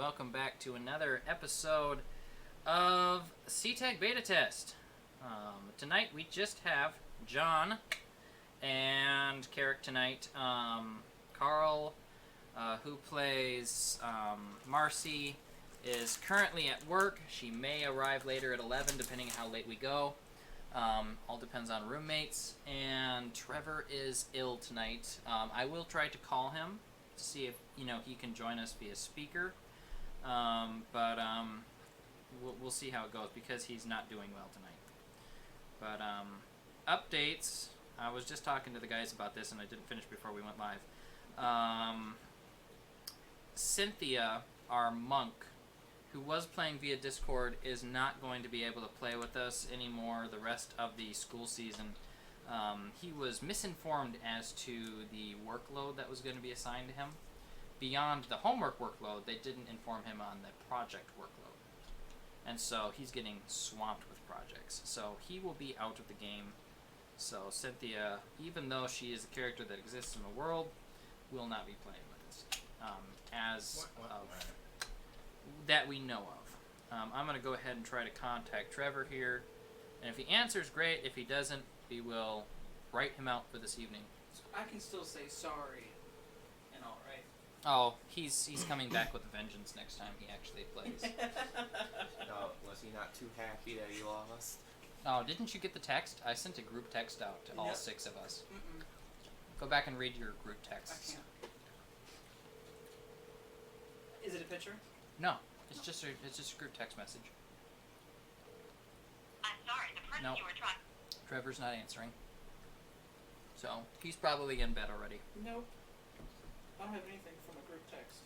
welcome back to another episode of CTAG Beta Test. Tonight we just have John and Carrick tonight. Carl, who plays Marcy, is currently at work. She may arrive later at 11, depending on how late we go. All depends on roommates. And Trevor is ill tonight. I will try to call him to see if he can join us via speaker. But we'll see how it goes because he's not doing well tonight. But updates. I was just talking to the guys about this, and I didn't finish before we went live. Cynthia, our monk, who was playing via Discord, is not going to be able to play with us anymore the rest of the school season. He was misinformed as to the workload that was going to be assigned to him. Beyond the homework workload, they didn't inform him on the project workload. And so he's getting swamped with projects. So he will be out of the game. So Cynthia, even though she is a character that exists in the world, will not be playing with us. That we know of. I'm going to go ahead and try to contact Trevor here. And if he answers, great. If he doesn't, we will write him out for this evening. So I can still say sorry and all, right? Oh, he's coming back with a vengeance next time he actually plays. No, was he not too happy that he lost? Oh, didn't you get the text? I sent a group text out to all 6 of us. Go back and read your group texts. I can't. Is it a picture? No, it's just a group text message. I'm sorry, the person you were trying... Trevor's not answering. So, he's probably in bed already. Nope. I don't have anything from a group text.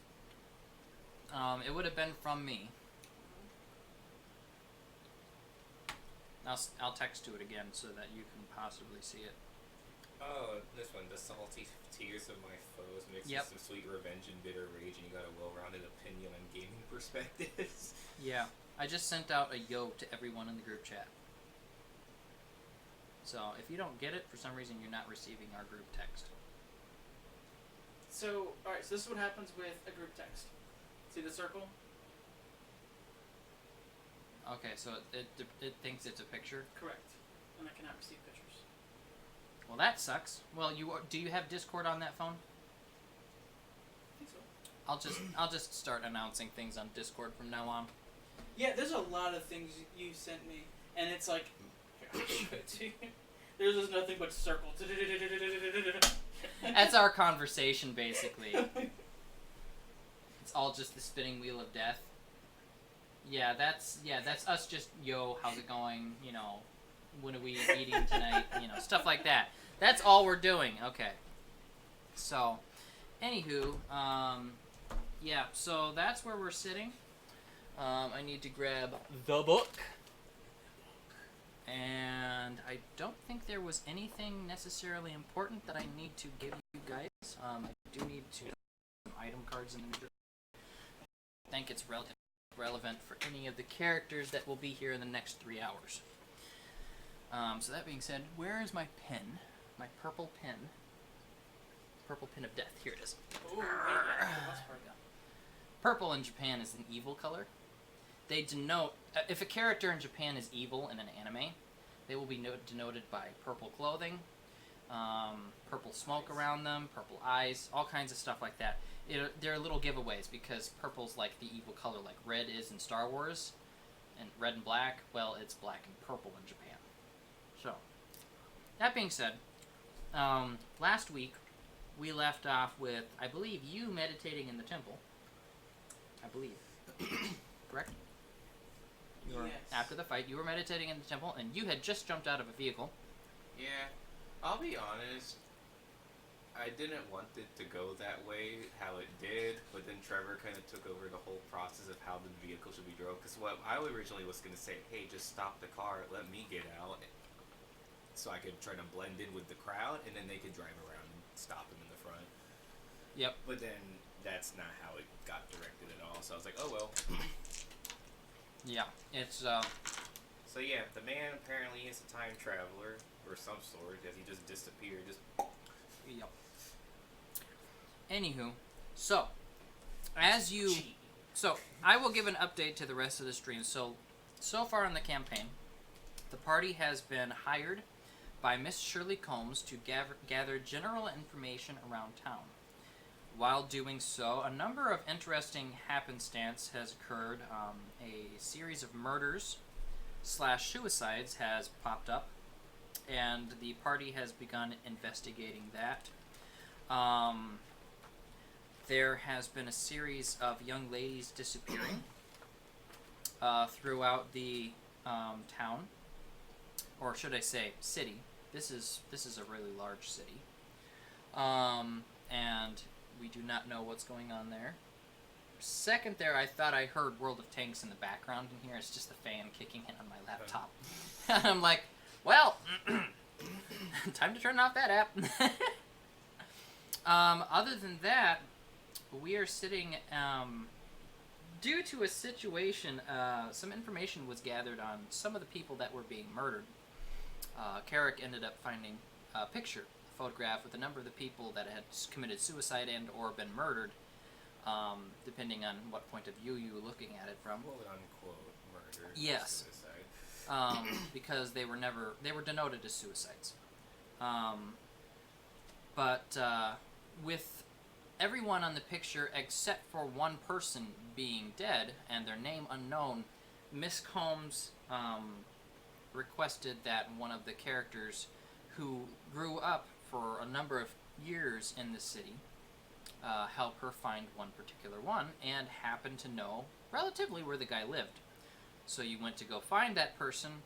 It would have been from me. I'll text to it again so that you can possibly see it. Oh, this one. The salty tears of my foes mixed with some sweet revenge and bitter rage, and you got a well-rounded opinion on gaming perspectives. Yeah. I just sent out a yo to everyone in the group chat. So, if you don't get it, for some reason you're not receiving our group text. So, alright, so this is what happens with a group text. See the circle? Okay, so it thinks it's a picture? Correct. And I cannot receive pictures. Well, that sucks. Well, do you have Discord on that phone? I think so. I'll just start announcing things on Discord from now on. Yeah, there's a lot of things you sent me, and it's like... There's just nothing but circle. That's our conversation, basically. It's all just the spinning wheel of death. Yeah, that's us just, yo, how's it going? What are we eating tonight? Stuff like that. That's all we're doing. Okay. So, anywho, yeah, so that's where we're sitting. I need to grab the book. And I don't think there was anything necessarily important that I need to give you guys. I do need to some item cards in the middle. I think it's relevant for any of the characters that will be here in the next 3 hours. So that being said, where is my pen? My purple pen. Purple pen of death. Here it is. Ooh, yeah. Purple in Japan is an evil color. They denote, if a character in Japan is evil in an anime, they will be denoted by purple clothing, purple smoke around them, purple eyes, all kinds of stuff like that. They're little giveaways because purple's like the evil color, like red is in Star Wars, and red and black, well, it's black and purple in Japan. So, that being said, last week we left off with, I believe, you meditating in the temple. I believe. Correct? Yes. After the fight, you were meditating in the temple, and you had just jumped out of a vehicle. Yeah, I'll be honest. I didn't want it to go that way, how it did, but then Trevor kind of took over the whole process of how the vehicle should be drove. Because what I originally was going to say, hey, just stop the car, let me get out, so I could try to blend in with the crowd, and then they could drive around and stop him in the front. Yep. But then that's not how it got directed at all. So I was like, oh well. Yeah, it's So yeah, the man apparently is a time traveler or some sort, as he just disappeared. Yep. Anywho, so as you So, I will give an update to the rest of the stream. So far in the campaign, the party has been hired by Miss Shirley Combs to gather general information around town. While doing so, a number of interesting happenstance has occurred. A series of murders / suicides has popped up, and the party has begun investigating that. There has been a series of young ladies disappearing throughout the town, or should I say city. This is a really large city, and we do not know what's going on there. Second there, I thought I heard World of Tanks in the background in here. It's just the fan kicking in on my laptop. I'm like, well, time to turn off that app. Other than that, we are sitting, due to a situation, some information was gathered on some of the people that were being murdered. Carrick ended up finding a picture, a photograph with a number of the people that had committed suicide and or been murdered, depending on what point of view you were looking at it from. Quote unquote murder. Yes. Suicide. Because they were denoted as suicides. But with everyone on the picture except for one person being dead and their name unknown, Miss Combs requested that one of the characters who grew up for a number of years in the city help her find one particular one, and happened to know relatively where the guy lived. So you went to go find that person,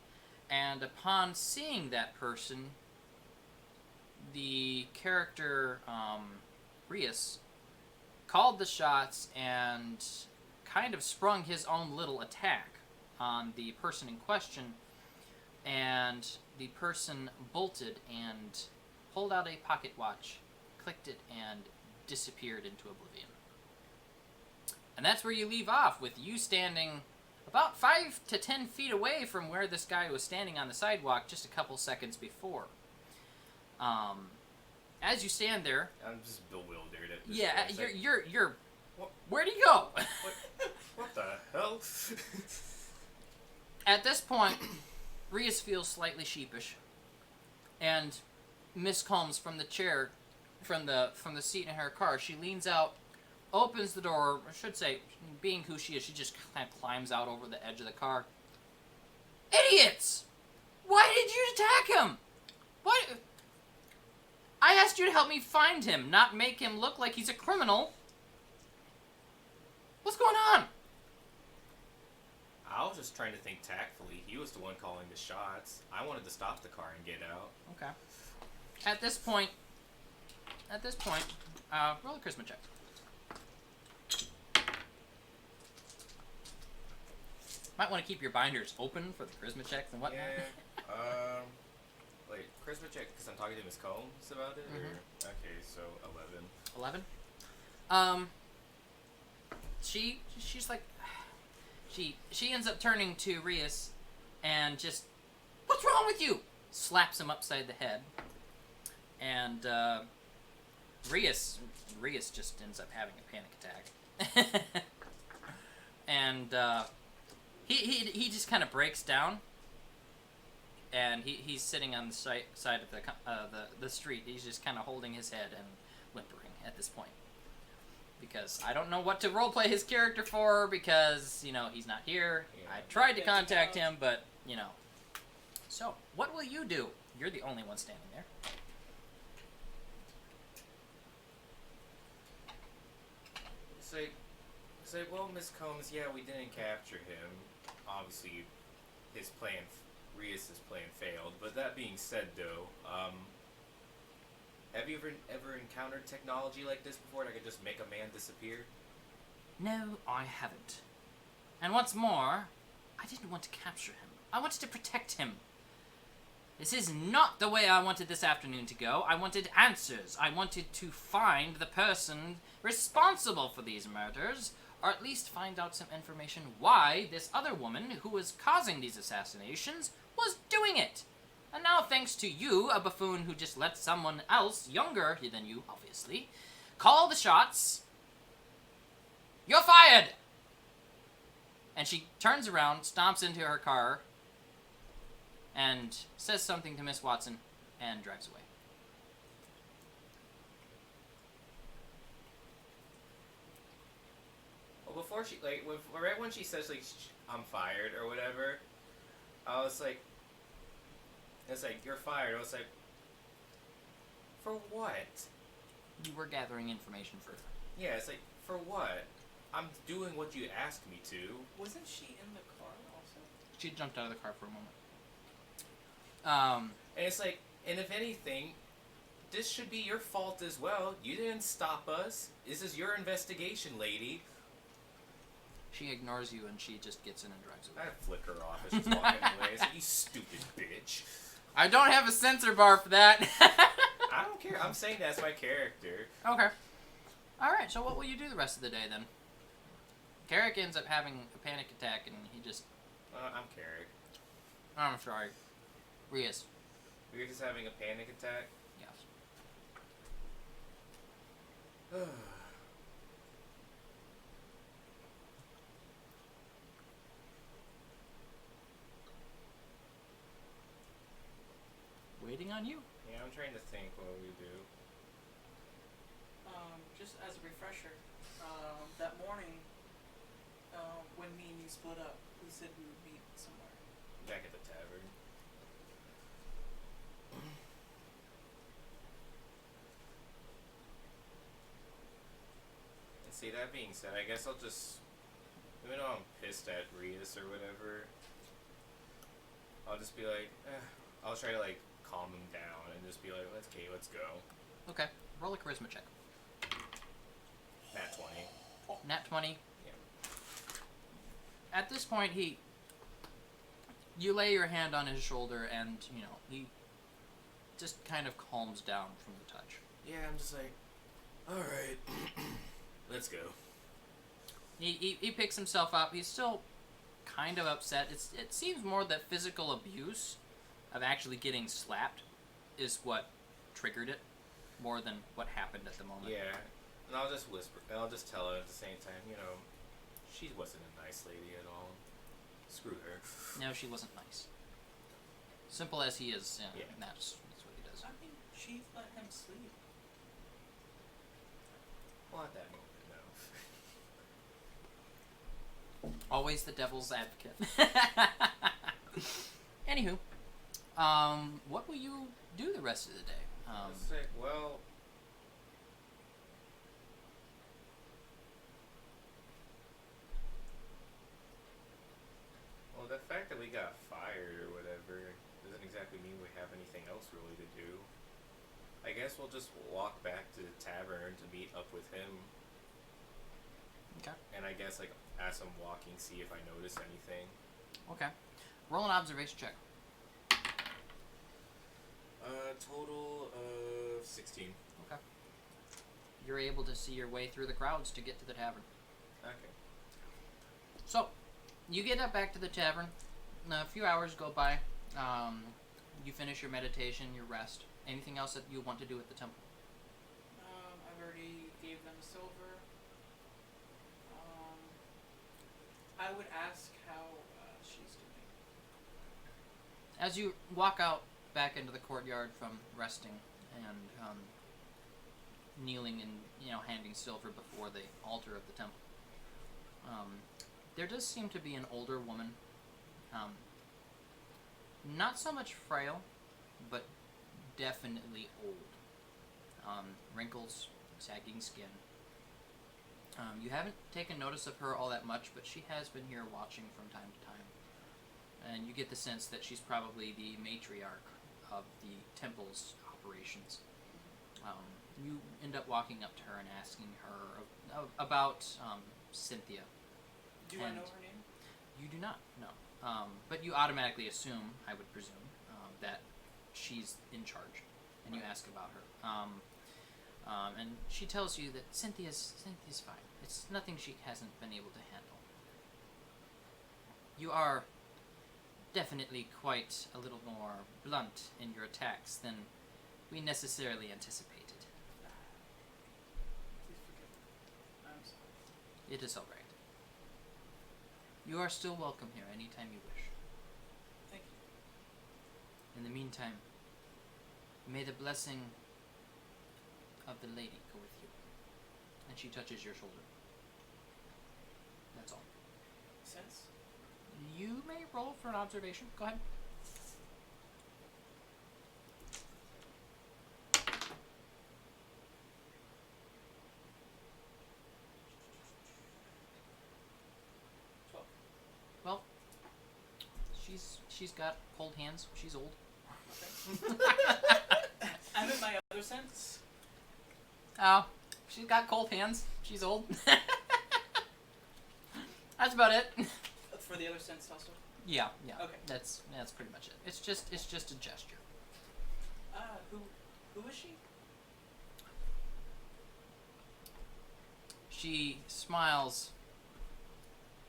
and upon seeing that person, the character Rias called the shots and kind of sprung his own little attack on the person in question, and the person bolted and pulled out a pocket watch, clicked it, and disappeared into oblivion. And that's where you leave off, with you standing about 5 to 10 feet away from where this guy was standing on the sidewalk just a couple seconds before. As you stand there, I'm just bewildered at this. yeah, point. you're. What? Where'd he go? What the hell? At this point, Rias feels slightly sheepish, and Miss Combs from the chair, from the seat in her car, she leans out, opens the door. I should say, being who she is, she just kind of climbs out over the edge of the car. Idiots! Why did you attack him? What? I asked you to help me find him, not make him look like he's a criminal. What's going on? I was just trying to think tactfully. He was the one calling the shots. I wanted to stop the car and get out. Okay. At this point, roll a charisma check. Might want to keep your binders open for the charisma checks and whatnot. Yeah. Wait, charisma check because I'm talking to Miss Combs about it? Mhm. Or? Okay, so 11. 11. She's like, she ends up turning to Rias and just, what's wrong with you? Slaps him upside the head, and Rias just ends up having a panic attack, and he just kind of breaks down, and he's sitting on the side of the street. He's just kind of holding his head and whimpering at this point, because I don't know what to roleplay his character for, because he's not here. Yeah. I tried to contact him, but So, what will you do? You're the only one standing there. Say, well, Miss Combs, yeah, we didn't capture him. Obviously, Rias' plan failed. But that being said, though, have you ever encountered technology like this before that could just make a man disappear? No, I haven't. And what's more, I didn't want to capture him. I wanted to protect him. This is not the way I wanted this afternoon to go. I wanted answers. I wanted to find the person responsible for these murders, or at least find out some information why this other woman who was causing these assassinations was doing it. And now, thanks to you, a buffoon who just let someone else, younger than you, obviously, call the shots, you're fired! And she turns around, stomps into her car, and says something to Miss Watson, and drives away. Well, before she, like, right when she says, like, I'm fired or whatever, I was like, it's like, you're fired. I was like, for what? You were gathering information for her. Yeah, it's like, for what? I'm doing what you asked me to. Wasn't she in the car also? She jumped out of the car for a moment. And it's like, and if anything, this should be your fault as well. You didn't stop us. This is your investigation, lady. She ignores you and she just gets in and drives away. I flick her off as she's walking away. It's like, you stupid bitch. I don't have a censor bar for that. I don't care. I'm saying that's my character. Okay. Alright, so what will you do the rest of the day then? Carrick ends up having a panic attack and he just... I'm Carrick. I'm sorry. Rias. You're just having a panic attack? Yes. Waiting on you. Yeah, I'm trying to think what we do. Just as a refresher, that morning, when me and you split up, we said we would meet somewhere. Back at the tavern. And see, that being said, I guess I'll just, even though I'm pissed at Rias or whatever, I'll just be like, I'll try to like calm him down and just be like, let's go. Okay. Roll a charisma check. Nat 20. Nat 20. Yeah. At this point, you lay your hand on his shoulder and, he just kind of calms down from the touch. Yeah, I'm just like, alright, let's go. He picks himself up. He's still kind of upset. It seems more that physical abuse of actually getting slapped is what triggered it, more than what happened at the moment. Yeah, and I'll just whisper, and I'll just tell her at the same time, she wasn't a nice lady at all. Screw her. No, she wasn't nice. Simple as he is, Yeah. that's what he does. I mean, she let him sleep. Well, at that moment, no. Always the devil's advocate. Anywho, what will you do the rest of the day? It's like, well, the fact that we got fired or whatever doesn't exactly mean we have anything else really to do. I guess we'll just walk back to the tavern to meet up with him. Okay. And I guess, like, as I'm walking, see if I notice anything. Okay. Roll an observation check. Total of 16. Okay. You're able to see your way through the crowds to get to the tavern. Okay. So, you get up back to the tavern. A few hours go by. You finish your meditation, your rest. Anything else that you want to do at the temple? I've already gave them silver. I would ask how she's doing. As you walk out back into the courtyard from resting and kneeling and handing silver before the altar of the temple, there does seem to be an older woman, not so much frail, but definitely old. Wrinkles, sagging skin. You haven't taken notice of her all that much, but she has been here watching from time to time. And you get the sense that she's probably the matriarch of the temple's operations. You end up walking up to her and asking her about Cynthia. Do I know her name? You do not, no. But you automatically assume, I would presume, that she's in charge, and you ask about her. And she tells you that Cynthia's fine. It's nothing she hasn't been able to handle. You are definitely quite a little more blunt in your attacks than we necessarily anticipated. Please forgive me. I'm sorry. It is all right. You are still welcome here anytime you wish. Thank you. In the meantime, may the blessing of the lady go with you. And she touches your shoulder. That's all. Sense? You may roll for an observation. Go ahead. Well, she's got cold hands. She's old. I'm in my other sense. Oh, she's got cold hands. She's old. That's about it. For the other sense also. Yeah. Okay. That's pretty much it. It's just a gesture. Who is she? She smiles,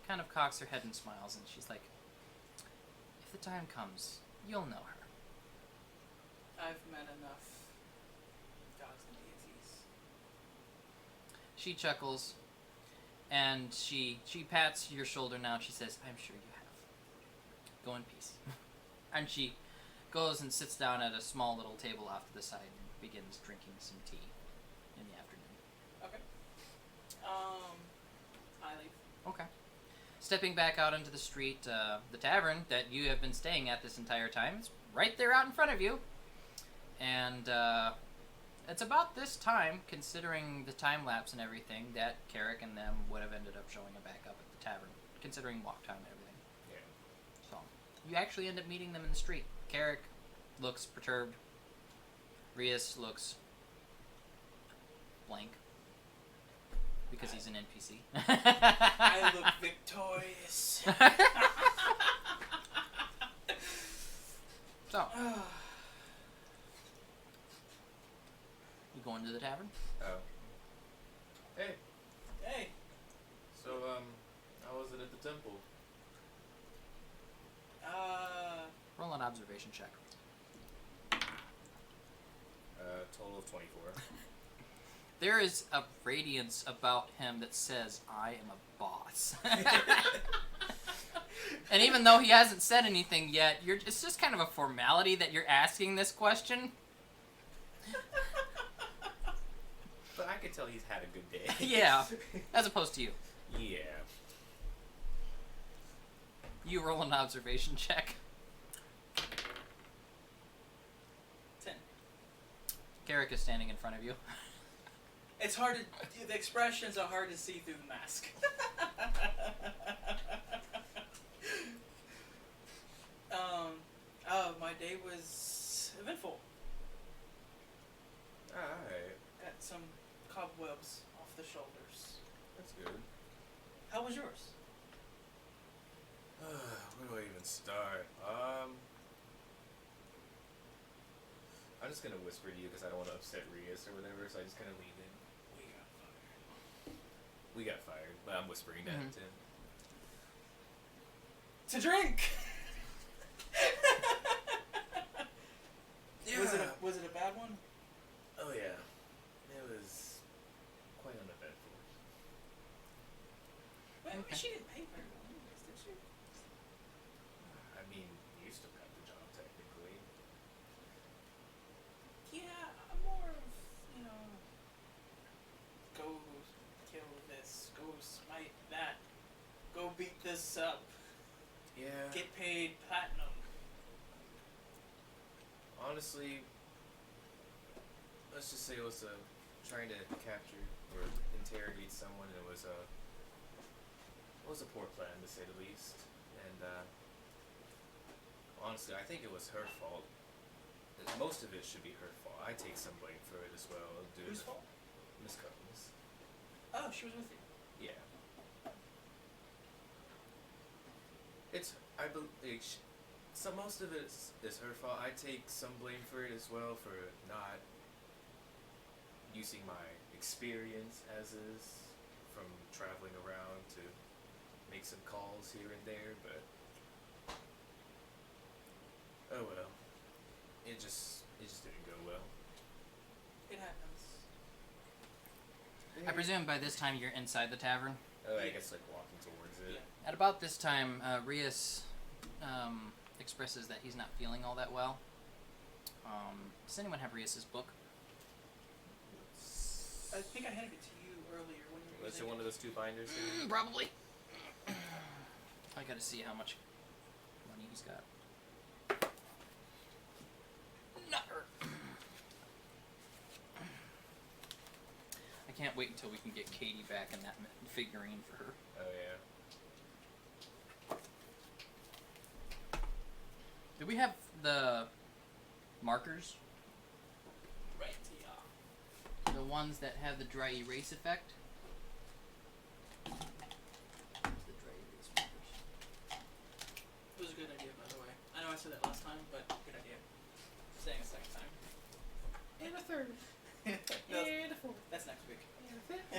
kind of cocks her head and smiles, and she's like, "If the time comes, you'll know her." I've met enough gods and deities. She chuckles, and she pats your shoulder now. She says, "I'm sure you have. Go in peace." And she goes and sits down at a small little table off to the side and begins drinking some tea in the afternoon. Okay. I leave. Okay. Stepping back out into the street, the tavern that you have been staying at this entire time is right there out in front of you. And it's about this time, considering the time lapse and everything, that Carrick and them would have ended up showing back up at the tavern, considering walk time and everything. Yeah. So you actually end up meeting them in the street. Carrick looks perturbed. Rias looks blank because he's an NPC. I look victorious. So you go into the tavern. Oh. Hey, Hey. so, how was it at the temple? Roll an observation check. Total of 24. There is a radiance about him that says, "I am a boss." And even though he hasn't said anything yet, it's just kind of a formality that you're asking this question. But I could tell he's had a good day. Yeah, as opposed to you. Yeah. You roll an observation check. 10. Carrick is standing in front of you. It's hard to. The expressions are hard to see through the mask. My day was eventful. Alright. Got some cobwebs off the shoulders. That's good. How was yours? Where do I even start? I'm just gonna whisper to you because I don't want to upset Rias or whatever, so I just kind of lean in. We got fired, but I'm whispering that to him. To drink. Yeah. Was it a bad one? Oh yeah, it was quite uneventful. Wait, Okay. she didn't pay very well, anyways, did she? I mean, you still got the job technically. Yeah, I'm more of, go kill this, go smite that, go beat this up, Yeah. get paid platinum. Honestly, let's just say it was trying to capture or interrogate someone. And it was a poor plan to say the least. And honestly, I think it was her fault. Most of it should be her fault. I take some blame for it as well. Whose fault? Miss Cummings. Oh, she was with you. Yeah. I believe. So most of it is her fault. I take some blame for it as well for not using my experience as is from traveling around to make some calls here and there, but oh well. It just didn't go well. It happens. I presume by this time you're inside the tavern. Oh, I guess like walking towards it. Yeah. At about this time, Rias expresses that he's not feeling all that well. Does anyone have Rias's book? I think I handed it to you earlier when you were Was it using one of those two binders? Probably. I gotta see how much money he's got. Nutter. I can't wait until we can get Katie back in that figurine for her. Oh yeah. Do we have the markers? Right, yeah. The ones that have the dry erase effect? The dry erase markers. It was a good idea, by the way. I know I said that last time, but good idea. Saying a second time. And a third. And a fourth. That's next week. And a fifth.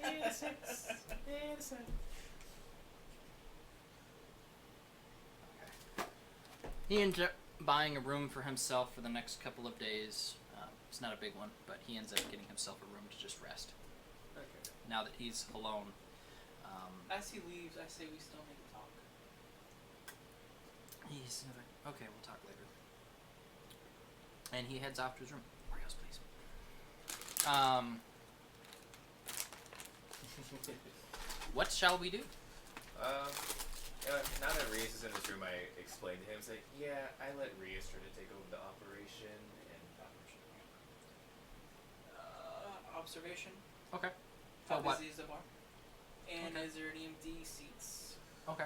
And a sixth. And a seventh. He ends up buying a room for himself for the next couple of days. It's not a big one, but he ends up getting himself a room to just rest. Okay. Now that he's alone. As he leaves, I say we still need to talk. He's another. Okay, we'll talk later. And he heads off to his room. Oreos, please. What shall we do? Now that Rias is in his room, I explained to him, it's like, yeah, I let Rias try to take over the operation, and Observation. Okay. How For what? busy is the bar? And Okay. is there any empty seats? Okay.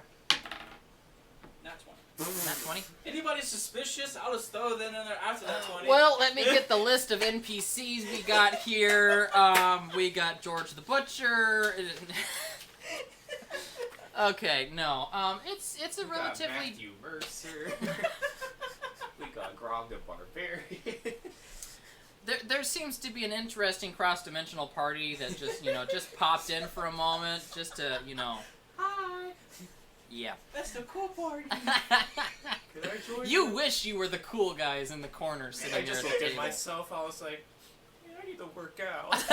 Not 20. Not 20? Anybody suspicious? I'll just throw them in there after that 20. Well, let me get the list of NPCs we got here. We got George the Butcher. Okay, no. It's a we got relatively. Matthew Mercer. We got Grog the Barbarian. There seems to be an interesting cross-dimensional party that just popped in for a moment, just to Hi. Yeah. That's the cool party. Could I join You wish you were the cool guys in the corner sitting I there just at the looked at table. myself, I was like, yeah, I need to work out.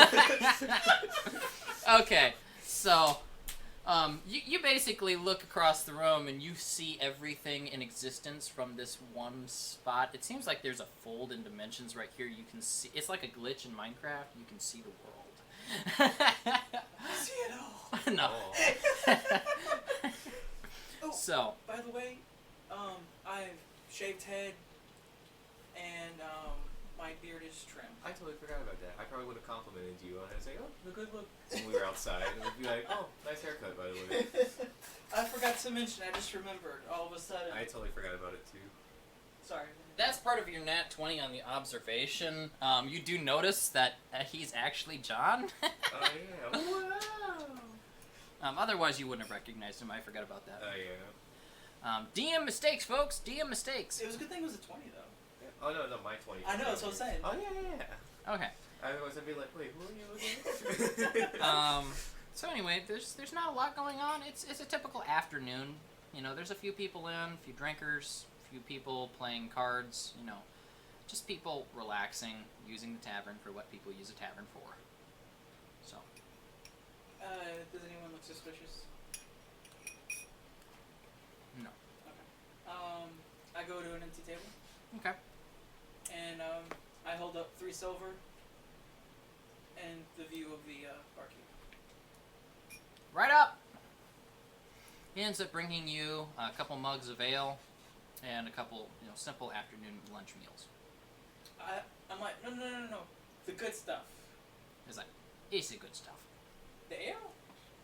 Okay, so you basically look across the room and you see everything in existence from this one spot. It seems like there's a fold in dimensions right here. You can see it's like a glitch in Minecraft. You can see the world. See it all. No. Oh, So by the way, I've shaved head, and my beard is trimmed. I totally forgot about that. I probably would have complimented you on it and say, oh, the good look. When we were outside, and we'd be like, oh, nice haircut, by the way. I forgot to mention. I just remembered all of a sudden. I totally forgot about it, too. Sorry. that's part of your nat 20 on the observation. You do notice that he's actually John. Oh, yeah. Wow. Otherwise, you wouldn't have recognized him. I forgot about that. Oh, yeah. DM mistakes, folks. DM mistakes. It was a good thing it was a 20 though. Oh, no, my 20. I know. That's what I'm saying. Oh, yeah. Okay. I was gonna be like, wait, who are you looking at? So anyway, there's not a lot going on. It's a typical afternoon. There's a few people in, a few drinkers, a few people playing cards. Just people relaxing, using the tavern for what people use a tavern for. So. Does anyone look suspicious? No. Okay. I go to an empty table Okay. and I hold up 3 silver and the view of the barkeep. Right up. He ends up bringing you a couple mugs of ale and a couple, simple afternoon lunch meals. I'm like, no, the good stuff. It's like, it's the good stuff. The ale?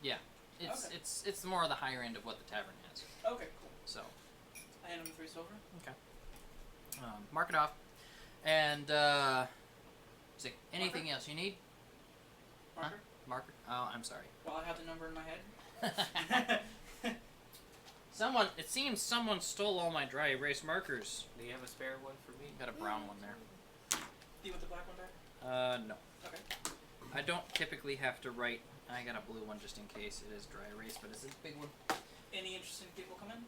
Yeah. It's Okay. it's more of the higher end of what the tavern has. Okay, cool. So, I hand him 3 silver. mark it off. And is there anything else you need? Marker? Marker. Oh, I'm sorry. While I have the number in my head. It seems someone stole all my dry erase markers. Do you have a spare one for me? Got a brown one there. Do you want the black one back? No. Okay. I don't typically have to write. I got a blue one just in case it is dry erase, but it's a big one. Any interesting people come in?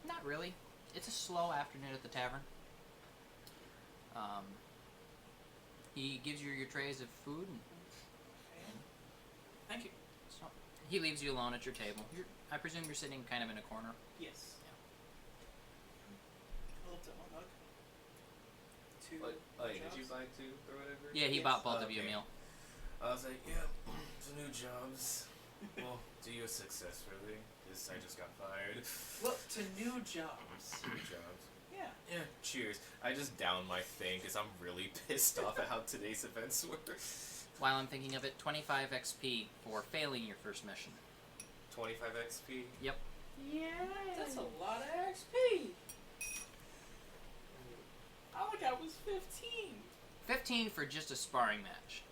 Not really. It's a slow afternoon at the tavern. He gives you your trays of food, and Thank you. so he leaves you alone at your table. I presume you're sitting kind of in a corner. Yes. I looked at my mug. Two Did you jobs. buy 2 or whatever? Yeah, he Yes. bought both of you a Okay. meal. I was like, yeah, 2 new jobs. Well, to you a success, really. Because I just got fired. Well, to new jobs. 2 jobs. Yeah. Yeah, cheers. I just downed my thing because I'm really pissed off at how today's events were. While I'm thinking of it, 25 XP for failing your first mission. 25 XP? Yep. Yeah. That's a lot of XP. All I got was 15. 15 for just a sparring match.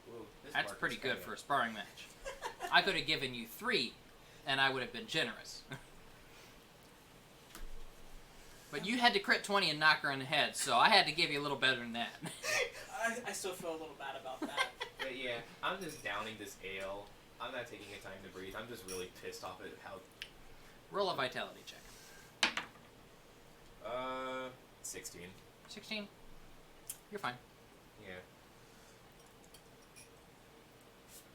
Whoa, this That's marker's pretty good kinda- for a sparring match. I could have given you 3, and I would have been generous. But you had to crit 20 and knock her in the head, so I had to give you a little better than that. I still feel a little bad about that. But yeah, I'm just downing this ale. I'm not taking a time to breathe. I'm just really pissed off at how... Roll a vitality check. 16. 16. You're fine. Yeah.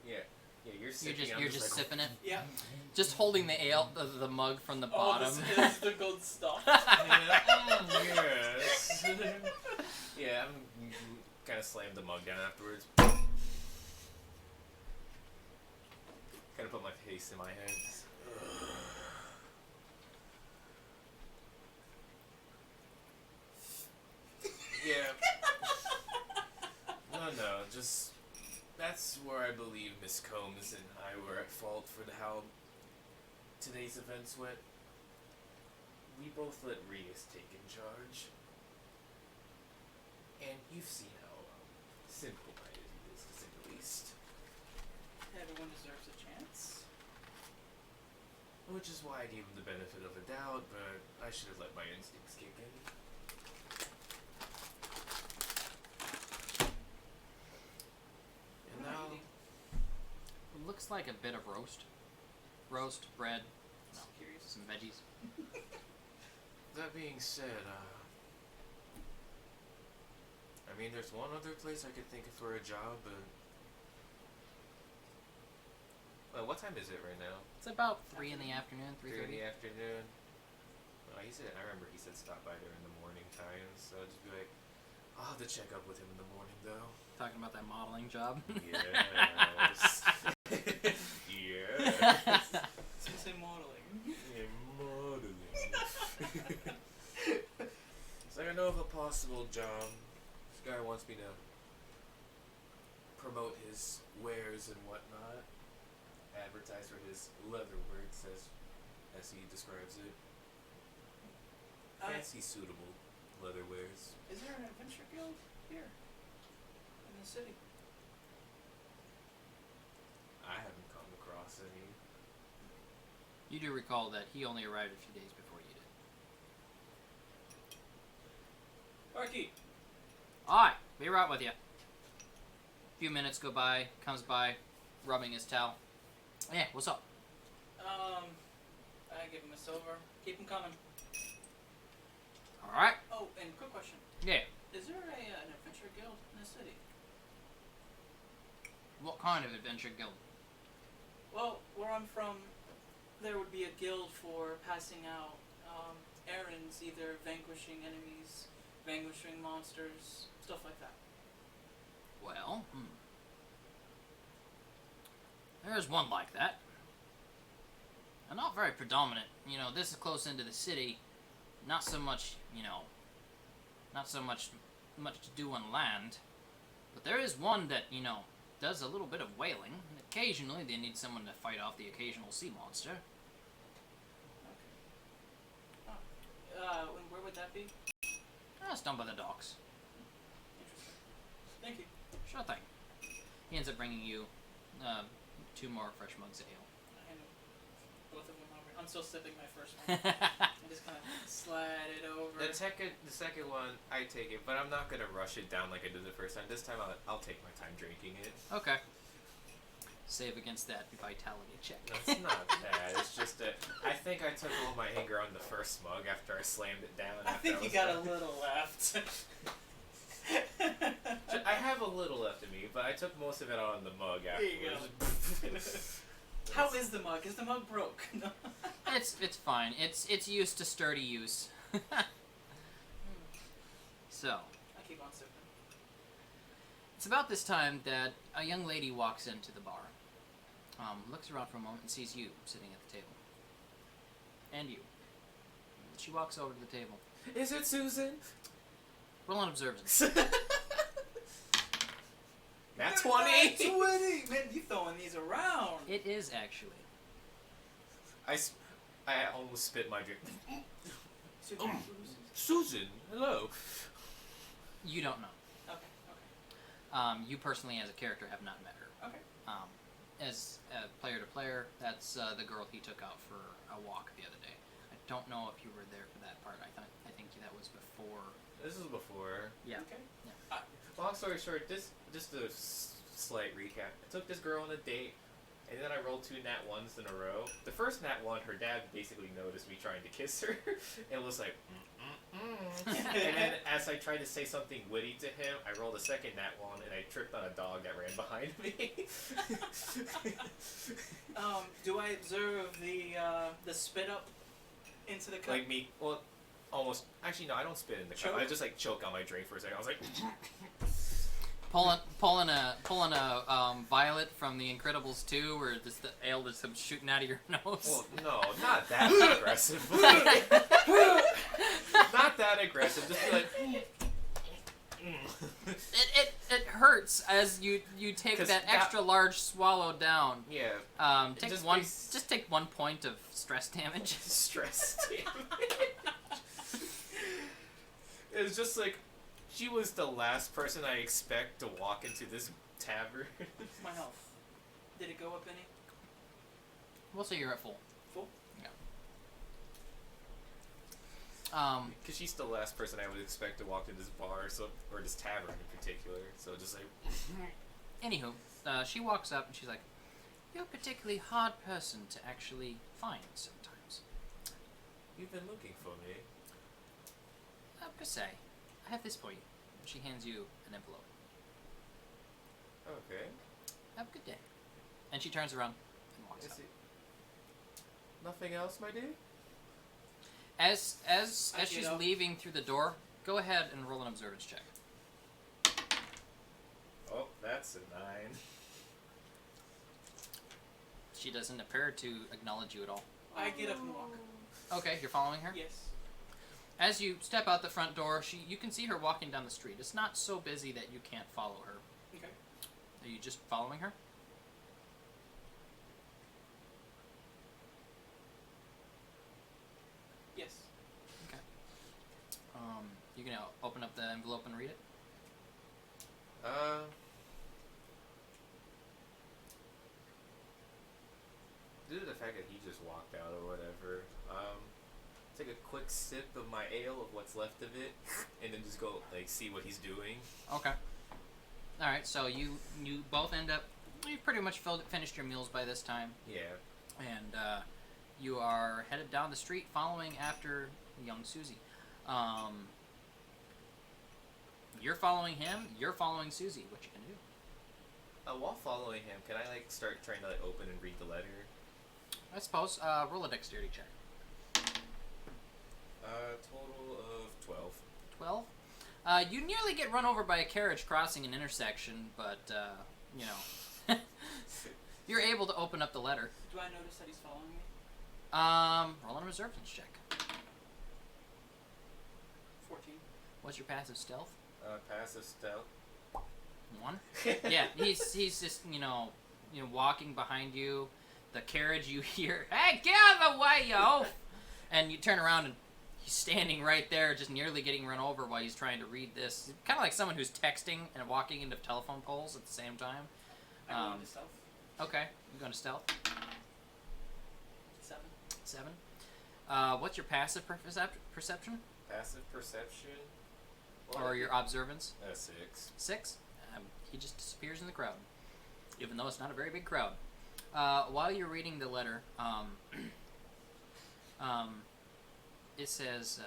Yeah. Yeah, you're sipping. I'm You're just like, sipping it. Yeah. Just holding the ale, the mug from the Oh, bottom. this is the good stuff. Yes. Yeah, I'm kind of slammed the mug down afterwards. Kind of put my face in my hands. Yeah. No, just that's where I believe Miss Combs and I were at fault for how today's events went. We both let Rias take in charge. And you've seen how simple-minded he is, to say the least. Everyone deserves a chance. Which is why I gave him the benefit of the doubt, but I should have let my instincts kick in. And What am I now, eating? It looks like a bit of roast. Roast, bread, Just curious. some veggies. that being said, I mean, there's one other place I could think of for a job, but... Well, what time is it right now? It's about 3 in the afternoon, 3 in 3:30. the afternoon. Well, I remember he said stop by there in the morning time, so I'll just be like, I'll have to check up with him in the morning, though. Talking about that modeling job. Yes. Yes. Let's say modeling. Yeah, modeling. It's like I know of a possible job. This guy wants me to promote his wares and whatnot. Advertise for his leather works as he describes it. Fancy, suitable leather wares. Is there an adventure guild here in the city? I haven't come across any. You do recall that he only arrived a few days before you did. Barkeep. Aye, be right with you. A few minutes go by, comes by, rubbing his towel. Yeah, what's up? I give him a silver. Keep him coming. Alright. Oh, and quick question. Yeah. Is there an adventure guild in the city? What kind of adventure guild? Well, where I'm from, there would be a guild for passing out errands, either vanquishing enemies, vanquishing monsters, stuff like that. Well, there's one like that. And not very predominant. You know, this is close into the city. Not so much, not so much to do on land. But there is one that, does a little bit of whaling. And occasionally they need someone to fight off the occasional sea monster. Okay. And where would that be? It's done by the docks. Interesting. Thank you. Sure thing. He ends up bringing you 2 more fresh mugs of ale. I know. Both of them over. I'm still sipping my first one. I just kind of slide it over. The second one, I take it, but I'm not gonna rush it down like I did the first time. This time, I'll take my time drinking it. Okay. Save against that vitality check. That's not bad. It's just that I think I took all my anger on the first mug after I slammed it down. I after think I you was got done. a little left. I have a little left of me, but I took most of it out on the mug There you afterwards. How is the mug? Is the mug broke? No. It's fine. It's used to sturdy use. So, I keep on sipping. it's about this time that a young lady walks into the bar. Looks around for a moment and sees you sitting at the table. And you. She walks over to the table. Is it Susan? Roll an observance. Nat 20! 20! Man, you throwing these around. It is actually. I almost spit my drink. Susan. Susan, hello. You don't know. Okay. You personally, as a character, have not met her. Okay. As player to player, that's the girl he took out for a walk the other day. I don't know if you were there for that part. I think that was before. This was before. Yeah. Okay. Long story short, just a slight recap. I took this girl on a date, and then I rolled 2 nat 1s in a row. The first nat 1, her dad basically noticed me trying to kiss her, and was like, And then as I tried to say something witty to him, I rolled a second nat 1, and I tripped on a dog that ran behind me. Do I observe the spit up into the cup? Like me, well, almost. Actually, no, I don't spit in the cup. Choke? I just like choke on my drink for a second. I was like, Pulling a Violet from The Incredibles 2, where the ale just shooting out of your nose. well, no, not that aggressive. Not that aggressive. Just be like. It hurts as you take 'Cause that that- extra large swallow down. Yeah. Take just one. bas- Just take 1 point of stress damage. Stress damage. It was just like, she was the last person I expect to walk into this tavern. My health. Did it go up any? We'll say you're at full. Full? Because she's the last person I would expect to walk into this bar, or this tavern in particular. So just like, Anywho, she walks up and she's like, "You're a particularly hard person to actually find sometimes." you've been looking for me. Per se, I have this for you. She hands you an envelope. Okay. Have a good day. And she turns around and walks Is out. it nothing else, my dude? As I she's get up. leaving through the door, go ahead and roll an observance check. Oh, that's a 9. She doesn't appear to acknowledge you at all. I get up and walk. Okay, you're following her? Yes. As you step out the front door, you can see her walking down the street. It's not so busy that you can't follow her. Okay. Are you just following her? Yes. Okay. You gonna open up the envelope and read it? Due to the fact that he just walked out or whatever, take a quick sip of my ale of what's left of it, and then just go like see what he's doing. Okay. All right. So you both end up. You pretty much finished your meals by this time, Yeah. and you are headed down the street following after young Susie. You're following him. You're following Susie. What you can do? While following him, can I like start trying to like open and read the letter? I suppose. Roll a dexterity check. Total of 12. 12. You nearly get run over by a carriage crossing an intersection, but you know, you're able to open up the letter. Do I notice that he's following me? Roll an observance check. 14. What's your passive stealth? Passive stealth. 1. Yeah, he's just you know walking behind you. The carriage you hear, "Hey, get out of the way, yo!" And you turn around and he's standing right there, just nearly getting run over while he's trying to read this. Kind of like someone who's texting and walking into telephone poles at the same time. I go into stealth. Okay, you're going to stealth. 7. 7. What's your passive perception? Passive perception. Or your observance? 6. 6. He just disappears in the crowd, even though it's not a very big crowd. While you're reading the letter, it says,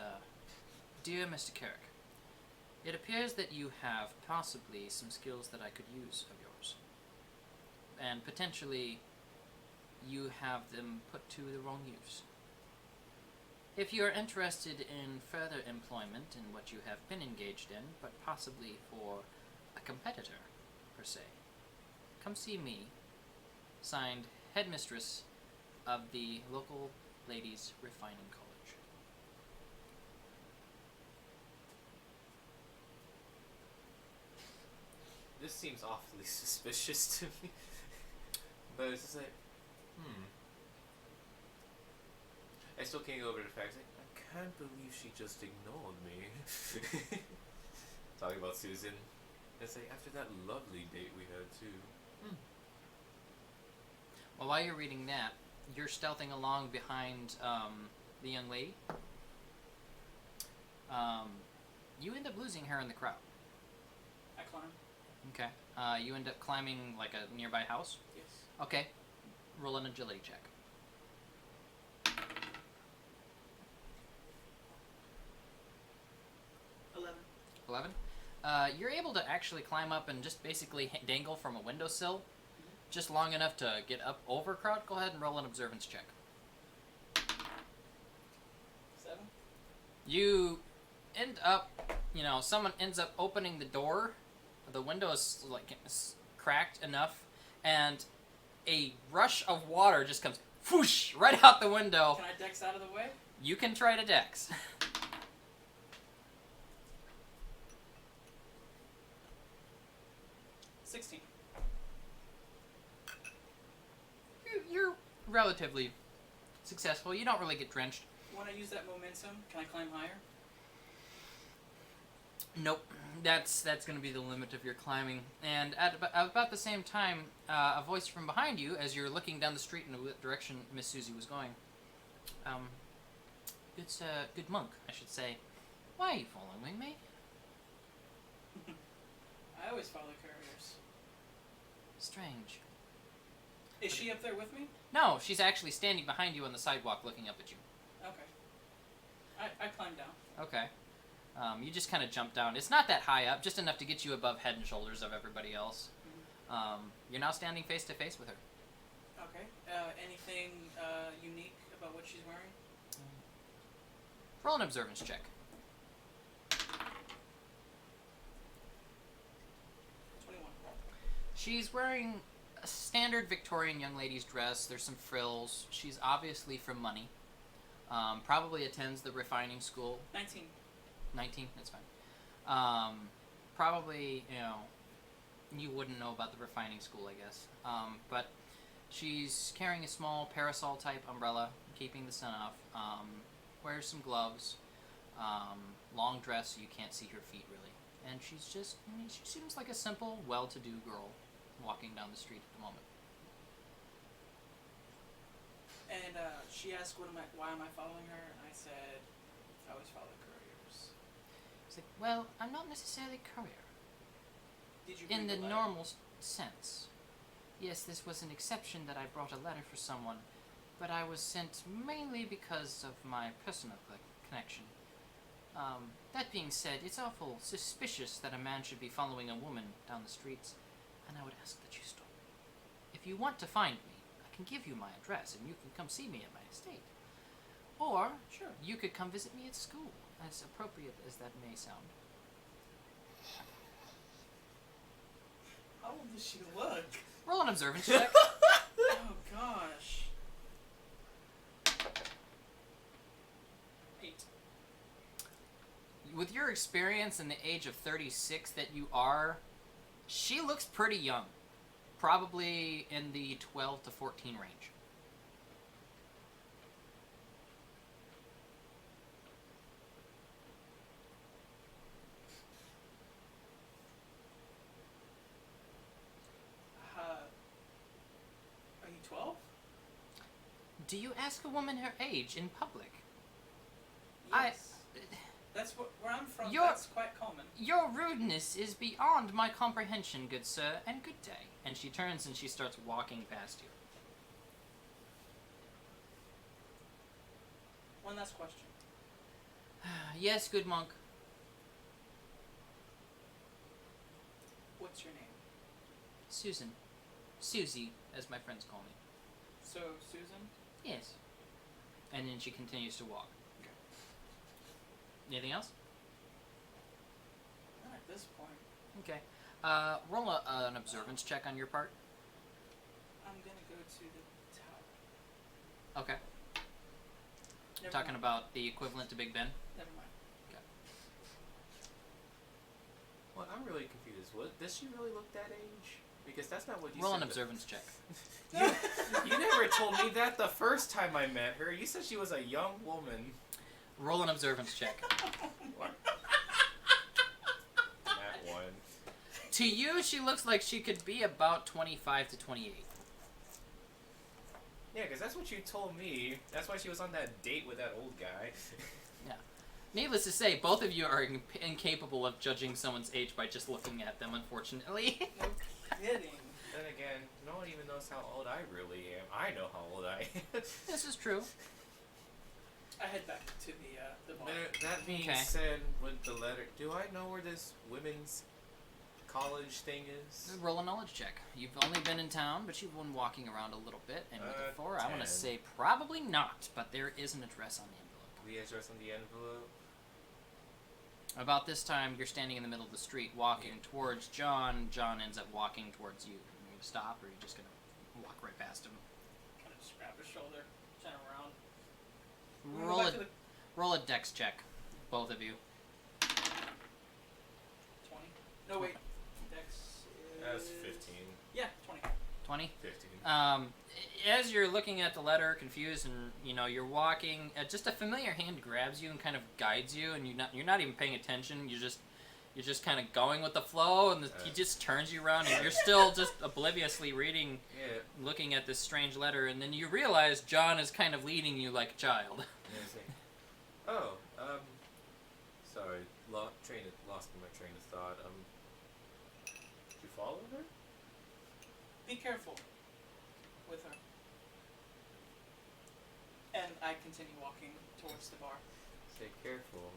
"Dear Mr. Carrick, It appears that you have possibly some skills that I could use of yours. And potentially, you have them put to the wrong use. If you are interested in further employment in what you have been engaged in, but possibly for a competitor, per se, come see me. Signed, Headmistress of the local Ladies Refining College. This seems awfully suspicious to me. But it's just like, I still can't get over the fact that I can't believe she just ignored me. Talking about Susan. It's like after that lovely date we had too. Well, while you're reading that, you're stealthing along behind the young lady. You end up losing her in the crowd. I climb. Okay. You end up climbing like a nearby house? Yes. Okay. Roll an agility check. 11. You're able to actually climb up and just basically dangle from a windowsill just long enough to get up over crowd. Go ahead and roll an observance check. 7. You end up, someone ends up opening the door. The window is cracked enough, and a rush of water just comes whoosh right out the window. Can I dex out of the way? You can try to dex. 16. You're relatively successful. You don't really get drenched. When I use that momentum, can I climb higher? Nope. That's going to be the limit of your climbing. And at about the same time, a voice from behind you, as you're looking down the street in the direction Miss Susie was going. It's a good monk, I should say. Why are you following me? I always follow couriers. Strange. Is she up there with me? No, she's actually standing behind you on the sidewalk looking up at you. Okay. I climb down. Okay. You just kind of jump down. It's not that high up, just enough to get you above head and shoulders of everybody else. You're now standing face to face with her. Okay. Anything unique about what she's wearing? Roll an observance check. 21. She's wearing a standard Victorian young lady's dress. There's some frills. She's obviously from money. Probably attends the refining school. 19. 19? That's fine. Probably, you wouldn't know about the refining school, I guess. But she's carrying a small parasol-type umbrella, keeping the sun off. Wears some gloves. Long dress so you can't see her feet, really. And she's just, she seems like a simple, well-to-do girl walking down the street at the moment. And she asked, why am I following her? And I said, I always follow couriers. It's like, well, I'm not necessarily a courier. Did you In bring the a letter? normal sense. Yes, this was an exception that I brought a letter for someone, but I was sent mainly because of my personal connection. That being said, it's awful suspicious that a man should be following a woman down the streets, and I would ask that you stop. If you want to find me, I can give you my address, and you can come see me at my estate. Or, Sure. you could come visit me at school, as appropriate as that may sound. How old does she look? Roll an observance check. Oh gosh. 8. With your experience in the age of 36 that you are, she looks pretty young. Probably in the 12 to 14 range. Are you 12? Do you ask a woman her age in public? Yes. That's where I'm from. You're- That's quite common. Your rudeness is beyond my comprehension, good sir, and good day. And she turns and she starts walking past you. One last question. Yes, good monk. Susan. Susie, as my friends call me. So, Susan? Yes. And then she continues to walk. Okay. Anything else? Not at this point. Okay. Roll an observance check on your part. I'm gonna go to the tower. Okay. Never Talking mind. about the equivalent to Big Ben. Never mind. Well, I'm really confused. What does she really look that age? Because that's not what you Roll said. an observance check. You never told me that the first time I met her. You said she was a young woman. Roll an observance check. What? That one. To you, she looks like she could be about 25 to 28. Yeah, because that's what you told me. That's why she was on that date with that old guy. Needless to say, both of you are incapable of judging someone's age by just looking at them, unfortunately. No kidding. Then again, no one even knows how old I really am. I know how old I am. This is true. I head back to the bar. That being Okay. said, with the letter, do I know where this women's college thing is? Roll a knowledge check. You've only been in town, but you've been walking around a little bit. And with a 4, I want 10. to say probably not, but there is an address on the envelope. The address on the envelope? About this time, you're standing in the middle of the street walking towards John. John ends up walking towards you. Are you going to stop, or are you just going to walk right past him? Kind of just grab his shoulder, turn around. Roll Back a, to the roll a dex check, both of you. 20. No, wait. Dex is... That's 15. Yeah, 20. 20? 15. As you're looking at the letter, confused, and you're walking, just a familiar hand grabs you and kind of guides you, and you're not even paying attention. You're just kind of going with the flow, and he just turns you around, and you're still just obliviously reading, Yeah. looking at this strange letter, and then you realize John is kind of leading you like a child. Yeah, it's like, oh, sorry, lost my train of thought. Did you follow her? Be careful with her. And I continue walking towards the bar. Say careful.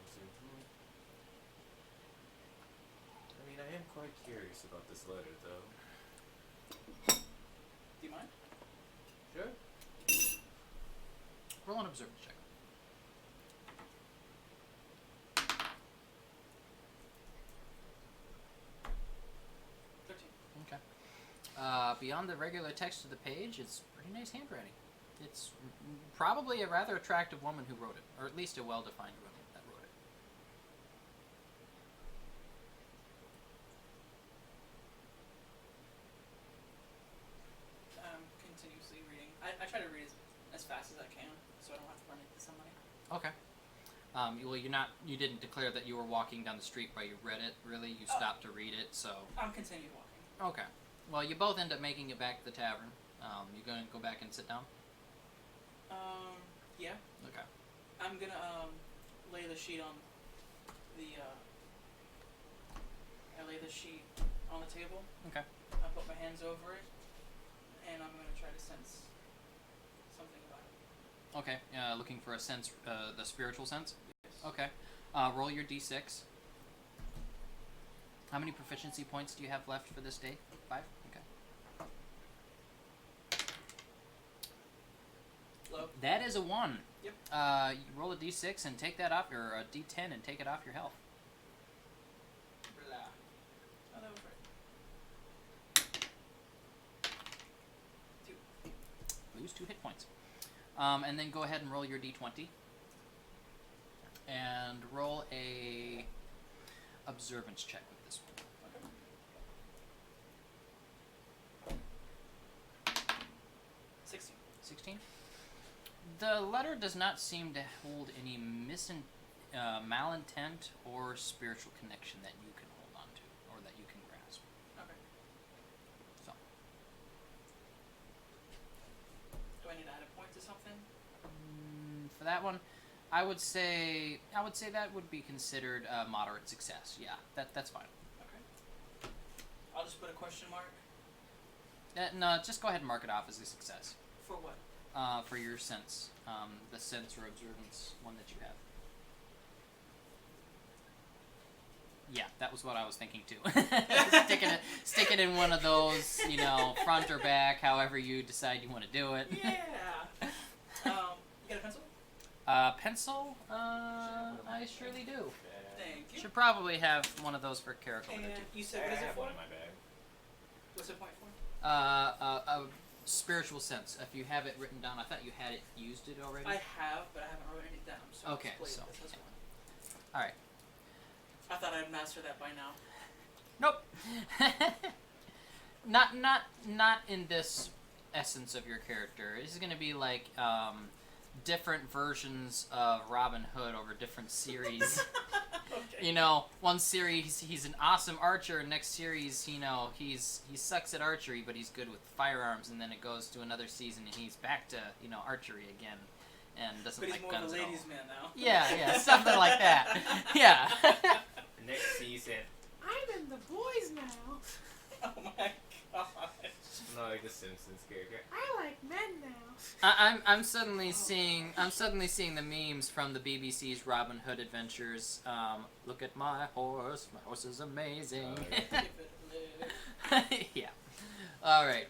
I mean, I am quite curious about this letter, though. Do you mind? Sure. Roll an observance check. Okay. Beyond the regular text of the page, it's pretty nice handwriting. It's probably a rather attractive woman who wrote it, or at least a well-defined woman that wrote it. Continuously reading. I try to read as fast as I can, so I don't have to run into somebody. Okay. Well, you didn't declare that you were walking down the street while you read it, really. You Oh. stopped to read it, so. I'm continuing walking. Okay. Well, you both end up making it back to the tavern. You gonna go back and sit down? Yeah. Okay. I'm gonna lay the sheet on the I lay the sheet on the table. Okay. I put my hands over it, and I'm gonna try to sense something about it. Okay. Looking for a sense, the spiritual sense. Yes. Okay. Roll your d6. How many proficiency points do you have left for this day? 5? Okay. Low. That is a 1. Yep. You roll a d6 and take that off, or a d10 and take it off your health. Blah. Oh, that was right. 2. Lose 2 hit points. And then go ahead and roll your d20. And roll a observance check with this one. Okay. 16. 16. The letter does not seem to hold any malintent or spiritual connection that you can hold on to, or that you can grasp. Okay. So, Do I need to add a point to something? for that one, I would say that would be considered a moderate success. Yeah, that's fine. Okay. I'll just put a question mark. No, just go ahead and mark it off as a success. For what? For your sense, the sense or observance one that you have. Yeah, that was what I was thinking too. stick it in one of those, front or back, however you decide you want to do it. Yeah. You got a pencil? Pencil? I surely do. Thank you. Should probably have one of those for Caracal. And you said, I what is it have for? one in my bag. What's it point for? A spiritual sense. If you have it written down, I thought you had used it already. I have, but I haven't written it down. So Okay, I'll so, this one. All right. I thought I'd mastered that by now. Nope. not in this essence of your character. This is gonna be like different versions of Robin Hood over different series. Okay. One series he's an awesome archer, and next series, he sucks at archery, but he's good with firearms, and then it goes to another season and he's back to, archery again. And doesn't But like he's more guns of a at all. ladies' man now. Yeah, something like that. Yeah. Next season, I'm in the boys now. Oh my gosh. Not like the Simpsons character. I like men now. I'm suddenly seeing the memes from the BBC's Robin Hood Adventures. Look at my horse. My horse is amazing. Oh, Give it a live. Yeah. All right.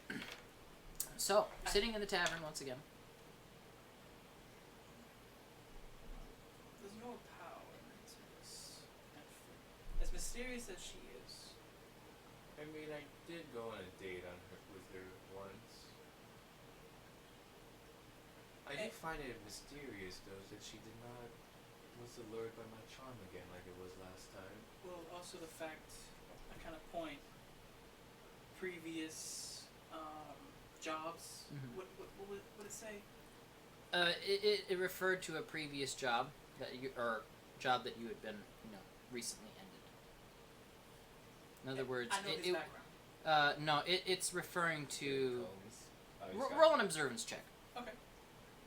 So, sitting in the tavern once again. There's no power to this. As mysterious as she is. I mean, I did go on a date with her once. I do find it mysterious, though, that she was allured by my charm again like it was last time. Well, also the fact, I kind of point, previous jobs. Mhm. What would it say? It referred to a previous job that you had been, recently ended. In other words, I know his background. no, it's referring to Combs. roll an observance check. Okay.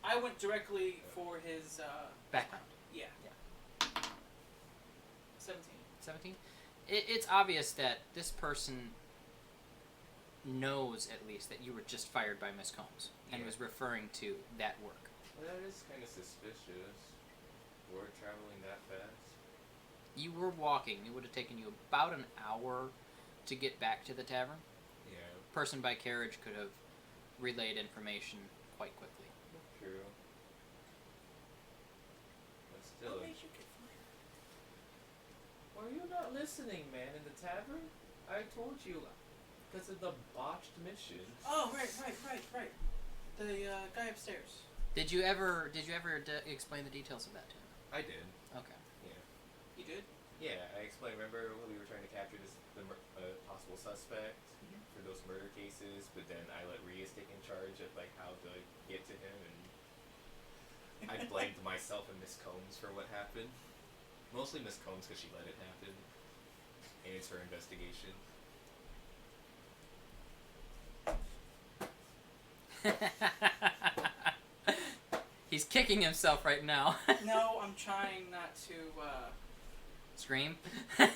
I went directly for his Background. Yeah. 17. 17. It's obvious that this person knows at least that you were just fired by Miss Combs and Yeah. was referring to that work. Well, that is kind of suspicious. We're traveling that fast. You were walking. It would have taken you about an hour to get back to the tavern. Yeah. Person by carriage could have relayed information quite quickly. True. But still. What made you get fired? Were you not listening, man, in the tavern? I told you. Because of the botched mission. Oh, right. The guy upstairs. Did you ever explain the details of that to him? I did. Okay. You did? Yeah, I explained. Remember when we were trying to capture the possible suspect for those murder cases, but then I let Rias take in charge of how to get to him, and I blamed myself and Miss Combs for what happened. Mostly Miss Combs because she let it happen, and it's her investigation. He's kicking himself right now. No, I'm trying not to. Scream. No.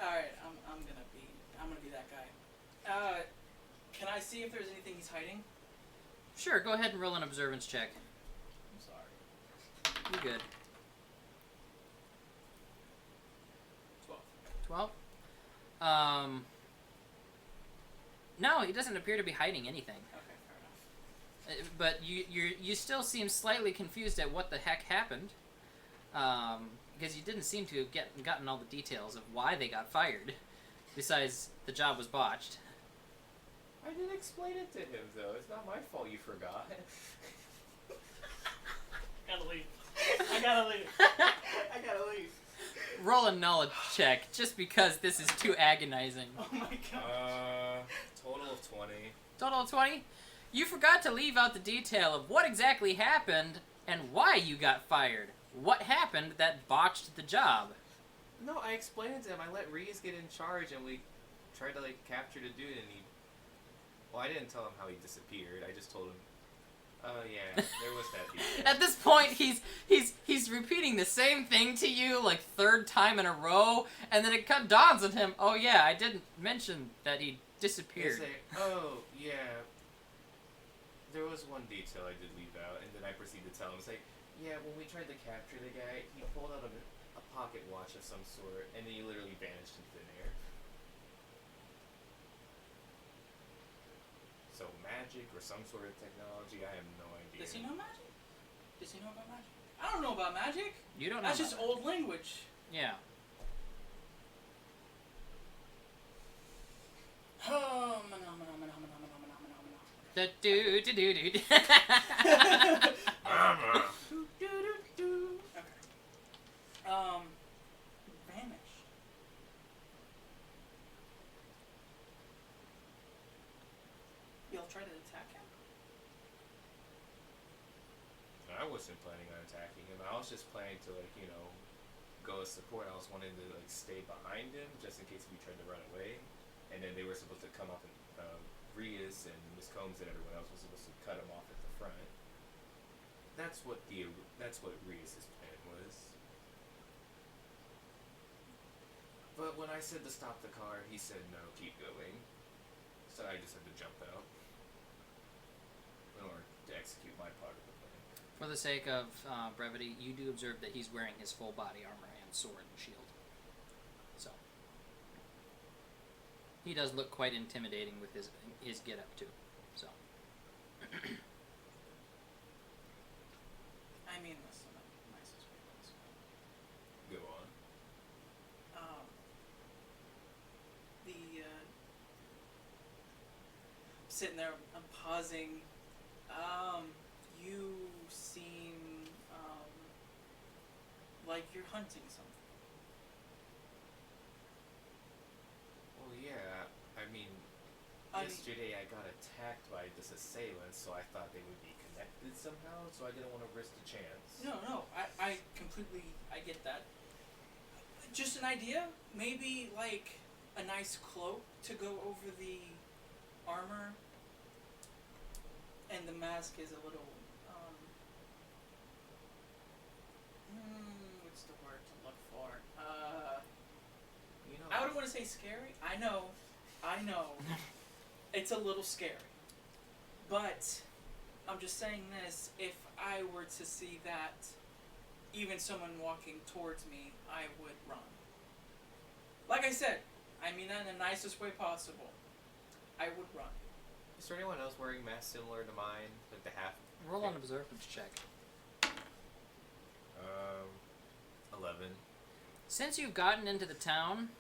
All right, I'm gonna be that guy. Can I see if there's anything he's hiding? Sure, go ahead and roll an observance check. I'm sorry. You're good. 12. 12? No, he doesn't appear to be hiding anything. Okay, fair enough. But you still seem slightly confused at what the heck happened. Because you didn't seem to have gotten all the details of why they got fired. Besides, the job was botched. I didn't explain it to him, though. It's not my fault you forgot. Gotta leave. I gotta leave. Roll a knowledge check, just because this is too agonizing. Oh my god. Total of 20. Total of 20? You forgot to leave out the detail of what exactly happened and why you got fired. What happened that botched the job? No, I explained it to him. I let Rias get in charge, and we tried to capture the dude, and he. Well, I didn't tell him how he disappeared. I just told him. Oh yeah, there was that detail. At this point, he's repeating the same thing to you like third time in a row, and then it dawns on him. Oh yeah, I didn't mention that he disappeared. He's like, oh yeah. There was one detail I did leave out, and then I proceed to tell him. It's like, Yeah, when we tried to capture the guy, he pulled out a pocket watch of some sort, and then he literally vanished into thin air. So magic or some sort of technology, I have no idea. Does he know magic? Does he know about magic? I don't know about magic. You don't know. That's just about old language. Yeah. Da do do do do. Mama. Okay. Vanished. You'll try to attack him? I wasn't planning on attacking him. I was just planning to, like, go as support. I was wanting to, like, stay behind him just in case if he tried to run away. And then they were supposed to come up and Rias and Miss Combs and everyone else was supposed to cut him off at the front. That's what Rias' plan was. But when I said to stop the car, he said no, keep going. So I just had to jump out in order to execute my part of the plan. For the sake of brevity, you do observe that he's wearing his full body armor and sword and shield. So he does look quite intimidating with his get-up too. So I mean, that's the nicest way possible. Go on. Sitting there, I'm pausing. You seem like you're hunting something. Well, yeah. I mean, yesterday I got attacked by this assailant, so I thought they would be connected somehow. So I didn't want to risk the chance. No, I completely, I get that. Just an idea, maybe like a nice cloak to go over the armor, and the mask is a little, what's the word to look for? I don't want to say scary. I know, it's a little scary, but I'm just saying this, if I were to see that, even someone walking towards me, I would run. Like I said, I mean that in the nicest way possible. I would run. Is there anyone else wearing masks similar to mine? Like the half? roll an observance check. 11. Since you've gotten into the town,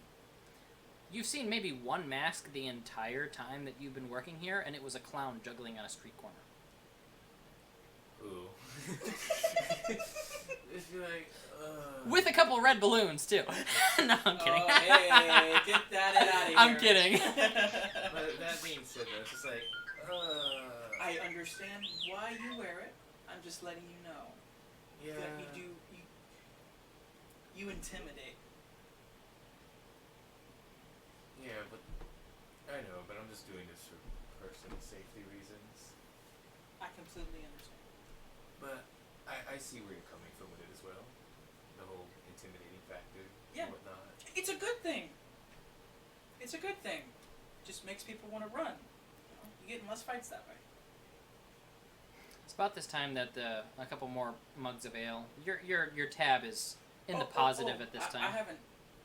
you've seen maybe one mask the entire time that you've been working here, and it was a clown juggling on a street corner. Ooh. It's like, With a couple red balloons, too. No, I'm kidding. Oh, hey, get that out of here. I'm kidding. But that being said, though, it's just like, I understand why you wear it. I'm just letting you know yeah. that you intimidate. Yeah, but I know, but I'm just doing this for personal safety reasons. I completely understand. But I see where you're coming from with it as well. The whole intimidating factor Yeah. and whatnot. It's a good thing. It's a good thing. Just makes people want to run. You get in less fights that way. It's about this time that a couple more mugs of ale. Your tab is in the positive at this time.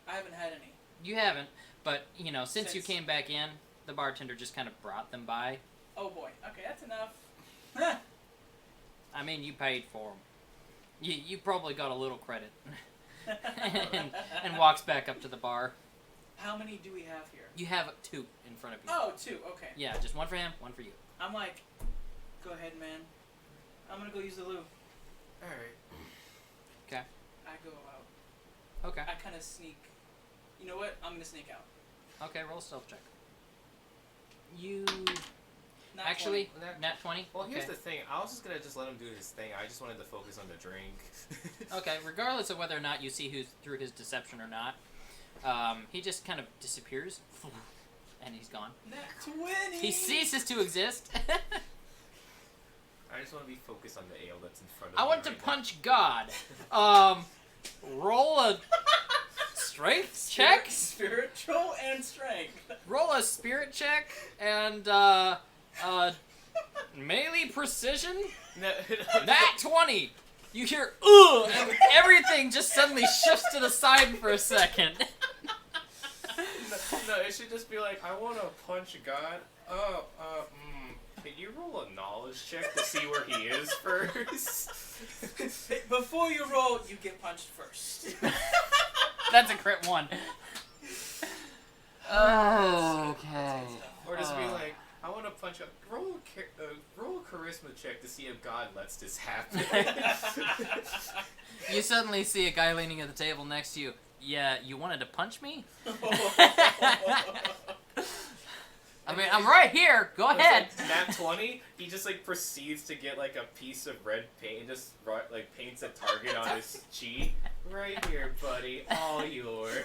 I haven't had any. You haven't, but since you Since- came back in, the bartender just kind of brought them by. Oh boy. Okay, that's enough. I mean, you paid for them. You probably got a little credit. and walks back up to the bar. How many do we have here? You have 2 in front of you. Oh, 2. Okay. Yeah, just one for him, one for you. I'm like, go ahead, man. I'm gonna go use the loo. Alright. Okay. I go out. Okay. I kind of sneak. You know what? I'm gonna sneak out. Okay, roll a stealth check. You Not actually 20. nat 20. Well, okay. here's the thing. I was just gonna let him do his thing. I just wanted to focus on the drink. Okay, regardless of whether or not you see who's through his deception or not, he just kind of disappears, and he's gone. Nat 20. He ceases to exist. I just want to be focused on the ale that's in front of I me want to right now. punch God. Roll a strength check. Spiritual and strength. Roll a spirit check and melee precision. No, Nat 20. You hear "Ugh!" and everything just suddenly shifts to the side for a second. No, it should just be like, I want to punch God. Can you roll a knowledge check to see where he is first? Before you roll, you get punched first. That's a crit 1. Oh, okay. Or just be like, I want to punch up. Roll a charisma check to see if God lets this happen. You suddenly see a guy leaning at the table next to you. Yeah, you wanted to punch me? I mean, I'm right here. Go ahead. Like, nat 20, he just like proceeds to get like a piece of red paint and just like paints a target on his cheek. Right here, buddy. All yours.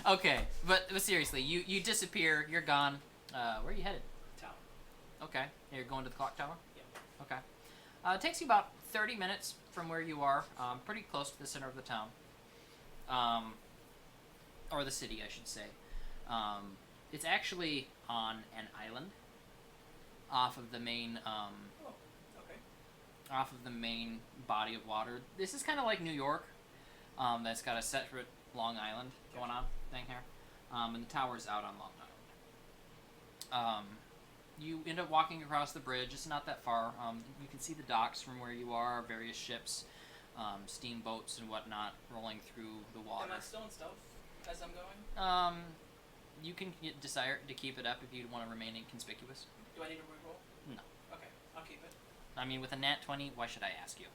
Okay, but seriously, you disappear. You're gone. Where are you headed? Tower. Okay, you're going to the clock tower? Yeah. Okay. It takes you about 30 minutes from where you are. Pretty close to the center of the town. Or the city, I should say. It's actually on an island off of the main off of the main body of water. This is kind of like New York. That's got a separate Long Island going on thing here. And the tower's out on Long Island. You end up walking across the bridge. It's not that far. You can see the docks from where you are, various ships, steamboats and whatnot rolling through the water. Am I still in stealth as I'm going? You can desire to keep it up if you want to remain inconspicuous. Do I need to reroll? No. Okay, I'll keep it. I mean, with a nat 20, why should I ask you?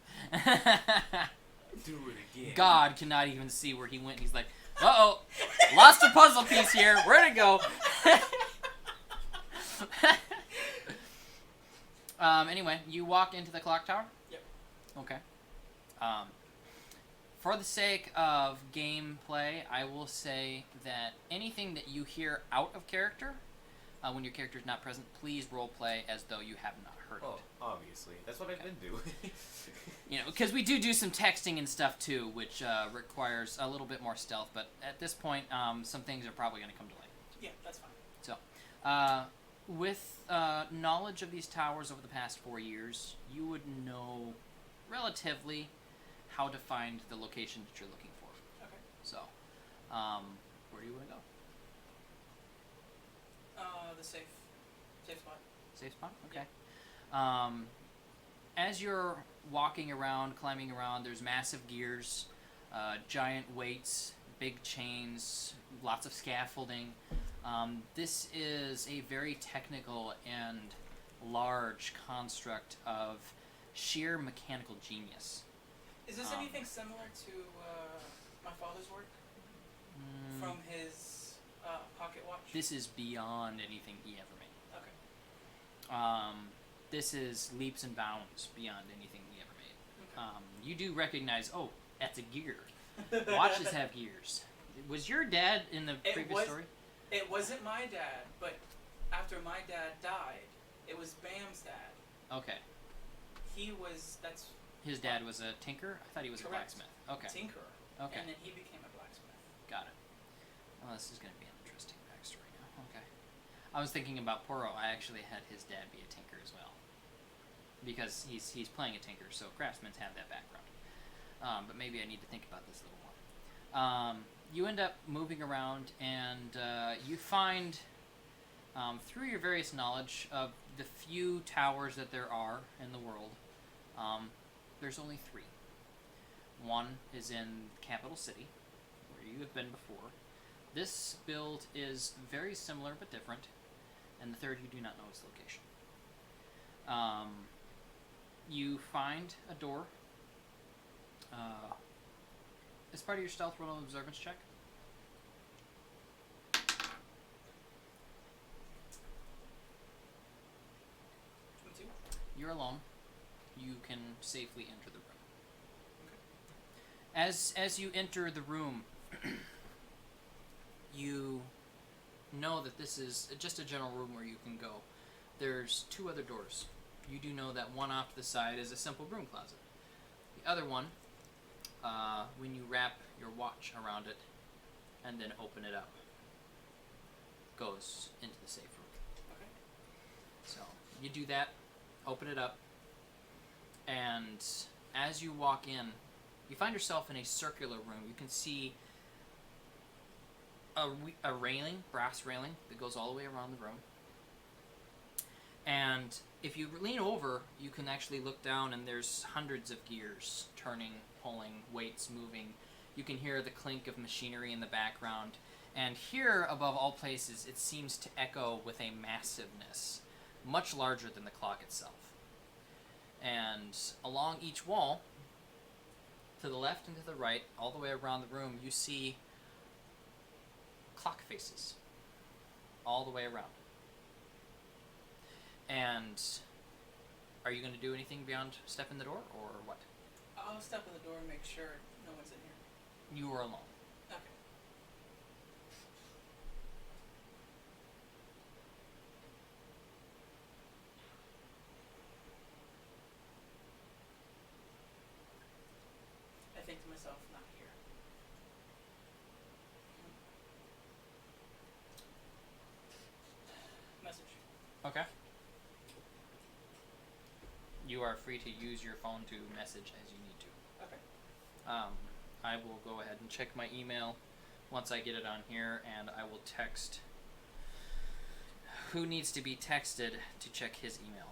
Do it again. God cannot even see where he went. He's like, uh-oh, lost a puzzle piece here. Where'd it go? Anyway, you walk into the clock tower? Yep. Okay. For the sake of gameplay, I will say that anything that you hear out of character, when your character is not present, please role play as though you have not heard Oh, it. obviously. That's what I've been doing. You know, because we do some texting and stuff too, which requires a little bit more stealth. But at this point, some things are probably going to come to light. Yeah, that's fine. So, with knowledge of these towers over the past 4 years, you would know relatively how to find the location that you're looking for. Okay. So, where do you want to go? The safe spot. Safe spot? Okay. As you're walking around, climbing around, there's massive gears, giant weights, big chains, lots of scaffolding. This is a very technical and large construct of sheer mechanical genius. Is this anything similar to my father's work from his pocket watch? This is beyond anything he ever made. Okay. This is leaps and bounds beyond anything he ever made. Okay. You do recognize, oh, that's a gear. Watches have gears. Was your dad in the previous story? It wasn't my dad, but after my dad died, it was Bam's dad. Okay. That's His dad was a tinker? I thought he was a Correct. blacksmith. Okay. tinkerer. Okay. And then he became a blacksmith. Got it. Well, this is going to be an interesting backstory now. Okay. I was thinking about Poro. I actually had his dad be a tinker as well. Because he's playing a tinker, so craftsmen have that background. But maybe I need to think about this a little more. You end up moving around, and you find, through your various knowledge of the few towers that there are in the world, there's only 3. One is in Capital City, where you have been before. This build is very similar but different, and the third you do not know its location. You find a door. As part of your stealth, roll an observance check. 22. You're alone. You can safely enter the room. Okay. As you enter the room, you know that this is just a general room where you can go. There's 2 other doors. You do know that one off to the side is a simple broom closet. The other one, when you wrap your watch around it and then open it up, goes into the safe room. Okay. So you do that, open it up, and as you walk in, you find yourself in a circular room. You can see a railing, brass railing, that goes all the way around the room. And if you lean over, you can actually look down, and there's hundreds of gears turning, pulling, weights moving. You can hear the clink of machinery in the background. And here, above all places, it seems to echo with a massiveness, much larger than the clock itself. And along each wall, to the left and to the right, all the way around the room, you see clock faces all the way around. And are you going to do anything beyond step in the door, or what? I'll step in the door and make sure no one's in here. You are alone. Okay. I think to myself, not here. Message. Okay. You are free to use your phone to message as you need to. Okay. I will go ahead and check my email once I get it on here, and I will text who needs to be texted to check his email.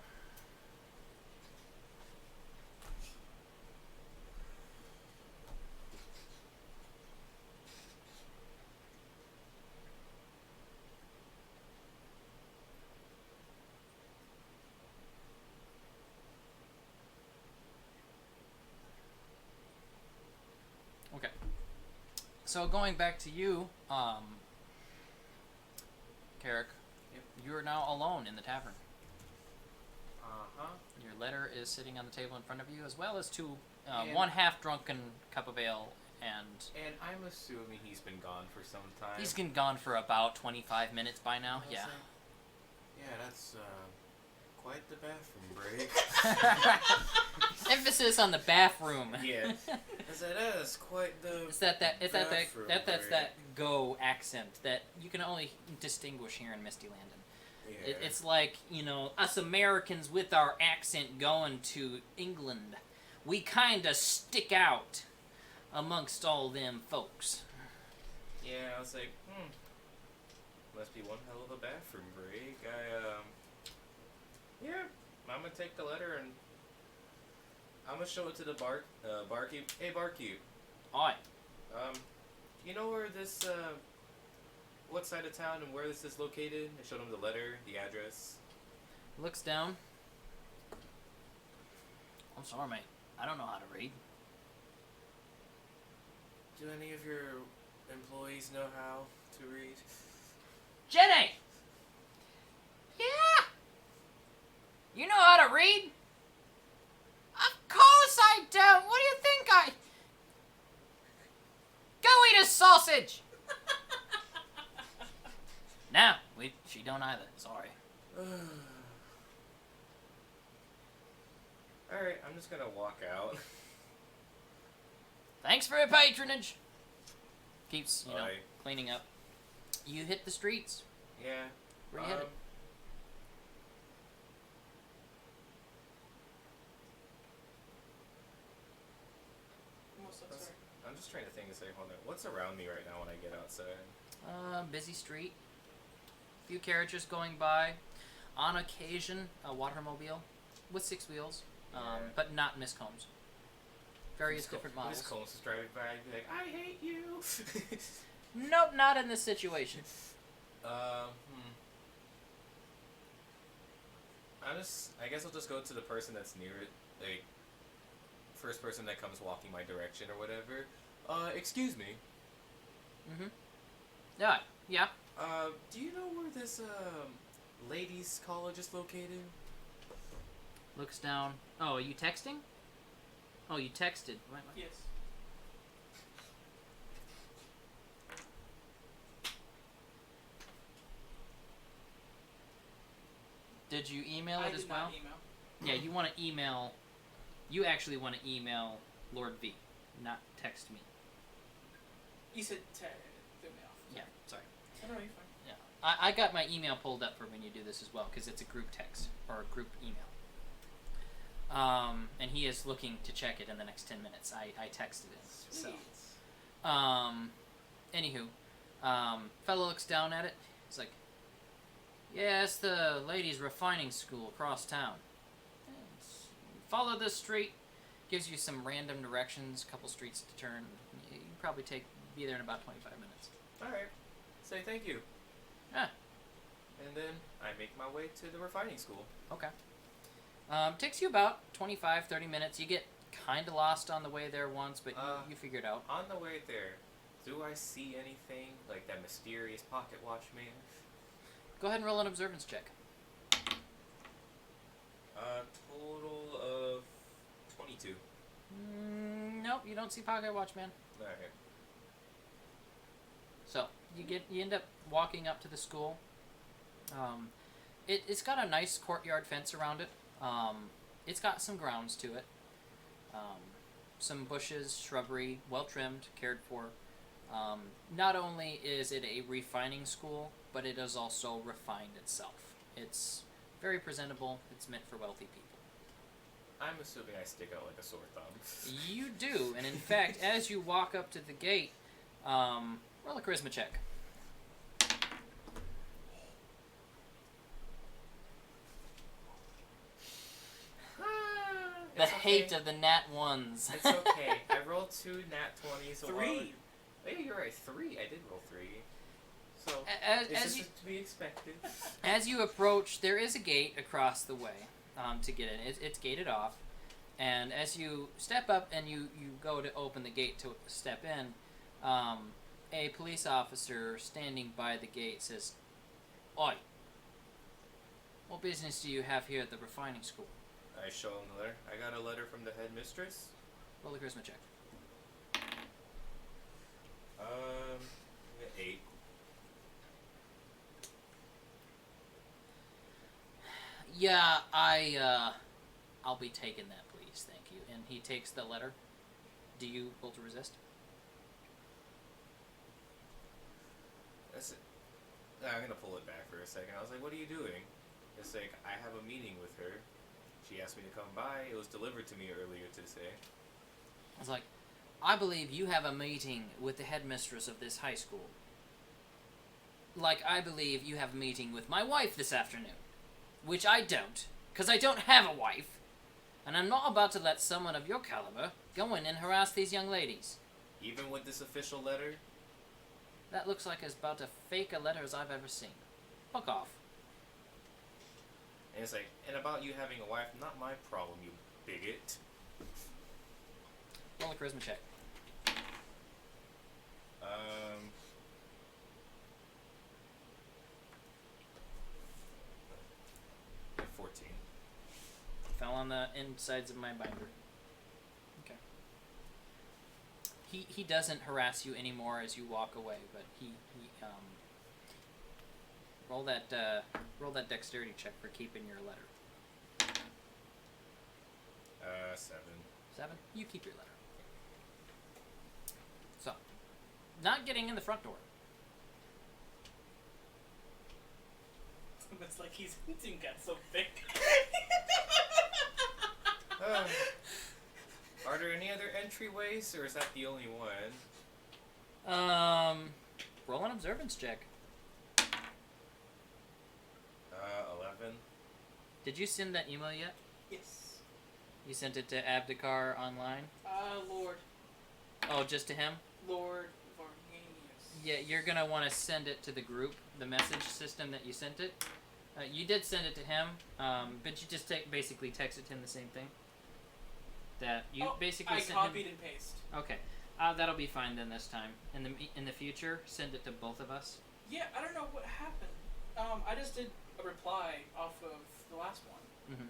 Okay. So going back to you, Carrick, Yep. you are now alone in the tavern. Uh-huh. Your letter is sitting on the table in front of you, as well as And- one half-drunken cup of ale, and And I'm assuming he's been gone for some time. he's been gone for about 25 minutes by now. I was Yeah. like, yeah, that's quite the bathroom break. Emphasis on the bathroom. Yeah. I said, that's quite the. It's that's bathroom break. that go accent that you can only distinguish here in Misty Landon. Yeah. It's like, us Americans with our accent going to England, we kinda stick out amongst all them folks. Yeah, I was like, must be one hell of a bathroom break. Yeah, I'm gonna take the letter and I'm gonna show it to the barkeep. Hey, barkeep, Oi. you know where this, what side of town and where this is located? I showed him the letter, the address. Looks down. I'm sorry, mate. I don't know how to read. Do any of your employees know how to read? Jenny! Yeah? You know how to read? Of course I don't. What do you think Go eat a sausage! No, she don't either. Sorry. Alright, I'm just gonna walk out. Thanks for your patronage. Keeps, Bye. cleaning up. You hit the streets. Yeah. Where you headed? I'm just trying to think and say, hold on, what's around me right now when I get outside? Busy street. Few carriages going by. On occasion, a watermobile with 6 wheels, Yeah. but not Miss Combs. Various Miss different Miss models. Combs is driving by and be like, I hate you! Nope, not in this situation. I guess I'll just go to the person that's near it, like, first person that comes walking my direction or whatever. Excuse me. Mm-hmm. Yeah. Yeah. Do you know where this, ladies' college is located? Looks down. Oh, are you texting? Oh, you texted. What? Yes. Did you email I it as did well? not email. Yeah, you want to email. You actually want to email Lord V, not text me. You said threw me off. Yeah, sorry. Oh, no, you're fine. Yeah, I got my email pulled up for when you do this as well, because it's a group text or a group email. And he is looking to check it in the next 10 minutes. I texted him. Sweet. So, anywho, fellow looks down at it. He's like, yeah, it's the ladies' refining school across town. Follow this street. Gives you some random directions, a couple streets to turn. You can probably be there in about 25 minutes. Alright. Say thank you. Ah. And then I make my way to the refining school. Okay. Takes you about 25, 30 minutes. You get kind of lost on the way there once, but you figure it out. On the way there, do I see anything like that mysterious pocket watch man? Go ahead and roll an observance check. Total of 22. Nope, you don't see Pocket Watchman. Alright. So you end up walking up to the school. It's got a nice courtyard fence around it. It's got some grounds to it. Some bushes, shrubbery, well trimmed, cared for. Not only is it a refining school, but it is also refined itself. It's very presentable. It's meant for wealthy people. I'm assuming I stick out like a sore thumb. You do, and in fact, as you walk up to the gate, roll a charisma check. The hate of the nat ones. It's okay. I rolled 2 nat 20s. So 3. Yeah, you're right. 3. I did roll 3. So As this you, is to be expected. as you approach, there is a gate across the way to get in. It's gated off, and as you step up and you go to open the gate to step in, a police officer standing by the gate says, "Oi, what business do you have here at the refining school?" I show him the letter. I got a letter from the headmistress. Roll a charisma check. 8. Yeah, I'll be taking that, please, thank you. And he takes the letter. Do you roll to resist? That's it. I'm gonna pull it back for a second. I was like, "What are you doing?" It's like, I have a meeting with her. She asked me to come by. It was delivered to me earlier today. I was like, I believe you have a meeting with the headmistress of this high school. Like, I believe you have a meeting with my wife this afternoon. Which I don't, because I don't have a wife. And I'm not about to let someone of your caliber go in and harass these young ladies. Even with this official letter? That looks like as about as fake a letter as I've ever seen. Fuck off. And it's like, and about you having a wife, not my problem, you bigot. Roll a charisma check. 14. Fell on the insides of my binder. Okay. He doesn't harass you anymore as you walk away, but he roll that dexterity check for keeping your letter. 7. 7. You keep your letter. So, not getting in the front door. It's like he's hinting at something. Are there any other entryways, or is that the only one? Roll an observance check. 11. Did you send that email yet? Yes. You sent it to Abdikar online? Lord. Oh, just to him? Lord Varganius. Yeah, you're gonna want to send it to the group, the message system that you sent it. You did send it to him, but you just basically texted him the same thing. That you basically I sent copied him. and pasted. Okay, that'll be fine then this time. In the future, send it to both of us. Yeah, I don't know what happened. I just did a reply off of the last one. Mm-hmm.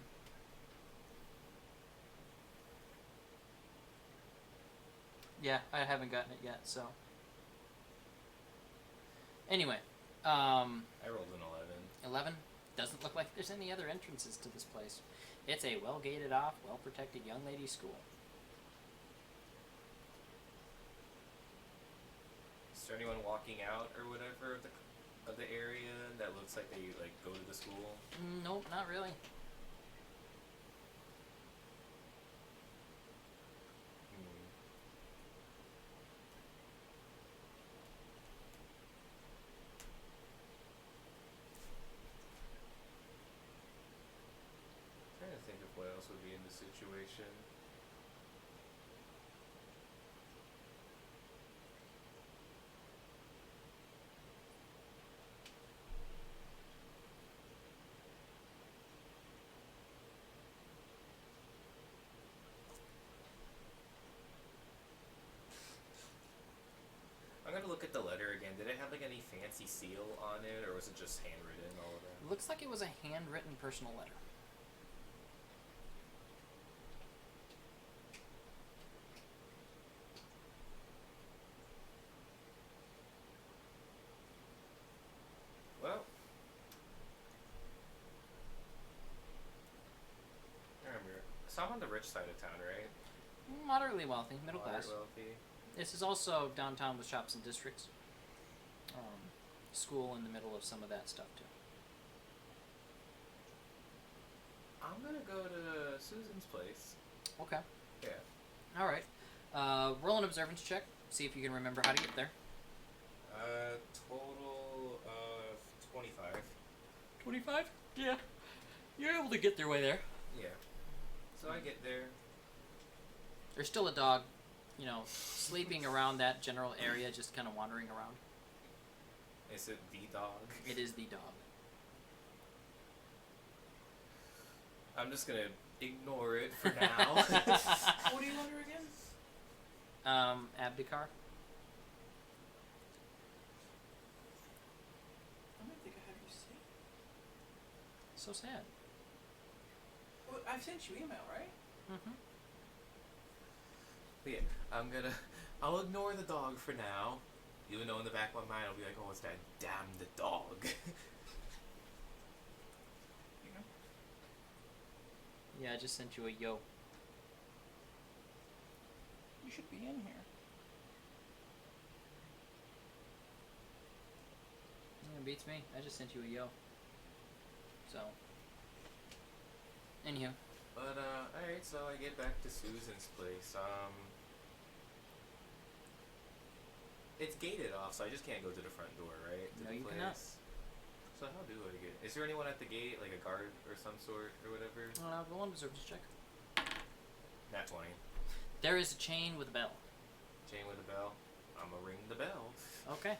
Yeah, I haven't gotten it yet, so. Anyway, I rolled an 11. 11. Doesn't look like there's any other entrances to this place. It's a well-gated off, well-protected young ladies' school. Is there anyone walking out or whatever of the area that looks like they like go to the school? Nope, not really. what else would be in the situation. I'm gonna look at the letter again. Did it have like any fancy seal on it, or was it just handwritten all around? Looks like it was a handwritten personal letter. Well, I remember. So I'm on the rich side of town, right? Moderately wealthy, middle class. Moderate wealthy. This is also downtown with shops and districts. School in the middle of some of that stuff too. I'm gonna go to Susan's place. Okay. Yeah. All right. Roll an observance check. See if you can remember how to get there. Total of 25. 25? Yeah. You're able to get their way there. Yeah. So I get there. There's still a dog, sleeping around that general area, just kind of wandering around. Is it the dog? It is the dog. I'm just gonna ignore it for now. What do you wonder again? Abdikar. I don't think I have you saved. So sad. Well, I've sent you email, right? Mm-hmm. But yeah, I'll ignore the dog for now. Even though in the back of my mind I'll be like, oh, it's that damned dog. Yeah, I just sent you a yo. You should be in here. Yeah, beats me. I just sent you a yo. So. Anywho. But, alright, so I get back to Susan's place. It's gated off, so I just can't go to the front door, right? To No, the you place. cannot. So how do I get... Is there anyone at the gate, like a guard or some sort, or whatever? Roll an observance check. Nat 20. There is a chain with a bell. Chain with a bell. I'ma ring the bell. Okay.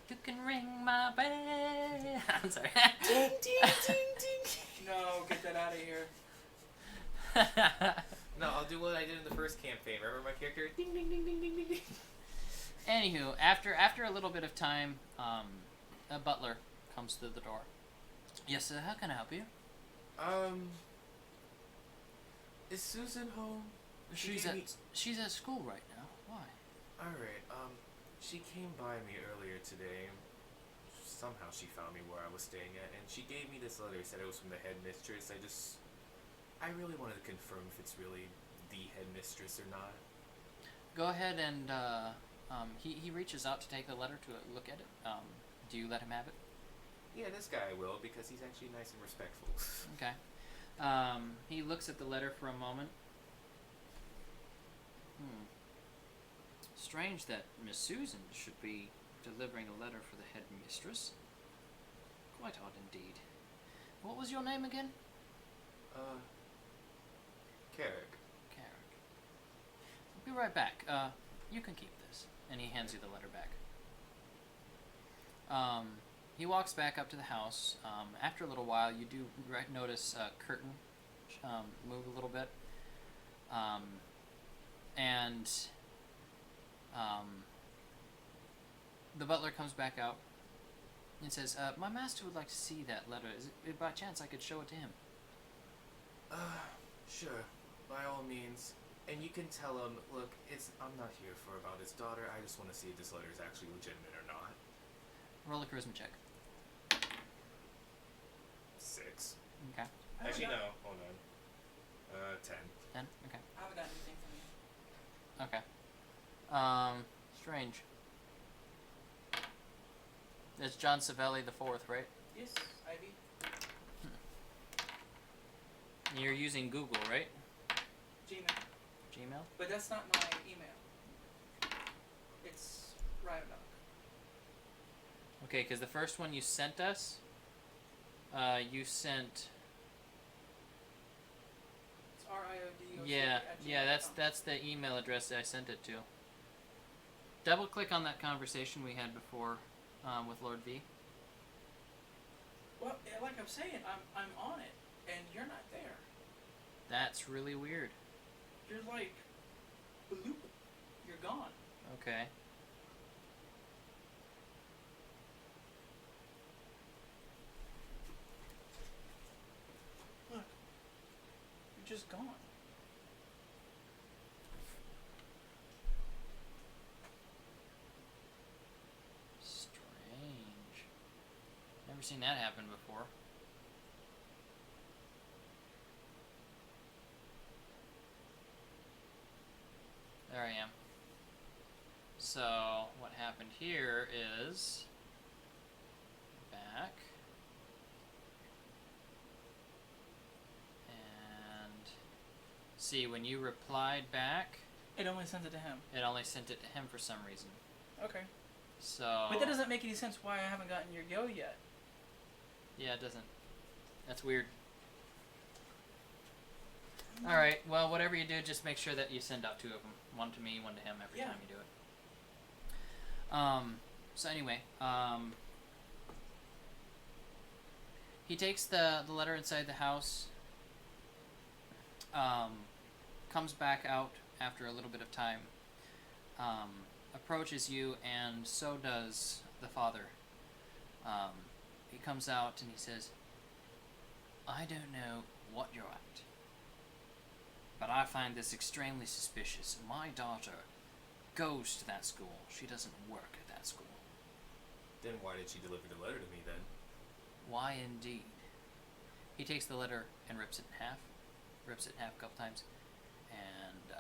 You can ring my bell. I'm sorry. Ding, ding, ding, ding. No, get that out of here. No, I'll do what I did in the first campaign. Remember my character? Ding, ding, ding, ding, ding, ding, ding. Anywho, after a little bit of time, a butler comes through the door. Yes, sir. How can I help you? Is Susan home? She's at school right now. Why? Alright, she came by me earlier today. Somehow she found me where I was staying at, and she gave me this letter. Said it was from the headmistress. I really wanted to confirm if it's really the headmistress or not. Go ahead and he reaches out to take the letter to look at it. Do you let him have it? Yeah, this guy will, because he's actually nice and respectful. Okay. He looks at the letter for a moment. Strange that Miss Susan should be delivering a letter for the headmistress. Quite odd indeed. What was your name again? Carrick. Carrick. I'll be right back. You can keep this. And he hands you the letter back. He walks back up to the house. After a little while, you do notice a curtain move a little bit. The butler comes back out and says, my master would like to see that letter. Is it by chance I could show it to him? Sure. By all means. And you can tell him, look, I'm not here for about his daughter. I just want to see if this letter is actually legitimate or not. Roll a charisma check. 6. Okay. Actually, no. Hold on. 10. 10? Okay. I haven't got anything from you. Okay. Strange. It's John Savelli the Fourth, right? Yes, Ivy. You're using Google, right? Gmail. Gmail? But that's not my email. It's Ryodoc. Okay, because the first one you sent us, you sent Yeah, that's the email address that I sent it to. Double click on that conversation we had before with Lord V. Well, like I'm saying, I'm on it, and you're not there. That's really weird. You're like, bloop, you're gone. Okay. Look, you're just gone. Strange. Never seen that happen before. There I am. So, what happened here is back and see when you replied back, It only sent it to him. it only sent it to him for some reason. Okay. So But that doesn't make any sense why I haven't gotten your go yet. yeah, it doesn't. That's weird. All right. Well, whatever you do, just make sure that you send out 2 of them. One to me, one to him every Yeah. time you do it. So anyway, he takes the letter inside the house, comes back out after a little bit of time, approaches you, and so does the father. He comes out and he says, I don't know what you're at, but I find this extremely suspicious. My daughter goes to that school. She doesn't work at that school. Then why did she deliver the letter to me then? Why indeed? He takes the letter and rips it in half a couple times, and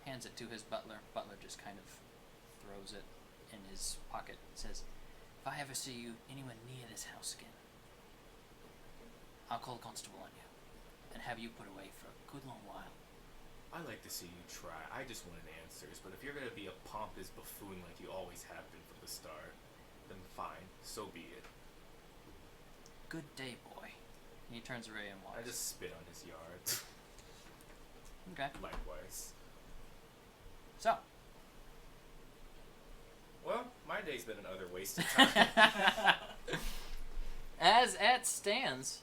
hands it to his butler. Butler just kind of throws it in his pocket and says, if I ever see you anywhere near this house again, I'll call a constable on you and have you put away for a good long while. I like to see you try. I just wanted answers, but if you're gonna be a pompous buffoon like you always have been from the start, then fine, so be it. Good day, boy. And he turns away and walks. I just spit on his yard. Okay. Likewise. So. Well, my day's been another waste of time. As it stands,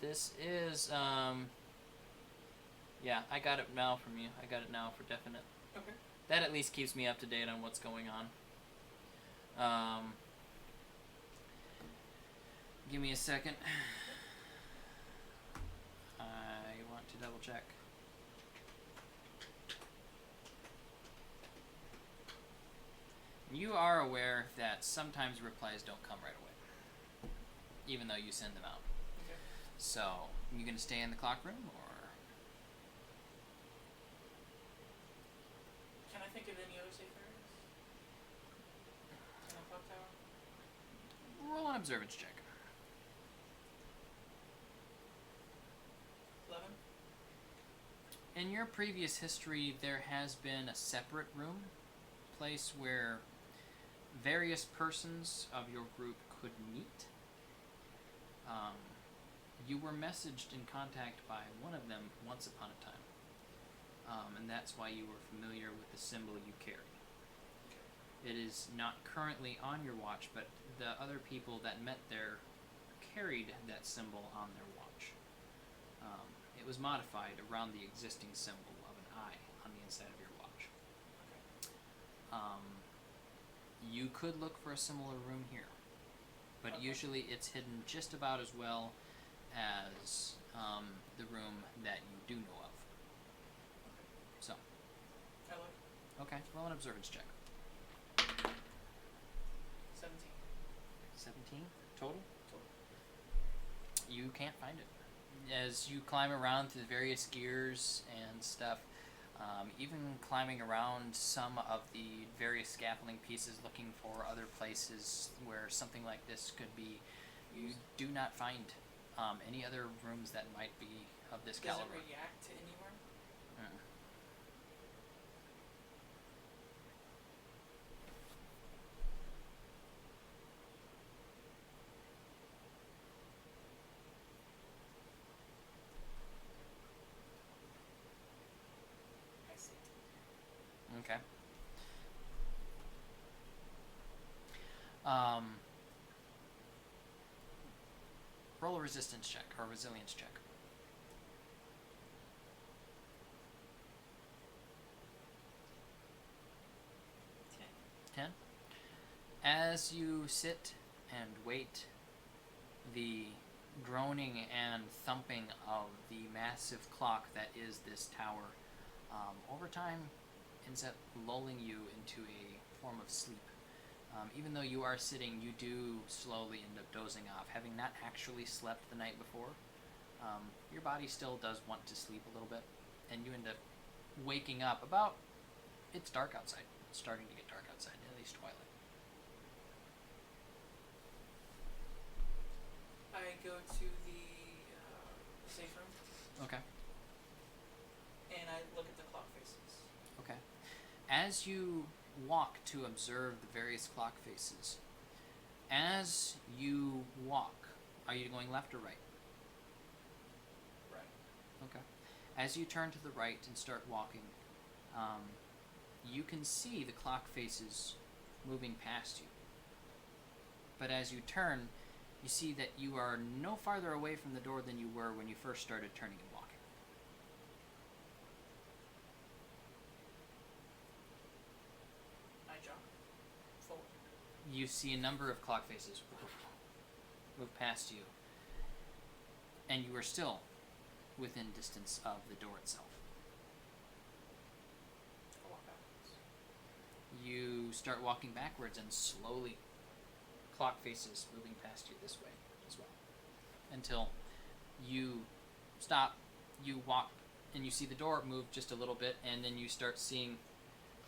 this is, yeah, I got it now from you. I got it now for definite. Okay. That at least keeps me up to date on what's going on. Give me a second. I want to double check. You are aware that sometimes replies don't come right away, even though you send them out. Okay. So, you gonna stay in the clock room, or? Can I think of any other safe areas? In the clock tower? Roll an observance check. 11? In your previous history, there has been a separate room, place where various persons of your group could meet. You were messaged in contact by one of them once upon a time, and that's why you were familiar with the symbol you carry. It is not currently on your watch, but the other people that met there carried that symbol on their watch. It was modified around the existing symbol of an eye on the inside of your watch. You could look for a similar room here, but Okay. usually it's hidden just about as well as the room that you do know of. So, I look. okay, roll an observance check. 17. 17 total? You can't find it. As you climb around through the various gears and stuff, even climbing around some of the various scaffolding pieces looking for other places where something like this could be, you do not find any other rooms that might be of this Does caliber. it react to anywhere? Mm. Roll a resistance check or resilience check. 10. As you sit and wait, the droning and thumping of the massive clock that is this tower, over time ends up lulling you into a form of sleep. Even though you are sitting, you do slowly end up dozing off. Having not actually slept the night before, your body still does want to sleep a little bit, and you end up waking up about, it's dark outside. It's starting to get dark outside, at least twilight. I go to the safe room Okay. and I look at the clock faces. Okay. As you walk to observe the various clock faces, as you walk, are you going left or right? Right. Okay. As you turn to the right and start walking, you can see the clock faces moving past you. But as you turn, you see that you are no farther away from the door than you were when you first started turning and walking. I jump forward. You see a number of clock faces move past you, and you are still within distance of the door itself. I walk backwards. You start walking backwards, and slowly clock faces moving past you this way as well, until you stop, you walk, and you see the door move just a little bit, and then you start seeing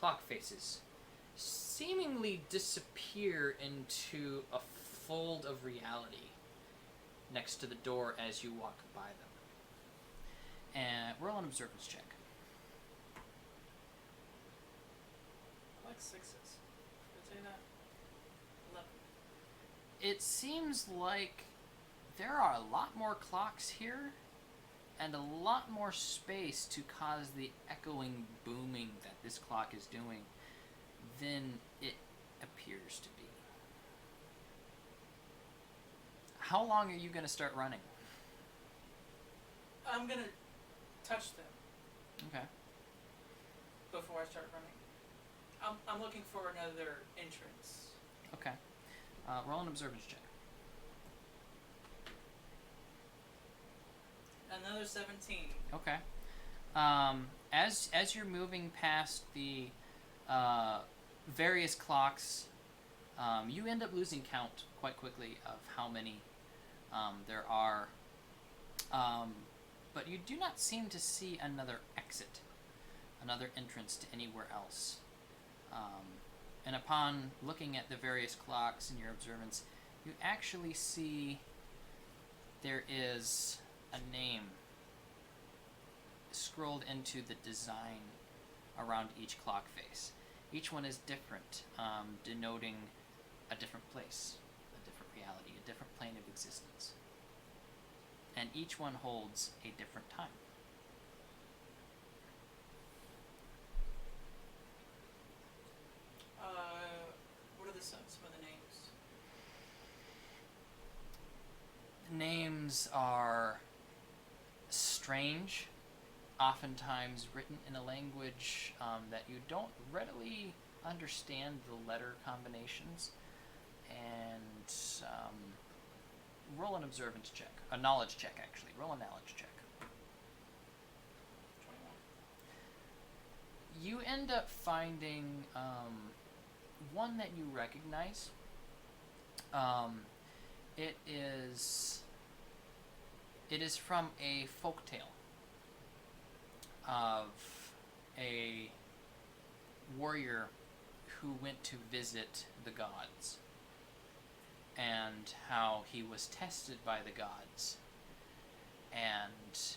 clock faces seemingly disappear into a fold of reality next to the door as you walk by them. And roll an observance check. I like sixes. Did I say that? 11. It seems like there are a lot more clocks here and a lot more space to cause the echoing booming that this clock is doing than it appears to be. How long are you going to start running? I'm gonna touch them Okay. before I start running. I'm looking for another entrance. Okay. Roll an observance check. Another 17. Okay. As you're moving past the various clocks, you end up losing count quite quickly of how many there are. But you do not seem to see another exit, another entrance to anywhere else. And upon looking at the various clocks in your observance, you actually see there is a name scrolled into the design around each clock face. Each one is different, denoting a different place, a different reality, a different plane of existence. And each one holds a different time. What are some of the names? The names are strange, oftentimes written in a language that you don't readily understand the letter combinations, and roll an observance check, a knowledge check actually, roll a knowledge check. 21. You end up finding one that you recognize. It is from a folktale of a warrior who went to visit the gods, and how he was tested by the gods, and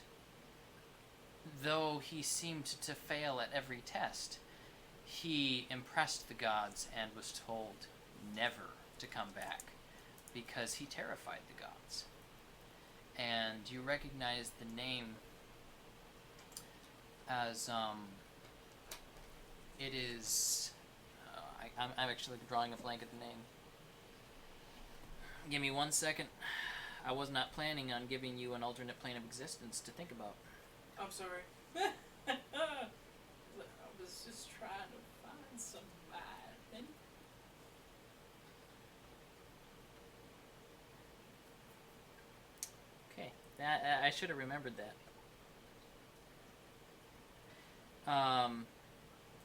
though he seemed to fail at every test, he impressed the gods and was told never to come back because he terrified the gods. And you recognize the name as it is I'm actually drawing a blank at the name. Give me 1 second. I was not planning on giving you an alternate plane of existence to think about. I'm sorry. I was just trying to find somebody. Okay, that I should have remembered that.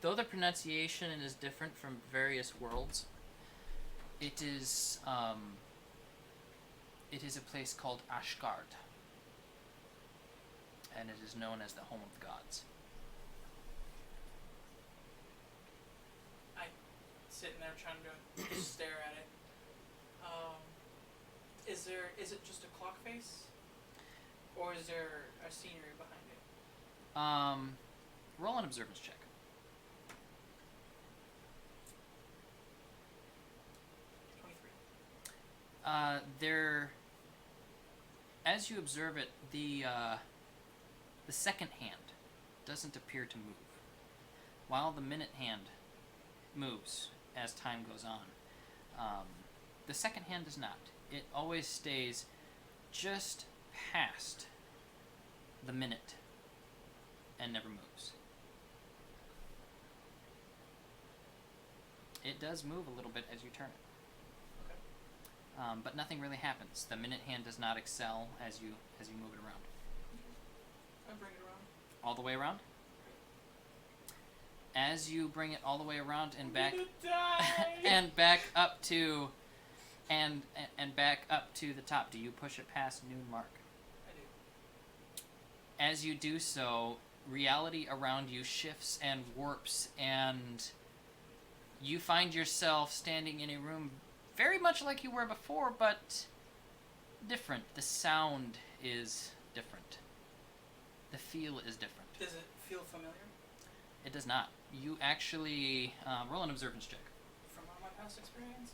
Though the pronunciation is different from various worlds, it is a place called Ashgard, and it is known as the home of the gods. I'm sitting there trying to just stare at it. Is it just a clock face? Or is there a scenery behind it? Roll an observance check. 23. As you observe it, the second hand doesn't appear to move, while the minute hand moves as time goes on. The second hand does not. It always stays just past the minute and never moves. It does move a little bit as you turn it. But nothing really happens. The minute hand does not excel as you move it around. I bring it around. All the way around? As you bring it all the way around and back and back up to and back up to the top, do you push it past noon mark? I do. As you do so, reality around you shifts and warps, and you find yourself standing in a room very much like you were before, but different. The sound is different. The feel is different. Does it feel familiar? It does not. You actually roll an observance check. From all my past experiences?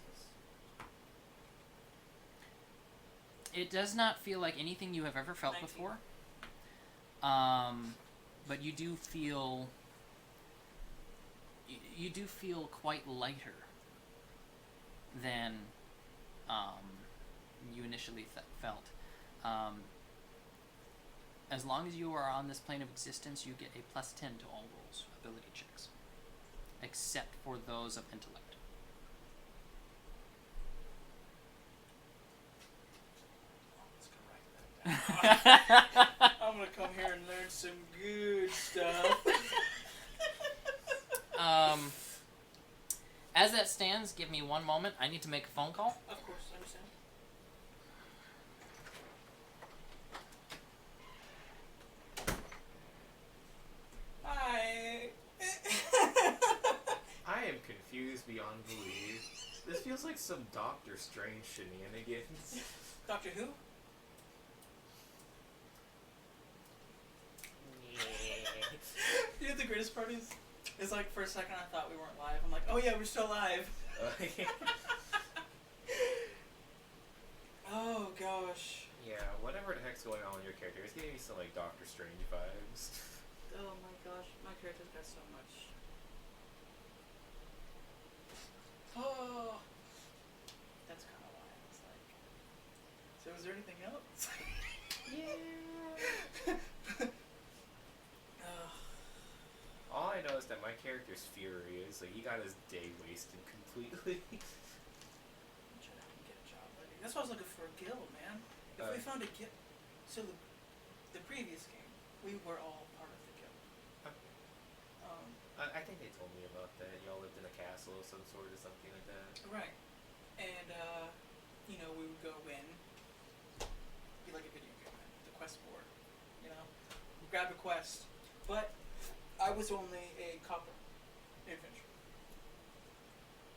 It does not feel like anything you have ever felt 19. before. But you do feel quite lighter than you initially felt. As long as you are on this plane of existence, you get a +10 to all rolls, ability checks, except for those of intellect. Let's go write that down. I'm gonna come here and learn some good stuff. As that stands, give me one moment. I need to make a phone call. Of course, I understand. Hi. I am confused beyond belief. This feels like some Doctor Strange shenanigans. Doctor Who? You know what the greatest part is? It's like for a second I thought we weren't live. I'm like, oh yeah, we're still live. Oh gosh. Yeah, whatever the heck's going on with your character, it's giving me some like Doctor Strange vibes. Oh my gosh, my character's got so much. Oh. That's kind of why I was like. So is there anything else? Yeah. All I know is that my character's furious. Like, he got his day wasted completely. I'm trying to get a job ready. That's why I was looking for a guild, man. If we found a guild. So the previous game, we were all part of the guild. I think they told me about that. Y'all lived in a castle of some sort or something like that. Right. And, you know, we would go in. Be like a video game, man. The quest board. You know? Grab a quest. But I was only a copper adventurer.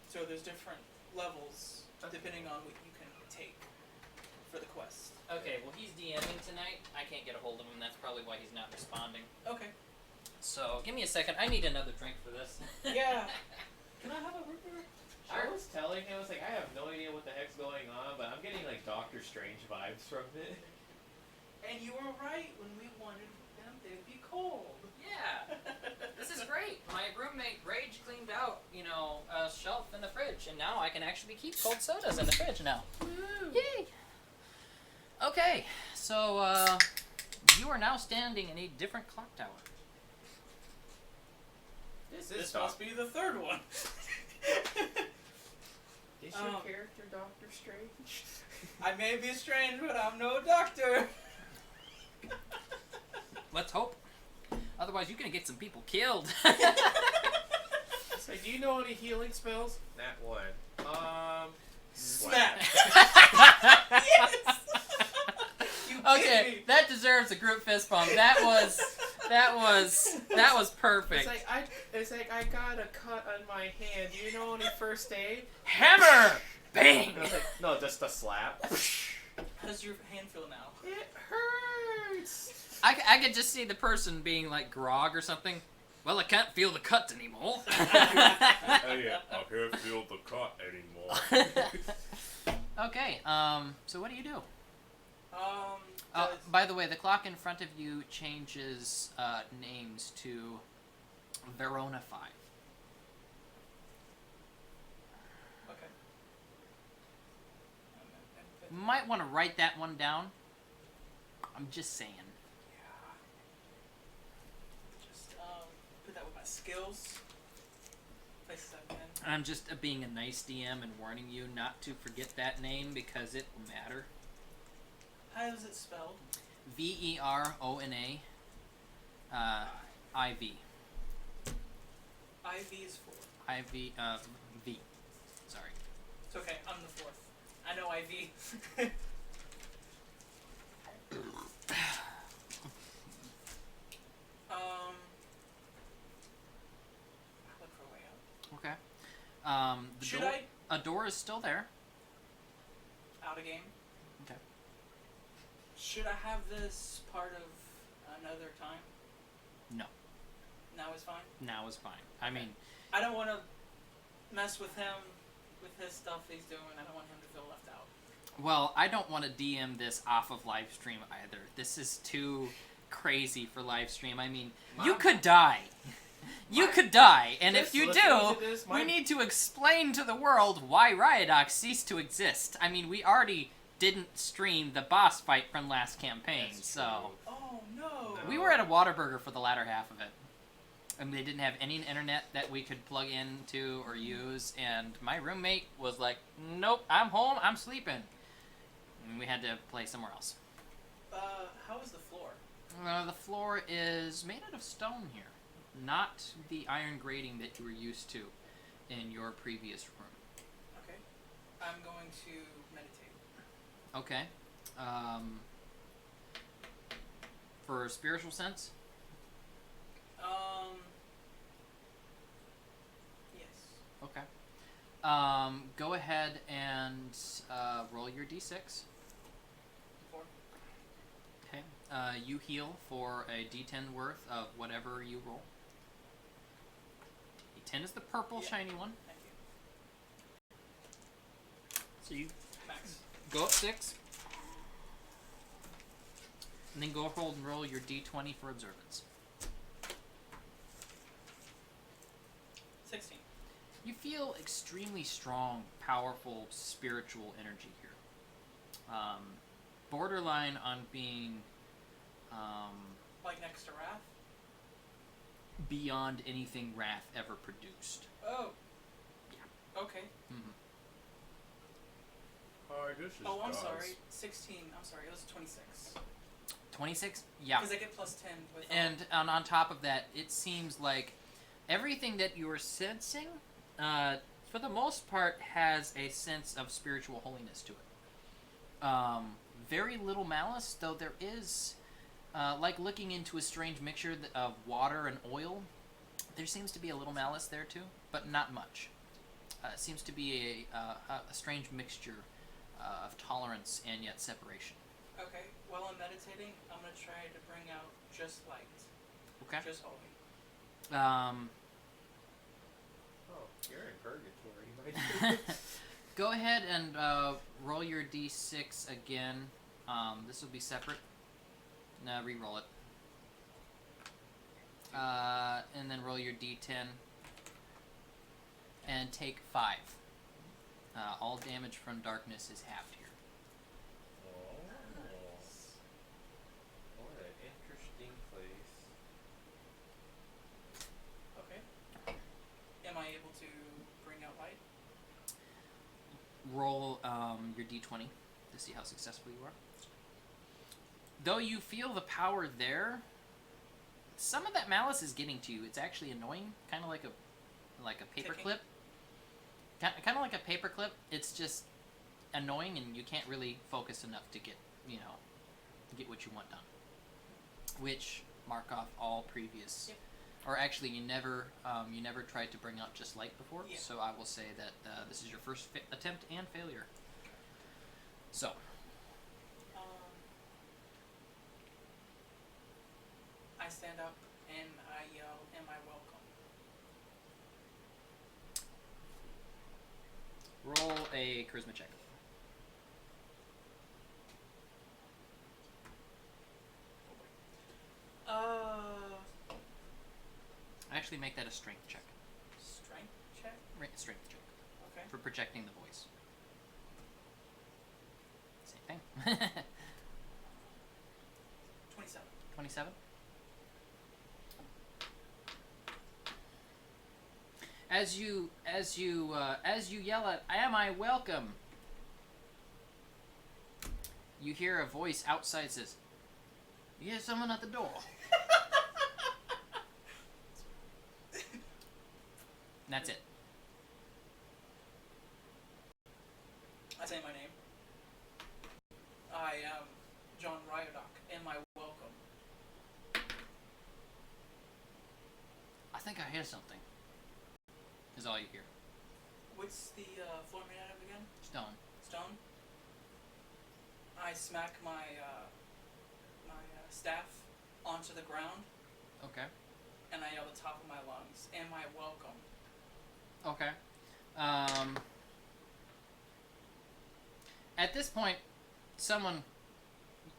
So there's different levels depending on what you can take for the quest. Okay, well he's DMing tonight. I can't get a hold of him. That's probably why he's not responding. Okay. So give me a second. I need another drink for this. Yeah. Can I have a root beer? I was telling him, I was like, I have no idea what the heck's going on, but I'm getting like Doctor Strange vibes from it. And you were right when we wanted them to be cold. Yeah. This is great. My roommate Rage cleaned out, a shelf in the fridge, and now I can actually keep cold sodas in the fridge now. Woo! Yay! Okay, so you are now standing in a different clock tower. This must be the third one. Is your character Doctor Strange? I may be strange, but I'm no doctor. Let's hope. Otherwise, you're gonna get some people killed. So, do you know any healing spells? That one. Snap. Yes. You Okay, kidding me? that deserves a group fist bump. That was perfect. It's like I got a cut on my hand. Do you know any first aid? Hammer! Bang! I was like, no, just a slap. How does your hand feel now? It hurts. I could just see the person being like grog or something. Well, I can't feel the cut anymore. Hey, I can't feel the cut anymore. Okay, so what do you do? Does- By the way, the clock in front of you changes names to Verona 5. Okay. Might want to write that one down. I'm just saying. Just put that with my skills. Places I've been. I'm just being a nice DM and warning you not to forget that name because it will matter. How is it spelled? Verona. IV. IV is 4. IV. V. Sorry. It's okay. I'm the 4th. I know IV. Look for a way out. Okay. The Should door, I a door is still there. out a game? Okay. Should I have this part of another time? No. Now is fine. Now is fine. I mean, I don't want to mess with him with his stuff he's doing. I don't want him to feel left out. well, I don't want to DM this off of live stream either. This is too crazy for live stream. I mean, you could die. You could die, and if you do, we need to explain to the world why Riodox ceased to exist. I mean, we already didn't stream the boss fight from last campaign, That's so... Oh no! We were at a Whataburger for the latter half of it. And they didn't have any internet that we could plug into or use, and my roommate was like, nope, I'm home, I'm sleeping. And we had to play somewhere else. How is the floor? The floor is made out of stone here, not the iron grating that you were used to in your previous room. Okay. I'm going to meditate. Okay. For a spiritual sense? Yes. Okay. Go ahead and roll your d6. 4. Okay. You heal for a d10 worth of whatever you roll. D10 is the purple Yeah. shiny one. Thank you. So you Max. go up 6. And then go hold and roll your d20 for observance. 16. You feel extremely strong, powerful, spiritual energy here. Borderline on being Like next to Wrath? beyond anything Wrath ever produced. Oh. Yeah. Okay. Mm-hmm. Oh, I'm sorry. 16. I'm sorry. It was 26. 26? Yeah. Because I get plus 10 with... And on top of that, it seems like everything that you are sensing, for the most part, has a sense of spiritual holiness to it. Very little malice, though there is, like looking into a strange mixture of water and oil, there seems to be a little malice there too, but not much. It seems to be a strange mixture of tolerance and yet separation. Okay. While I'm meditating, I'm going to try to bring out just light. Okay. Just holy. Oh, you're in purgatory. Go ahead and roll your d6 again. This will be separate. No, re-roll it. And then roll your d10. And take 5. All damage from darkness is halved here. Am I able to bring out light? Roll your d20 to see how successful you are. Though you feel the power there, some of that malice is getting to you. It's actually annoying, kind of like a paperclip. Kind of like a paperclip. It's just annoying, and you can't really focus enough to get what you want done. Which mark off all previous. Yep. Or actually, you never tried to bring out just light before, Yeah. so I will say that this is your first attempt and failure. So, I stand up and I yell, "Am I welcome?" roll a charisma check. Actually, make that a strength check. Strength check? Strength check. Okay. For projecting the voice. Same thing. 27. 27. As you yell at "Am I welcome?" you hear a voice outside says, "You hear someone at the door." And that's it. I say my name. I am John Ryodock. Am I welcome? I think I hear something. Is all you hear. What's the floor made out of again? Stone. Stone? I smack my staff onto the ground, Okay. and I yell at the top of my lungs, "Am I welcome?" Okay. At this point,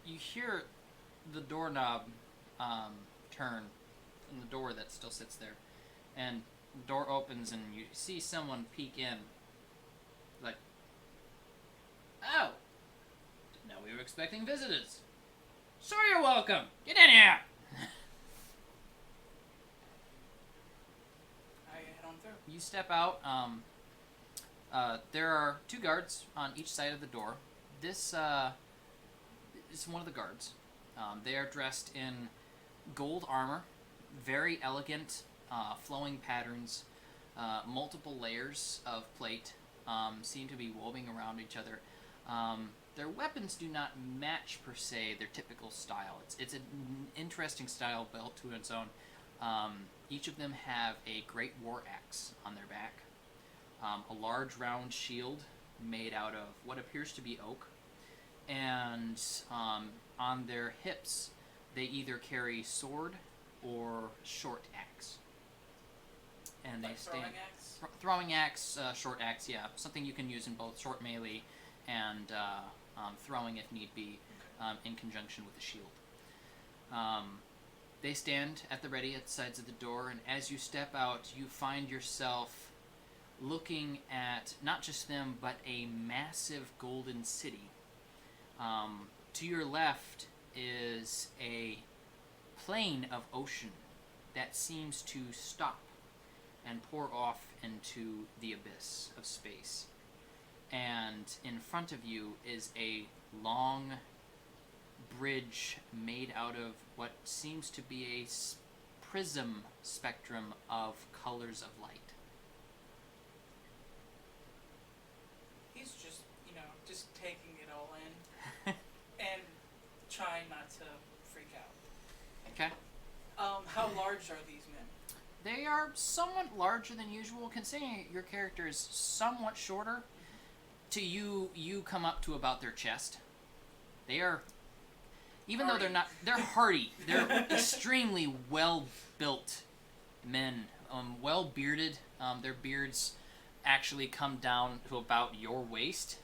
you hear the doorknob turn in the door that still sits there, and the door opens and you see someone peek in. Like, "Oh, didn't know we were expecting visitors. So you're welcome. Get in here." I head on through. You step out. There are 2 guards on each side of the door. This is one of the guards. They are dressed in gold armor, very elegant, flowing patterns, multiple layers of plate seem to be woven around each other. Their weapons do not match per se their typical style. It's an interesting style built to its own. Each of them have a great war axe on their back, a large round shield made out of what appears to be oak, and on their hips they either carry sword or short axe. And they Like stand throwing axe? throwing axe, short axe, yeah, something you can use in both short melee and throwing if need be, in conjunction with a shield. They stand at the ready at the sides of the door, and as you step out, you find yourself looking at not just them, but a massive golden city. To your left is a plain of ocean that seems to stop and pour off into the abyss of space. And in front of you is a long bridge made out of what seems to be a prism spectrum of colors of light. He's just taking it all in and trying not to freak out. Okay. How large are these men? They are somewhat larger than usual, considering your character is somewhat shorter. To you, you come up to about their chest. They are, even though they're hardy. They're extremely well-built men, well-bearded. Their beards actually come down to about your waist.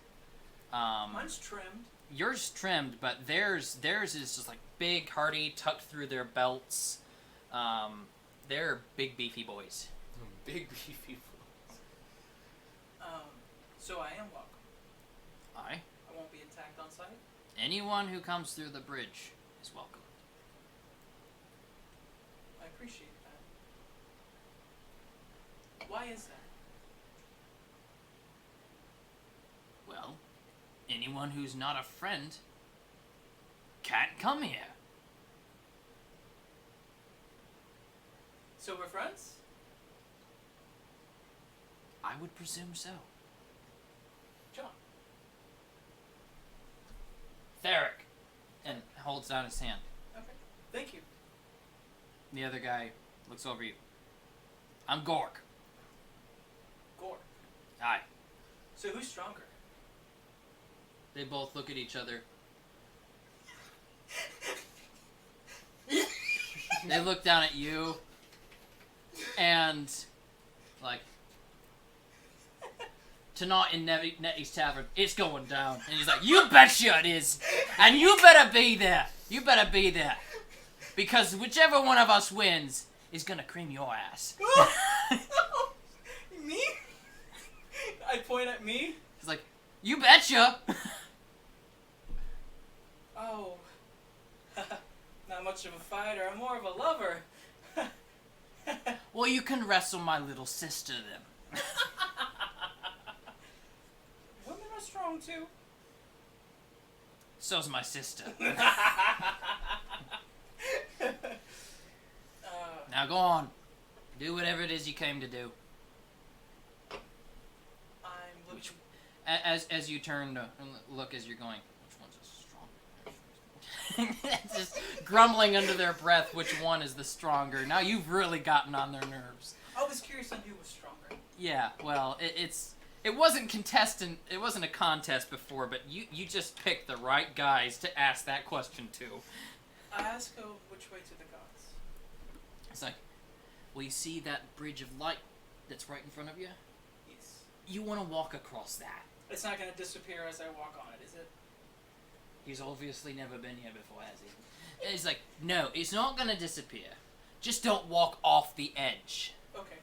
Mine's trimmed. Yours trimmed, but theirs is just like big, hardy, tucked through their belts. They're big, beefy boys. Big beefy boys. So I am welcome. Aye. I won't be attacked on sight. Anyone who comes through the bridge is welcome. I appreciate that. Why is that? Well, anyone who's not a friend can't come here. So we're friends? I would presume so. John. Theric. And holds down his hand. Okay. Thank you. The other guy looks over you. I'm Gork. Gore. Aye. So who's stronger? They both look at each other. They look down at you. And, like, tonight in Nettie's Tavern, it's going down. And he's like, you betcha it is. And you better be there. You better be there. Because whichever one of us wins is gonna cream your ass. Me? I point at me. He's like, you betcha. Oh. Not much of a fighter. I'm more of a lover. Well, you can wrestle my little sister then. Women are strong too. So's my sister. Now go on. Do whatever it is you came to do. I'm looking. As you turn to look as you're going, which one's the stronger? Just grumbling under their breath, which one is the stronger. Now you've really gotten on their nerves. I was curious on who was stronger. Yeah, well, it wasn't contestant. It wasn't a contest before, but you just picked the right guys to ask that question to. I ask her which way to the gods. It's like, well, you see that bridge of light that's right in front of you? Yes. You want to walk across that. It's not gonna disappear as I walk on it, is it? He's obviously never been here before, has he? And he's like, no, it's not gonna disappear. Just don't walk off the edge. Okay.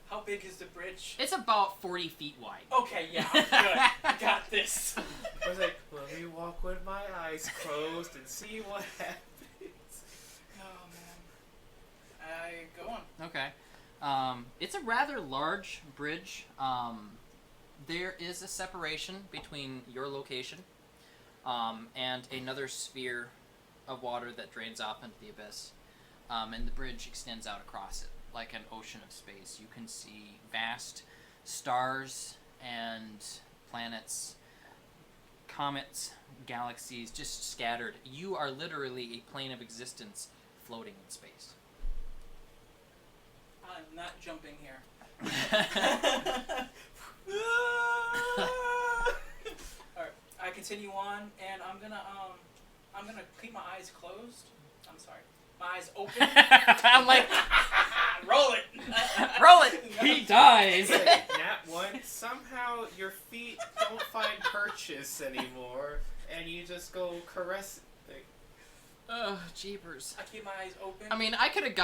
How big is the bridge? It's about 40 feet wide. Okay, yeah, I'm good. I got this. I was like, let me walk with my eyes closed and see what happens. Oh man. I go on. Okay. It's a rather large bridge. There is a separation between your location and another sphere of water that drains off into the abyss. And the bridge extends out across it like an ocean of space. You can see vast stars and planets, comets, galaxies just scattered. You are literally a plane of existence floating in space. I'm not jumping here. Alright, I continue on, and I'm gonna keep my eyes closed. I'm sorry, my eyes open. I'm like, roll it, roll it. He dies. Nat 1, somehow your feet don't find purchase anymore, and you just go caress. Oh, jeepers. I keep my eyes open. I mean, I could have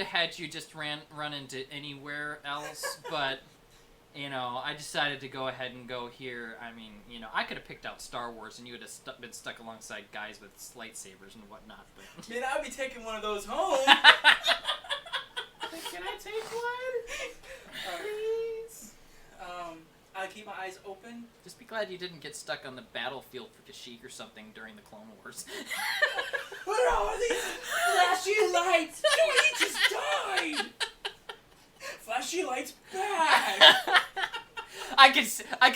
had you just run into anywhere else, but, you know, I decided to go ahead and go here. I mean, you know, I could have picked out Star Wars and you would have been stuck alongside guys with lightsabers and whatnot, but... Man, I'll be taking one of those home. Can I take one? Please? I keep my eyes open. Just be glad you didn't get stuck on the battlefield for Kashyyyk or something during the Clone Wars. What are these flashy lights? No, he just died. Flashy lights back. I can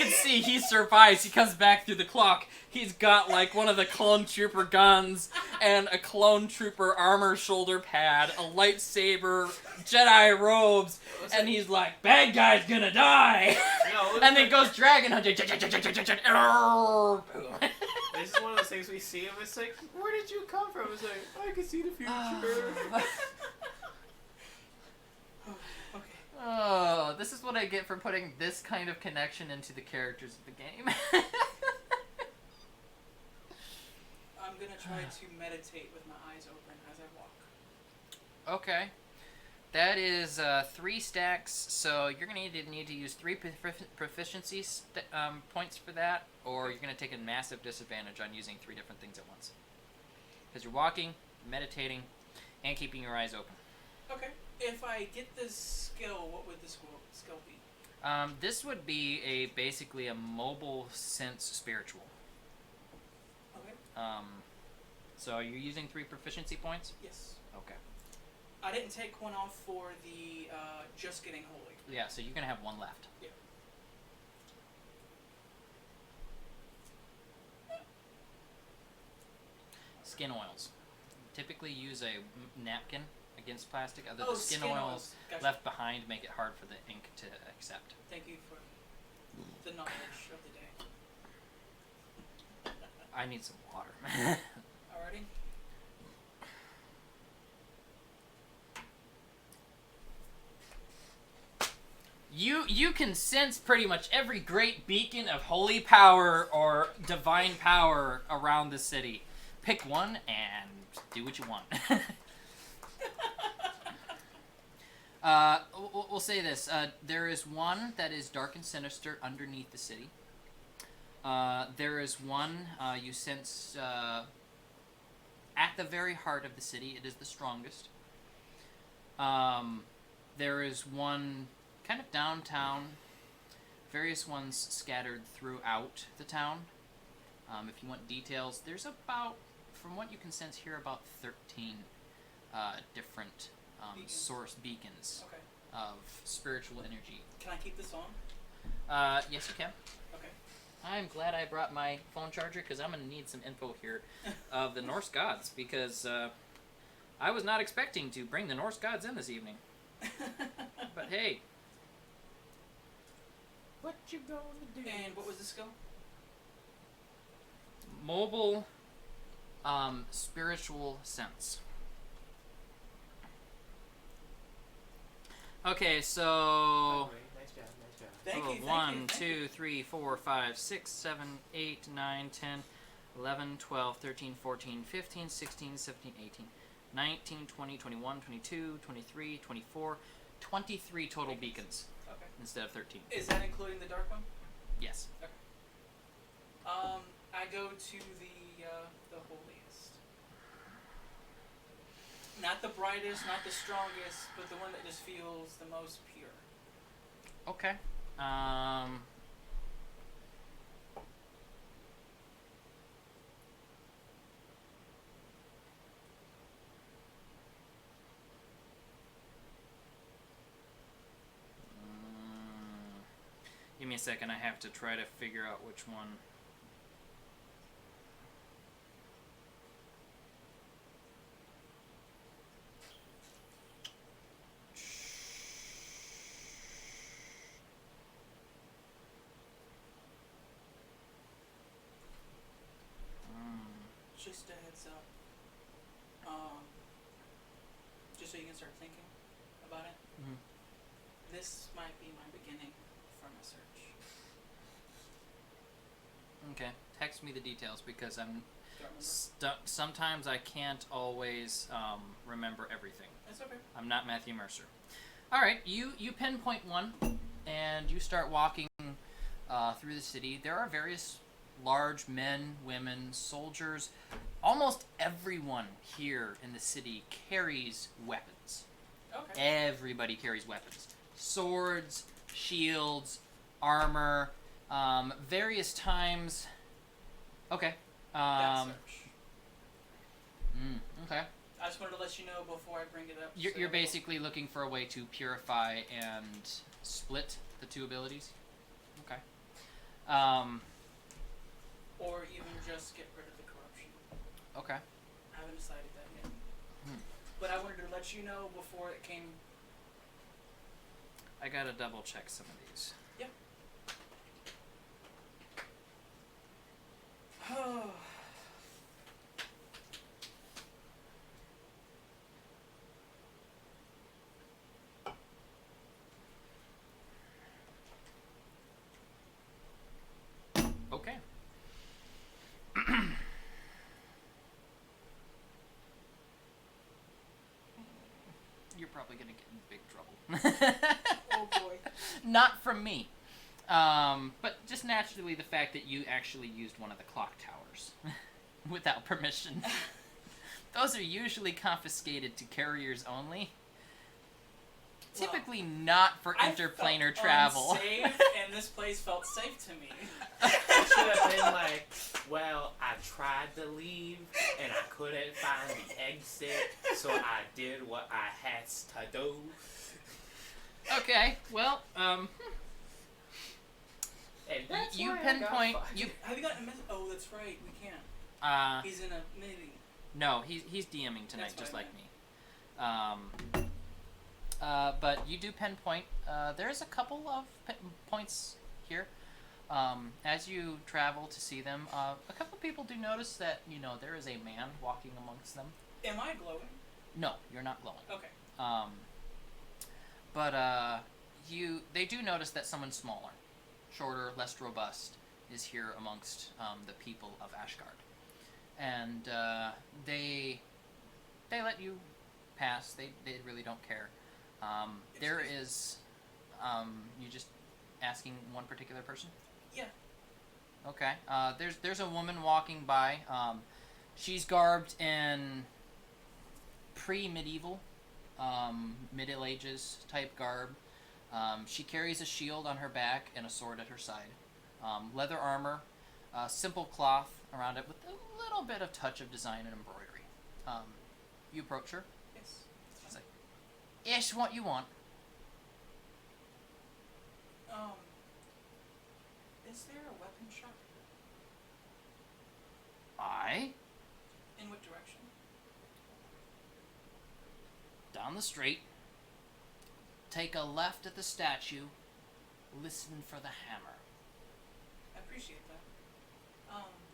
see he survives. He comes back through the clock. He's got like one of the clone trooper guns and a clone trooper armor shoulder pad, a lightsaber, Jedi robes, and he's like, "Bad guy's gonna die." No, And then goes dragon hunting. this is one of those things we see him. It's like, where did you come from? It's like, I can see the future. Okay. Oh, this is what I get for putting this kind of connection into the characters of the game. I'm gonna try to meditate with my eyes open as I walk. Okay. That is 3 stacks, so you're going to need to use 3 proficiency points for that, or you're going to take a massive disadvantage on using 3 different things at once. Because you're walking, meditating, and keeping your eyes open. Okay. If I get this skill, what would the skill be? This would be basically a mobile sense spiritual. Okay. So are you using 3 proficiency points? Yes. Okay. I didn't take one off for the just getting holy. Yeah, so you're gonna have 1 left. Yeah. Skin oils. Typically use a napkin against plastic. Other Oh, the skin oils Gotcha. left behind make it hard for the ink to accept. Thank you for the knowledge of the day. I need some water. Alrighty. You can sense pretty much every great beacon of holy power or divine power around the city. Pick one and do what you want. We'll say this. There is one that is dark and sinister underneath the city. There is one you sense at the very heart of the city. It is the strongest. There is one kind of downtown, various ones scattered throughout the town. If you want details, there's about, from what you can sense here, about 13 different source beacons Okay. of spiritual energy. Can I keep this on? Yes, you can. Okay. I'm glad I brought my phone charger because I'm going to need some info here of the Norse gods because I was not expecting to bring the Norse gods in this evening. But hey. What you gonna do? And what was the skill? Mobile spiritual sense. Okay, so Nice job, nice job. Thank you. 1, 2, 3, 4, 5, 6, 7, 8, 9, 10, 11, 12, 13, 14, 15, 16, 17, 18, 19, 20, 21, 22, 23, 24, 23 total beacons Okay. instead of 13. Is that including the dark one? Yes. I go to the holiest. Not the brightest, not the strongest, but the one that just feels the most pure. Okay. Give me a second. I have to try to figure out which one. Just a heads up. Just so you can start thinking about it. Mhm. This might be my beginning for my search. Okay. Text me the details because I'm Don't remember? sometimes I can't always remember everything. That's okay. I'm not Matthew Mercer. All right, you pinpoint one, and you start walking through the city. There are various large men, women, soldiers. Almost everyone here in the city carries weapons. Okay. Everybody carries weapons. Swords, shields, armor, various times. Okay. That search. Okay. I just wanted to let you know before I bring it up. You're basically looking for a way to purify and split the two abilities? Okay. Or even just get rid of the corruption. Okay. I haven't decided that yet. Hmm. But I wanted to let you know before it came. I gotta double check some of these. Yep. Oh. Okay. You're probably gonna get in big trouble. Oh boy. Not from me. But just naturally the fact that you actually used one of the clock towers without permission. Those are usually confiscated to carriers only. typically not for interplanar travel. Unsafe, and this place felt safe to me. You should have been like, well, I tried to leave and I couldn't find the exit, so I did what I had to do. Okay, well, And you why I got pinpoint fired. you. Have you gotten a message? Oh, that's right. We can't. He's in a meeting. No, he's DMing tonight, That's just what I like me. But you do pinpoint. There's a couple of points here. As you travel to see them, a couple of people do notice that there is a man walking amongst them. Am I glowing? No, you're not glowing. Okay. But they do notice that someone smaller, shorter, less robust is here amongst the people of Ashgard, and they let you pass. They really don't care. There is you just asking one particular person? Yeah. Okay. There's a woman walking by. She's garbed in pre-medieval, Middle Ages type garb. She carries a shield on her back and a sword at her side. Leather armor, simple cloth around it with a little bit of touch of design and embroidery. You approach her. Yes. She's like, "Yes, what you want?" Is there a weapon shop? Aye. In what direction? Down the street. Take a left at the statue. Listen for the hammer. I appreciate that.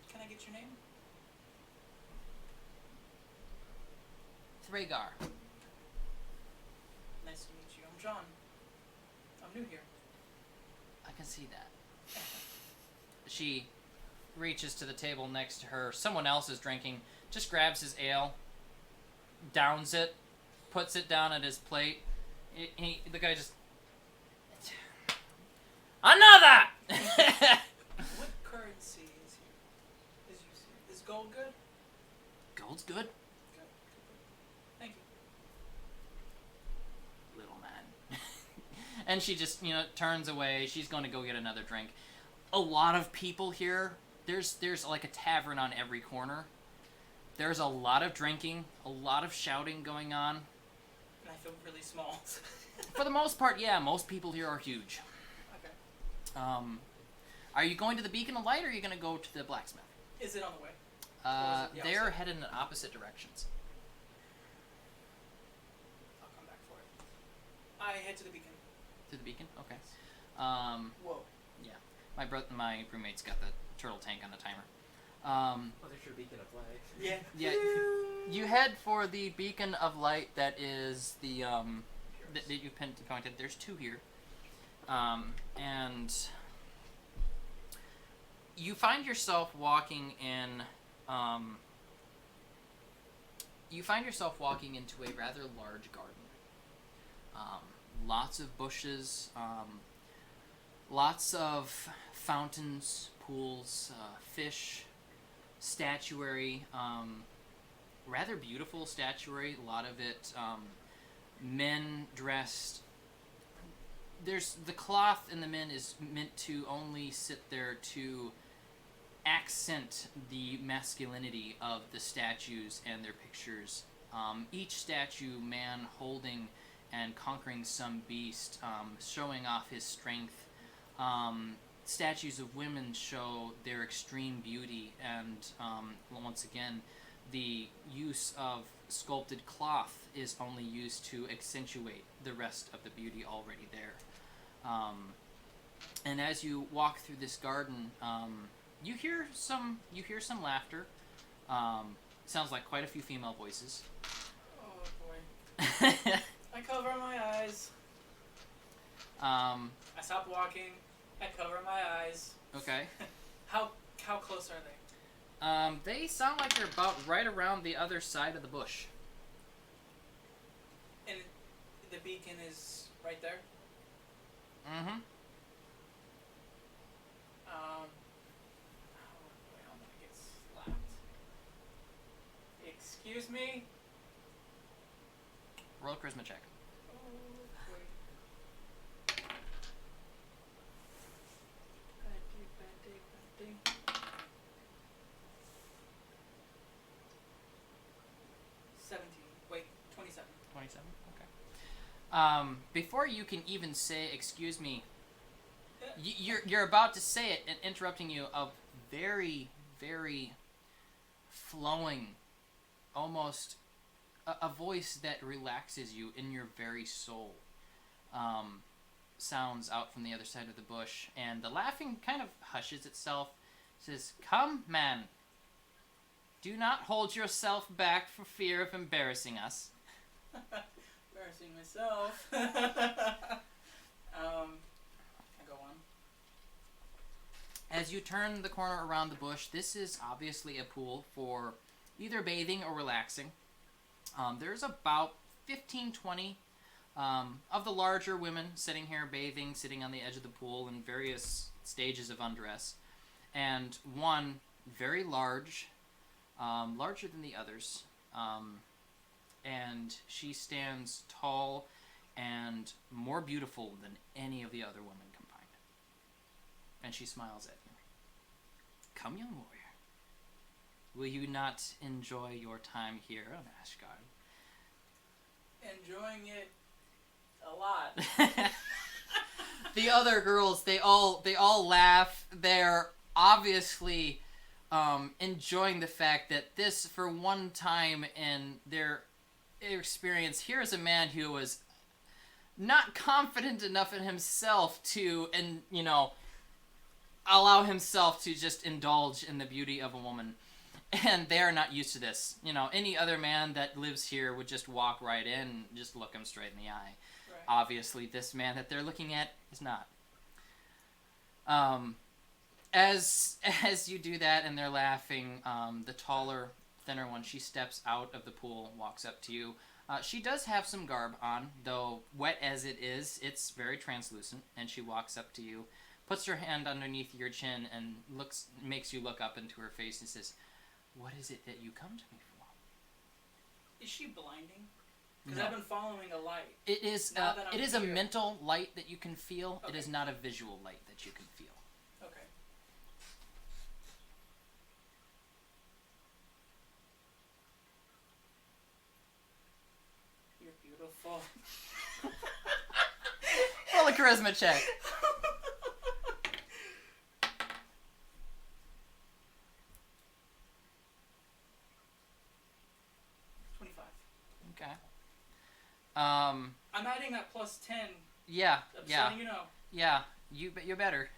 Can I get your name? Thragar. Nice to meet you. I'm John. I'm new here. I can see that. She reaches to the table next to her. Someone else is drinking. Just grabs his ale, downs it, puts it down at his plate. The guy just... Another! What currency is here? Is gold good? Gold's good, Good. Thank you. little man. And she just, turns away. She's going to go get another drink. A lot of people here. There's like a tavern on every corner. There's a lot of drinking, a lot of shouting going on. And I feel really small. For the most part, yeah, most people here are huge. Okay. Are you going to the Beacon of Light, or are you going to go to the blacksmith? Is it on the way? the They're opposite? headed in opposite directions. I'll come back for it. I head to the beacon. To the Beacon? Okay. Whoa. My roommate's got the turtle tank on the timer. Oh, there's your beacon of light. Yeah. Yeah, you head for the Beacon of Light that is the, that you pinpointed. There's two here. And you find yourself walking in, into a rather large garden. Lots of bushes, lots of fountains, pools, fish, statuary, rather beautiful statuary, a lot of it men dressed. There's the cloth in the men is meant to only sit there to accent the masculinity of the statues and their pictures. Each statue, man holding and conquering some beast, showing off his strength. Statues of women show their extreme beauty, and once again, the use of sculpted cloth is only used to accentuate the rest of the beauty already there. And as you walk through this garden, you hear some laughter. Sounds like quite a few female voices. Oh boy. I cover my eyes. I stop walking. I cover my eyes. Okay. How close are they? They sound like they're about right around the other side of the bush. And the beacon is right there. Mm-hmm. Oh boy, I'm gonna get slapped. Excuse me. Roll a charisma check. Oh boy. Before you can even say, excuse me, you're about to say it, and interrupting you, a very, very flowing, almost a voice that relaxes you in your very soul, sounds out from the other side of the bush, and the laughing kind of hushes itself. It says, "Come, man. Do not hold yourself back for fear of embarrassing us." Embarrassing myself. I go on. As you turn the corner around the bush, this is obviously a pool for either bathing or relaxing. There's about 15, 20 of the larger women sitting here bathing, sitting on the edge of the pool in various stages of undress. And one very large, larger than the others, and she stands tall and more beautiful than any of the other women combined. And she smiles at you. "Come, young warrior. Will you not enjoy your time here on Ashgard?" Enjoying it a lot. The other girls, they all laugh. They're obviously enjoying the fact that this, for one time in their experience, here's a man who was not confident enough in himself to, and allow himself to just indulge in the beauty of a woman. And they are not used to this. Any other man that lives here would just walk right in and just look him straight in the eye. Right. Obviously, this man that they're looking at is not. As you do that and they're laughing, the taller, thinner one, she steps out of the pool, walks up to you. She does have some garb on, though wet as it is, it's very translucent, and she walks up to you, puts her hand underneath your chin, and makes you look up into her face and says, "What is it that you come to me for?" Is she blinding? Because No. I've been following a light. It is Now that I'm it is a here. mental light that you can feel. It Okay. is not a visual light that you can feel. Okay. You're beautiful. Roll a charisma check. 25. Okay. I'm adding that plus 10. Yeah. I'm Yeah. letting you know. Yeah. You're better.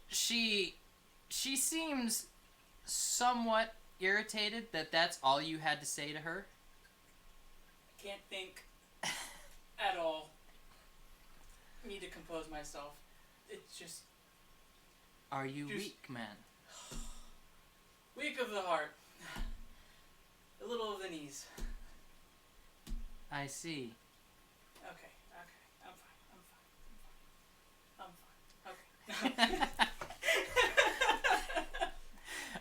She seems somewhat irritated that that's all you had to say to her. Can't think at all. Need to compose myself. It's just Are you Just- weak, man? weak of the heart. A little of the knees. I see. Okay. I'm fine. Okay.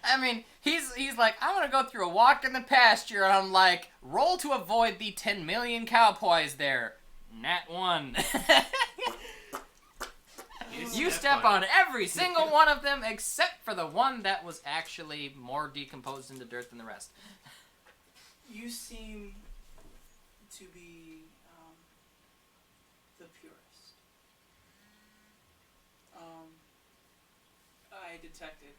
I mean, he's like, "I'm gonna go through a walk in the pasture," and I'm like, "Roll to avoid the 10 million cowboys there." Nat 1. You step on every single one of them except for the one that was actually more decomposed into dirt than the rest. You seem to be the purest. I detected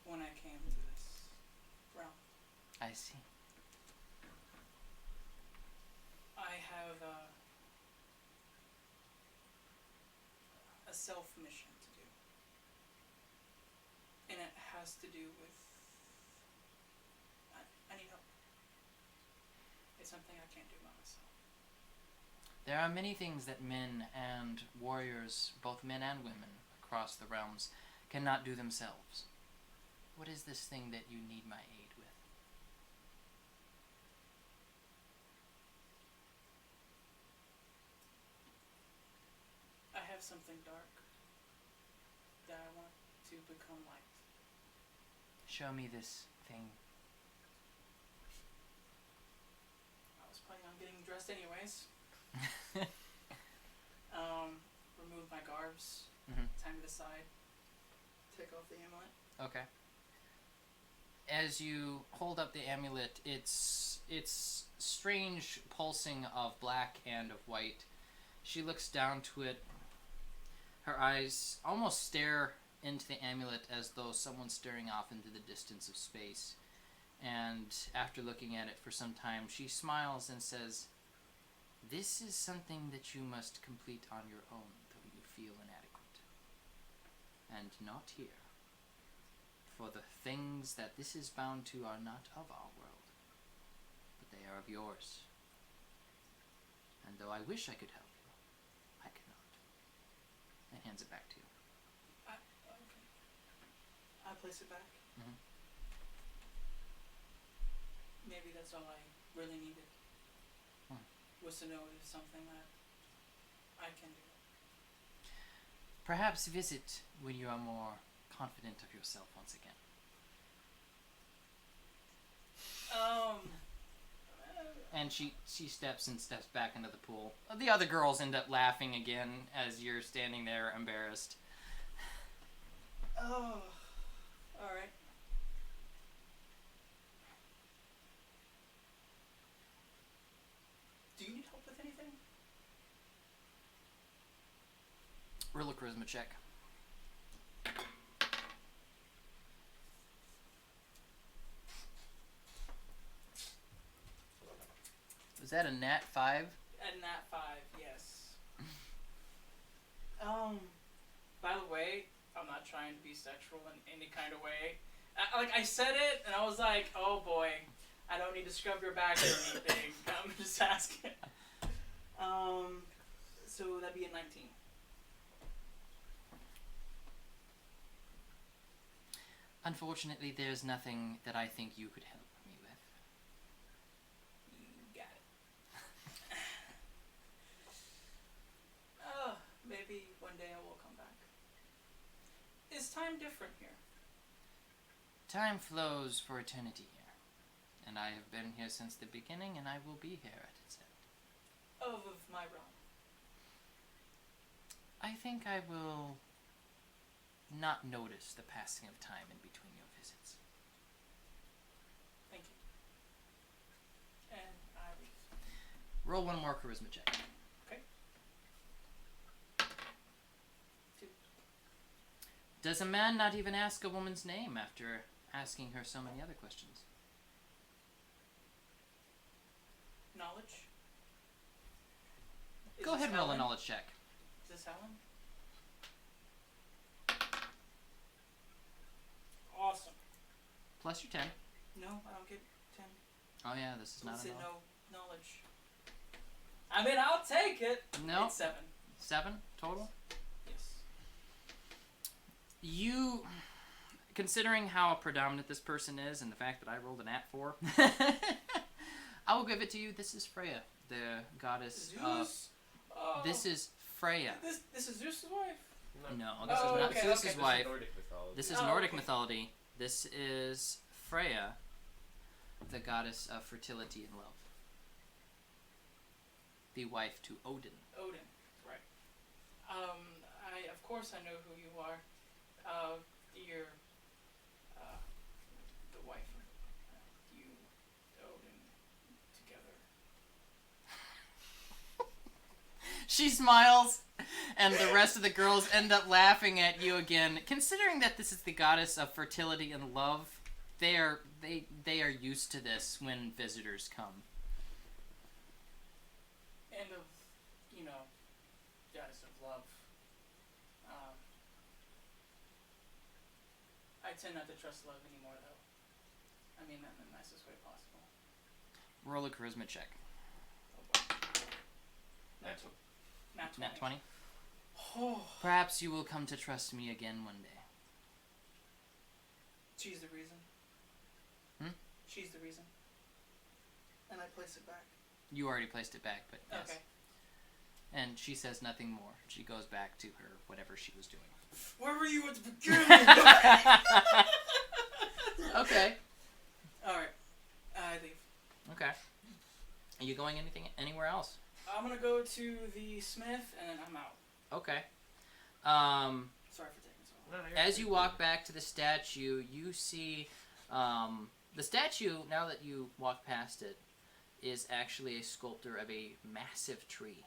when I came to this realm. I see. I have a self mission to do, and it has to do with I need help. It's something I can't do by myself. There are many things that men and warriors, both men and women, across the realms, cannot do themselves. What is this thing that you need my aid with? I have something dark that I want to become light. Show me this thing. I was planning on getting dressed anyways. Remove my garbs, Mhm. time to the side, take off the amulet. Okay. as you hold up the amulet, it's strange pulsing of black and of white. She looks down to it. Her eyes almost stare into the amulet as though someone's staring off into the distance of space. And after looking at it for some time, she smiles and says, "This is something that you must complete on your own, though you feel inadequate. And not here. For the things that this is bound to are not of our world, but they are of yours. And though I wish I could help you, I cannot." And hands it back to you. Okay. I place it back. Mhm. Maybe that's all I really needed. Was to know it is something that I can do. Perhaps visit when you are more confident of yourself once again. And she steps back into the pool. The other girls end up laughing again as you're standing there embarrassed. Oh, all right. Do you need help with anything? Roll a charisma check. Was that a nat 5? A nat 5, yes. By the way, I'm not trying to be sexual in any kind of way. I said it, and I was like, oh boy, I don't need to scrub your back or anything. I'm just asking. So that'd be a 19. Unfortunately, there's nothing that I think you could help me with. You got it. Maybe one day I will come back. Is time different here? Time flows for eternity here, and I have been here since the beginning, and I will be here at its end. Of my realm. I think I will not notice the passing of time in between your visits. Thank you. And I leave. Roll one more charisma check. Okay. 2. Does a man not even ask a woman's name after asking her so many other questions? Knowledge? Go ahead and roll a knowledge check. Is this Helen? Awesome. Plus your 10. No, I don't get 10. Oh yeah, this is not Said enough. no knowledge. I mean, I'll take it. No. It's 7. 7 total? Yes. You, considering how predominant this person is and the fact that I rolled an at 4, I will give it to you. This is Freya, the goddess of... Zeus? This is Freya. This is Zeus' wife? No, this is not okay, Zeus's okay. wife. Nordic mythology. This is Oh, Nordic okay. mythology. This is Freya, the goddess of fertility and love. The wife to Odin. Odin, right. Of course I know who you are. You're, the wife of, you, Odin, together. She smiles, and the rest of the girls end up laughing at you again. Considering that this is the goddess of fertility and love, they are used to this when visitors come. And of, goddess of love. I tend not to trust love anymore, though. I mean that in the nicest way possible. Roll a charisma check. Nat 20. Nat 20. Oh, Perhaps you will come to trust me again one day. she's the reason. She's the reason. And I place it back. You already placed it back, but yes. Okay. And she says nothing more. She goes back to her whatever she was doing. Where were you at the beginning? Okay. Alright. I leave. Okay. Are you going anywhere else? I'm gonna go to the smith and then I'm out. Okay. Sorry for taking so long. As you walk back to the statue, you see The statue, now that you walk past it, is actually a sculptor of a massive tree.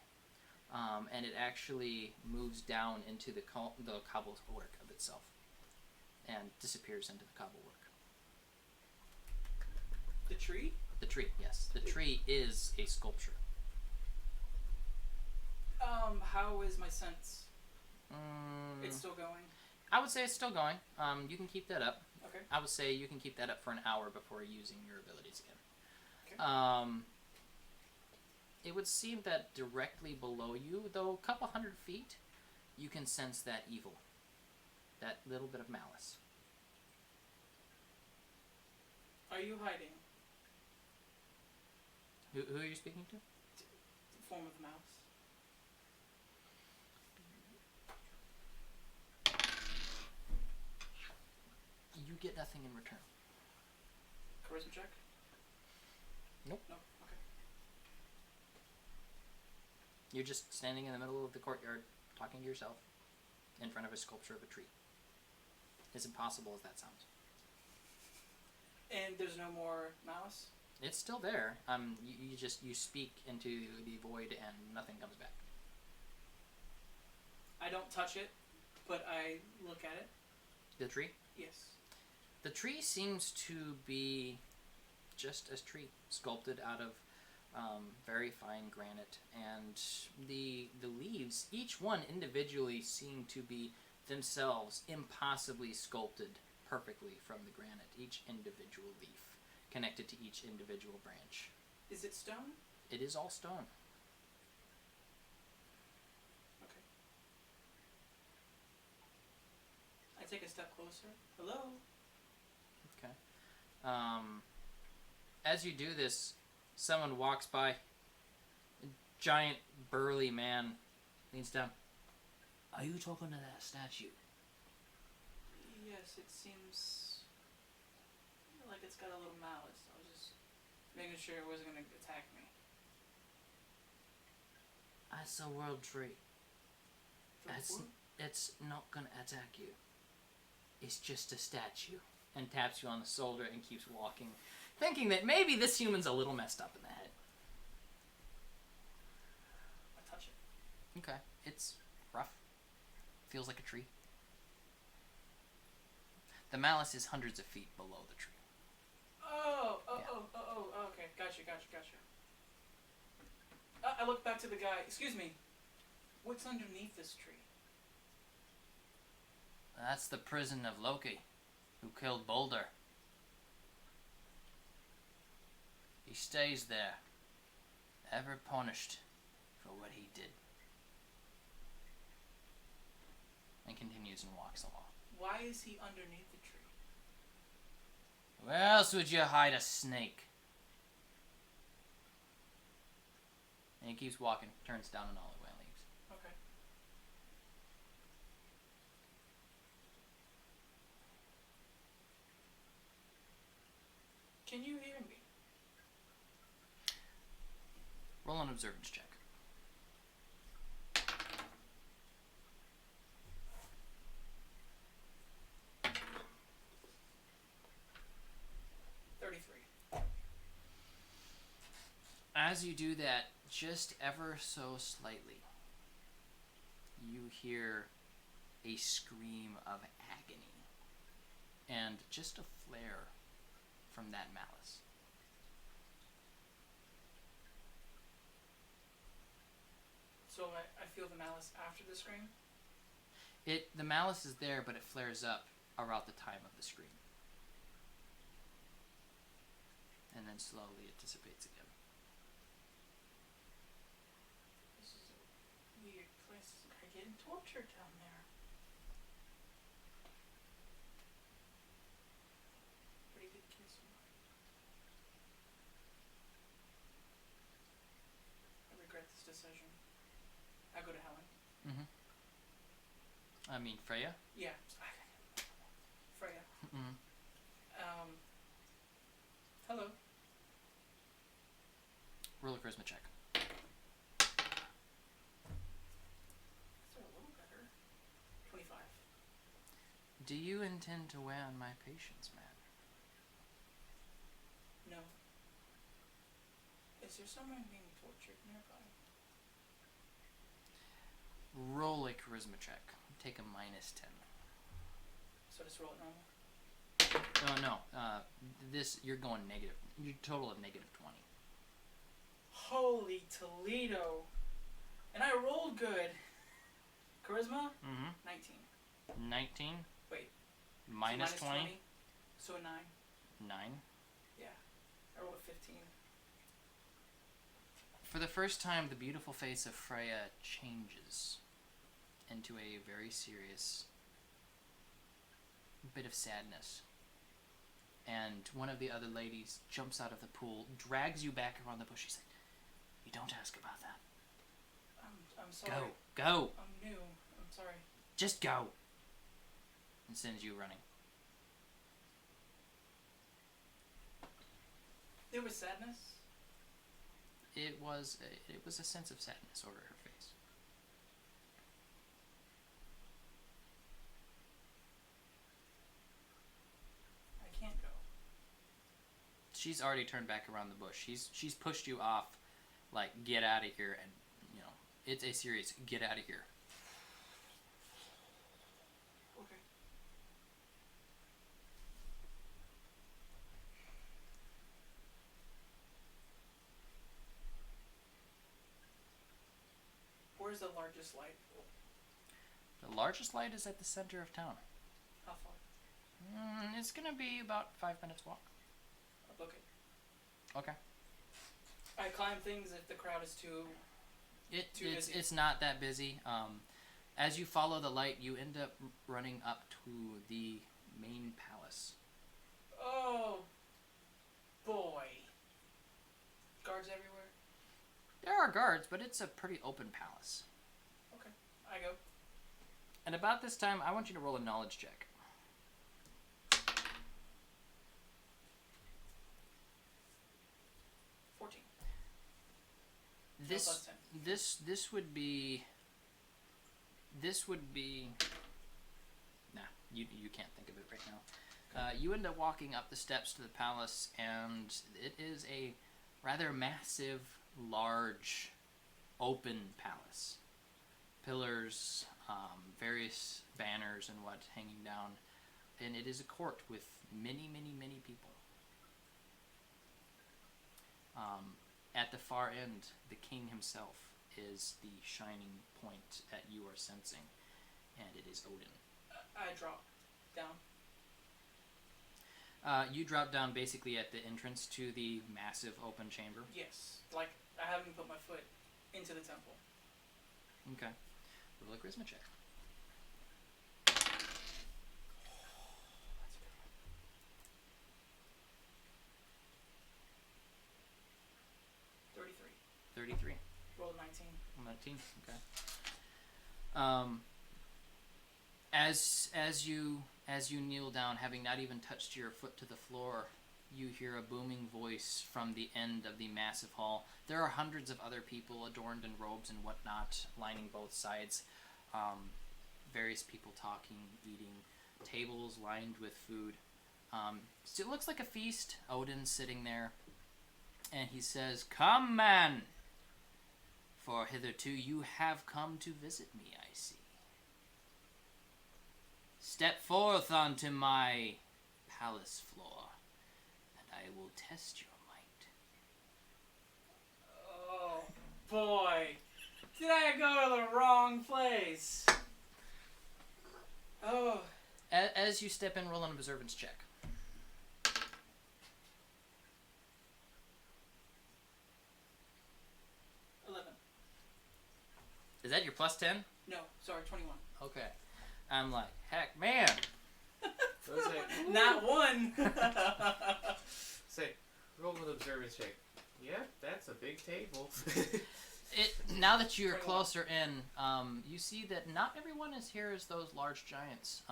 And it actually moves down into the cobble work of itself and disappears into the cobble work. The tree? The tree, yes. The tree is a sculpture. How is my sense? It's still going? I would say it's still going. You can keep that up. Okay. I would say you can keep that up for an hour before using your abilities again. Okay. It would seem that directly below you, though a couple 100 feet, you can sense that evil. That little bit of malice. Are you hiding? Who are you speaking to? The form of the mouse. You get nothing in return. Charisma check? Nope. Nope. Okay. You're just standing in the middle of the courtyard, talking to yourself, in front of a sculpture of a tree. As impossible as that sounds. And there's no more mouse? It's still there. You speak into the void and nothing comes back. I don't touch it, but I look at it. The tree? Yes. The tree seems to be just a tree, sculpted out of very fine granite, and the leaves, each one individually, seem to be themselves impossibly sculpted perfectly from the granite. Each individual leaf connected to each individual branch. Is it stone? It is all stone. Okay. I take a step closer. Hello? Okay. As you do this, someone walks by. A giant, burly man leans down. Are you talking to that statue? Yes, it seems like it's got a little malice. I was just making sure it wasn't going to attack me. That's a world tree. What? It's not gonna attack you. It's just a statue. And taps you on the shoulder and keeps walking, thinking that maybe this human's a little messed up in the head. I touch it. Okay. It's rough. Feels like a tree. The malice is hundreds of feet below the tree. Okay. Gotcha. I look back to the guy. Excuse me. What's underneath this tree? That's the prison of Loki, who killed Boulder. He stays there, ever punished for what he did. And continues and walks along. Why is he underneath the tree? Where else would you hide a snake? And he keeps walking, turns down an alleyway and leaves. Okay. Can you hear me? Roll an observance check. As you do that, just ever so slightly, you hear a scream of agony and just a flare from that malice. So I feel the malice after the scream? The malice is there, but it flares up around the time of the scream. And then slowly it dissipates again. This is a weird place. I'm getting tortured down there. Pretty good kiss. I regret this decision. I go to Helen. Mm-hmm. I mean, Freya? Yeah. Freya. Mm-hmm. Hello. Roll a charisma check. That's a little better. 25. Do you intend to wear on my patience, man? No. Is there someone being tortured nearby? Roll a charisma check. Take a -10. So just roll it normal. No. This you're going negative. Your total of -20. Holy Toledo! And I rolled good. Charisma? Mm-hmm. 19. 19. Wait. Minus So 20. So a 9. 9. Yeah. I rolled a 15. For the first time, the beautiful face of Freya changes into a very serious bit of sadness. And one of the other ladies jumps out of the pool, drags you back around the bush. She's like, "You don't ask about that. I'm sorry. Go. I'm new. I'm sorry. Just go." And sends you running. There was sadness? It was a sense of sadness over her face. I can't go. She's already turned back around the bush. She's pushed you off, like, get out of here, and it's a serious get out of here. Okay. Where's the largest light? The largest light is at the center of town. How far? It's gonna be about 5 minutes walk. I'll book it. Okay. I climb things if the crowd is too busy. It's not that busy. As you follow the light, you end up running up to the main palace. Oh, boy. Guards everywhere? There are guards, but it's a pretty open palace. Okay, I go. And about this time, I want you to roll a knowledge check. 14. This plus 10. this would be. Nah, you can't think of it right now. You end up walking up the steps to the palace, and it is a rather massive, large, open palace. Pillars, various banners and what hanging down, and it is a court with many, many, many people. At the far end, the king himself is the shining point that you are sensing, and it is Odin. I drop down. You drop down basically at the entrance to the massive open chamber. Yes. Like, I haven't put my foot into the temple. Okay. Roll a charisma check. That's good. 33. 33. Rolled 19. 19. Okay. As you kneel down, having not even touched your foot to the floor, you hear a booming voice from the end of the massive hall. There are hundreds of other people adorned in robes and whatnot, lining both sides. Various people talking, eating, tables lined with food. So it looks like a feast. Odin's sitting there, and he says, "Come, man, for hitherto you have come to visit me, I see. Step forth onto my palace floor, and I will test your might." Oh, boy. Did I go to the wrong place? Oh. As you step in, roll an observance check. 11. Is that your plus 10? No, sorry, 21. Okay. I'm like, heck, man. So it's like, Not one. say, roll an observance check. Yeah, that's a big table. Now that you're 21. closer in, you see that not everyone is here as those large giants.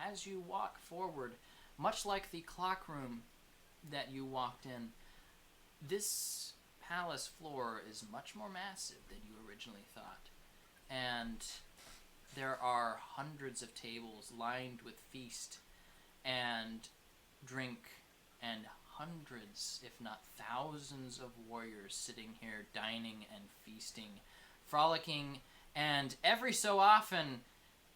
As you walk forward, much like the clock room that you walked in, this palace floor is much more massive than you originally thought. And there are hundreds of tables lined with feast and drink, and hundreds, if not thousands of warriors sitting here dining and feasting, frolicking, and every so often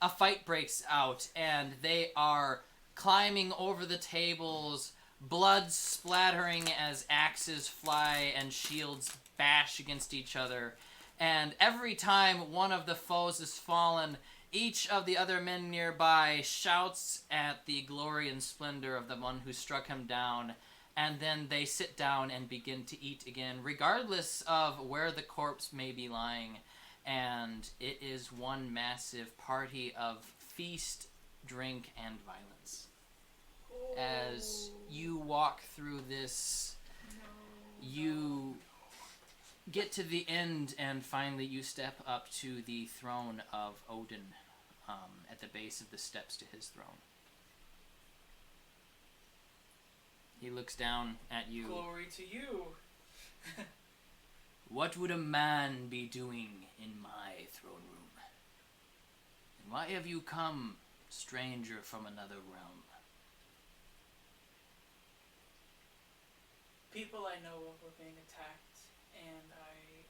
a fight breaks out and they are climbing over the tables, blood splattering as axes fly and shields bash against each other. And every time one of the foes is fallen, each of the other men nearby shouts at the glory and splendor of the one who struck him down, and then they sit down and begin to eat again, regardless of where the corpse may be lying. And it is one massive party of feast, drink, and violence. As you walk through this, you get to the end, and finally you step up to the throne of Odin, at the base of the steps to his throne. He looks down at you. Glory to you. What would a man be doing in my throne room? And why have you come, stranger from another realm? People I know of were being attacked, and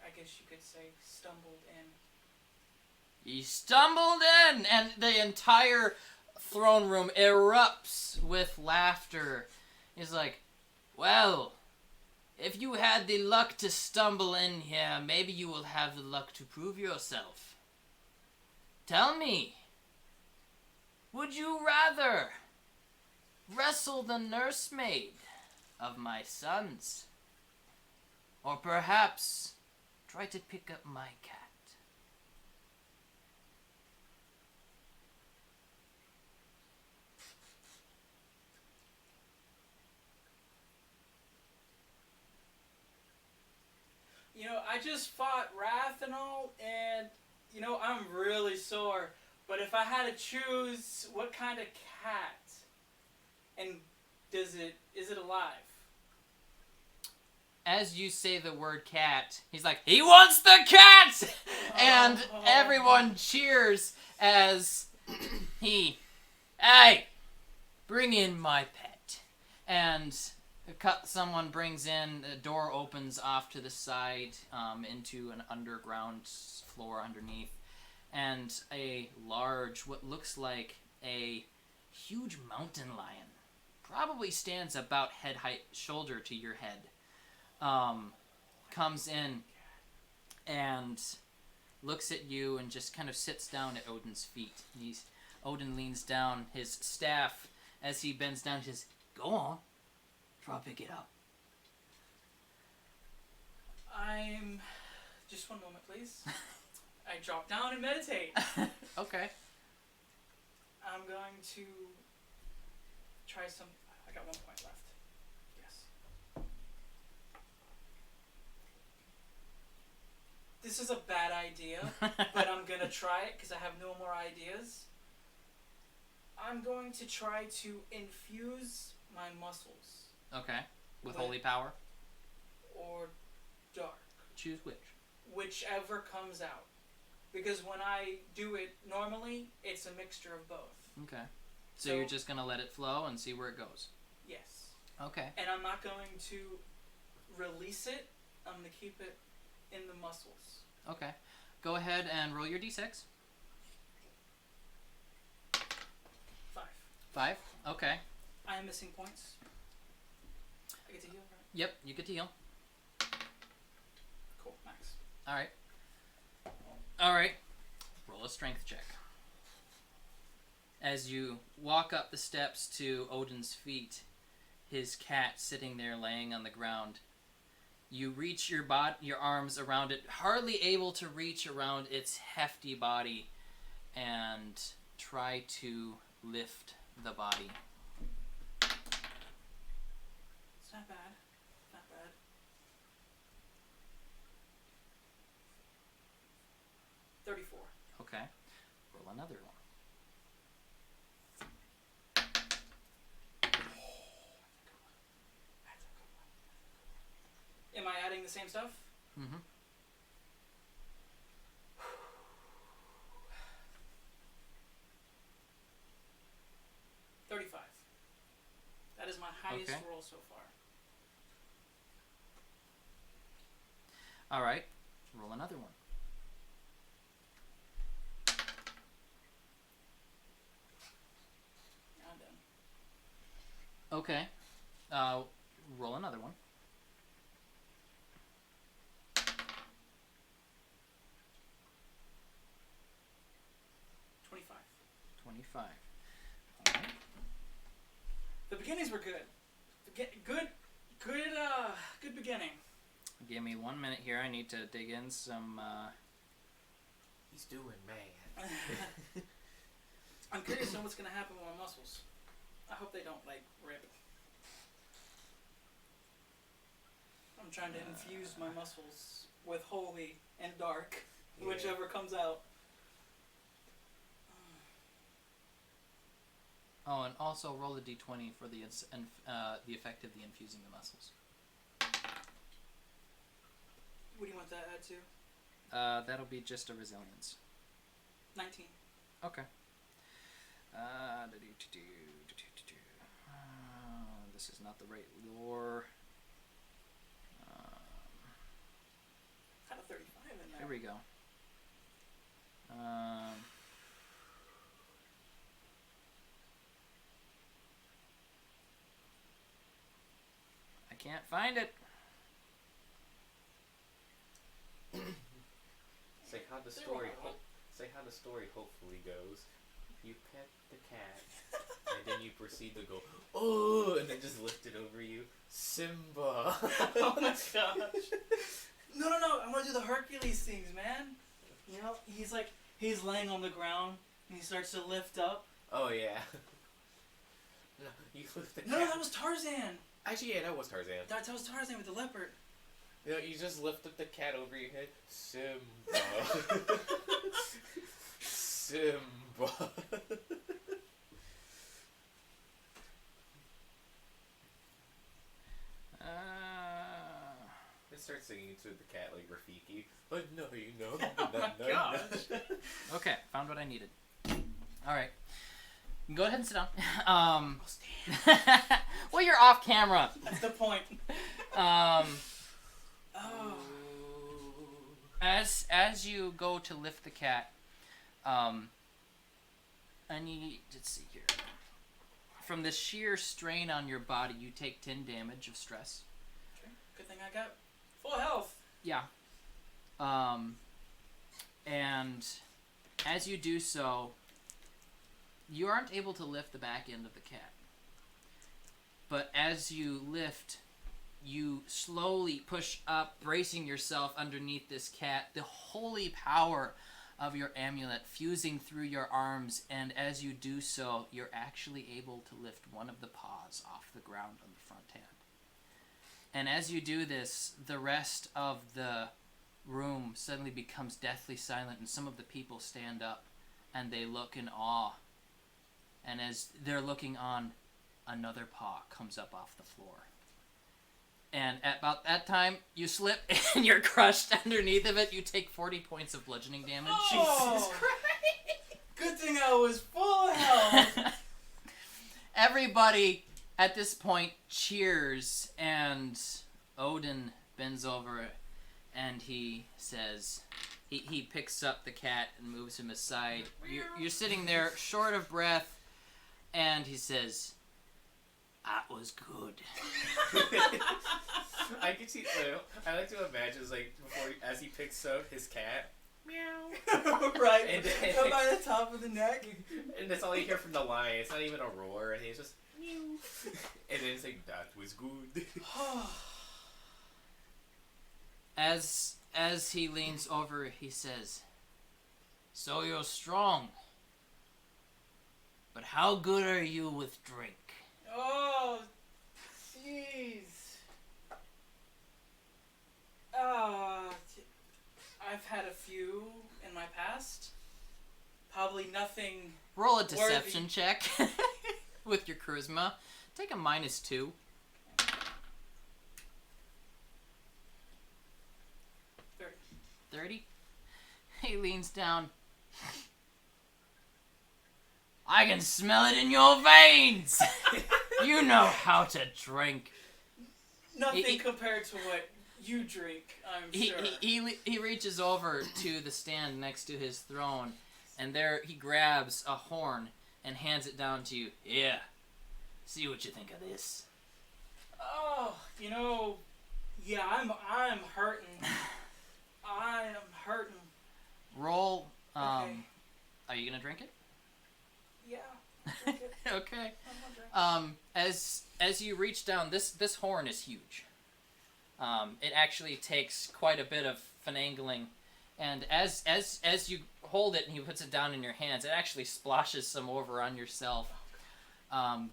I guess you could say stumbled in. He stumbled in, and the entire throne room erupts with laughter. He's like, well, if you had the luck to stumble in here, maybe you will have the luck to prove yourself. Tell me, would you rather wrestle the nursemaid of my sons, or perhaps try to pick up my cat? You know, I just fought Rathanol, and, you know, I'm really sore. But if I had to choose, what kind of cat? And is it alive? As you say the word cat, he's like, he wants the cat! And everyone cheers as he, hey, bring in my pet. And someone brings in, a door opens off to the side into an underground floor underneath. And a large, what looks like a huge mountain lion, probably stands about head height, shoulder to your head, comes in and looks at you and just kind of sits down at Odin's feet. Odin leans down his staff as he bends down. He says, go on, try to pick it up. Just one moment, please. I drop down and meditate. Okay. I'm going to try some. I got 1 point left. Yes. This is a bad idea, but I'm going to try it because I have no more ideas. I'm going to try to infuse my muscles. Okay. With holy power? Or dark. Choose which. Whichever comes out. Because when I do it normally, it's a mixture of both. Okay. So you're just going to let it flow and see where it goes? Yes. Okay. And I'm not going to release it. I'm going to keep it in the muscles. Okay. Go ahead and roll your d6. 5. 5? Okay. I am missing points. I get to heal, right? Yep, you get to heal. Cool, max. Alright. Alright. Roll a strength check. As you walk up the steps to Odin's feet, his cat sitting there laying on the ground, you reach your arms around it, hardly able to reach around its hefty body, and try to lift the body. It's not bad. Not bad. $34. Okay. Roll another one. Am I adding the same stuff? Mm-hmm. $35. That is my highest Okay. roll so far. All right. Roll another one. I'm done. Okay. Roll another one. 25. 25. All right. The beginnings were good. Good beginning. Give me 1 minute here. I need to dig in some. He's doing man. I'm curious to know what's gonna happen with my muscles. I hope they don't rip. I'm trying to infuse my muscles with holy and dark, whichever comes out. Oh, and also roll a d20 for the effect of the infusing the muscles. What do you want that add to? That'll be just a resilience. 19. Okay. This is not the right lore. Had a 35 in there. Here we go. I can't find it. Say how the story hopefully goes. You pet the cat, and then you proceed to go, oh, and then just lift it over you. Simba. Oh my gosh. No, I want to do the Hercules things, man. You know, he's laying on the ground, and he starts to lift up. Oh, yeah. No, you lift the cat. No, that was Tarzan. Actually, yeah, that was Tarzan. That was Tarzan with the leopard. You know, you just lift up the cat over your head. Simba. Simba. It starts singing to the cat like Rafiki. But no, you know. Gosh. Okay, found what I needed. All right. Go ahead and sit down. I'll stand. Well, you're off camera. That's the point. Oh. As you go to lift the cat, I need to see here. From the sheer strain on your body, you take 10 damage of stress. Okay. Good thing I got full health. Yeah. And as you do so, you aren't able to lift the back end of the cat. But as you lift, you slowly push up, bracing yourself underneath this cat, the holy power of your amulet fusing through your arms, and as you do so, you're actually able to lift one of the paws off the ground on the front hand. And as you do this, the rest of the room suddenly becomes deathly silent, and some of the people stand up, and they look in awe. And as they're looking on, another paw comes up off the floor. And at about that time, you slip and you're crushed underneath of it. You take 40 points of bludgeoning damage. Oh, Jesus Christ! Good thing I was full of health. Everybody at this point cheers, and Odin bends over and he says, he picks up the cat and moves him aside. You're sitting there short of breath, and he says, "That was good." I can see. I like to imagine as he picks up his cat, meow, Right. And Up by the top of the neck. and that's all you hear from the lion. It's not even a roar, and he's just meow, and then it's like, that was good. As he leans over, he says, "So you're strong, but how good are you with drink?" Oh, jeez. I've had a few in my past. Probably nothing. Roll a deception check with your charisma. Take a -2. 30. He leans down. "I can smell it in your veins. You know how to drink." Nothing compared to what You drink, I'm He, sure. he reaches over to the stand next to his throne, and there he grabs a horn and hands it down to you. Yeah. See what you think of this. Oh, yeah, I'm hurting. I am hurting. Roll. Okay. Are you gonna drink it? Yeah. Drink it. Okay. I'm gonna drink As you reach down, this horn is huge. It actually takes quite a bit of finagling, and as you hold it and he puts it down in your hands, it actually splashes some over on yourself.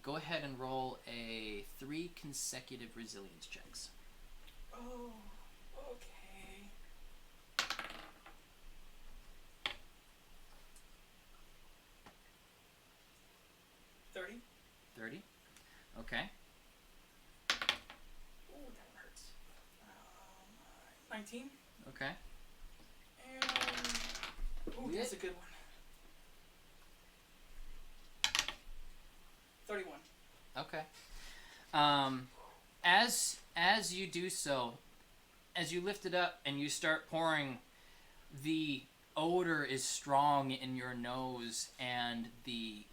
Go ahead and roll a 3 consecutive resilience checks. Oh, okay. 30. 30. Okay. Ooh, that hurts. 19. Okay. And ooh, that's a good one. 31. Okay. As you do so, as you lift it up and you start pouring, the odor is strong in your nose, and the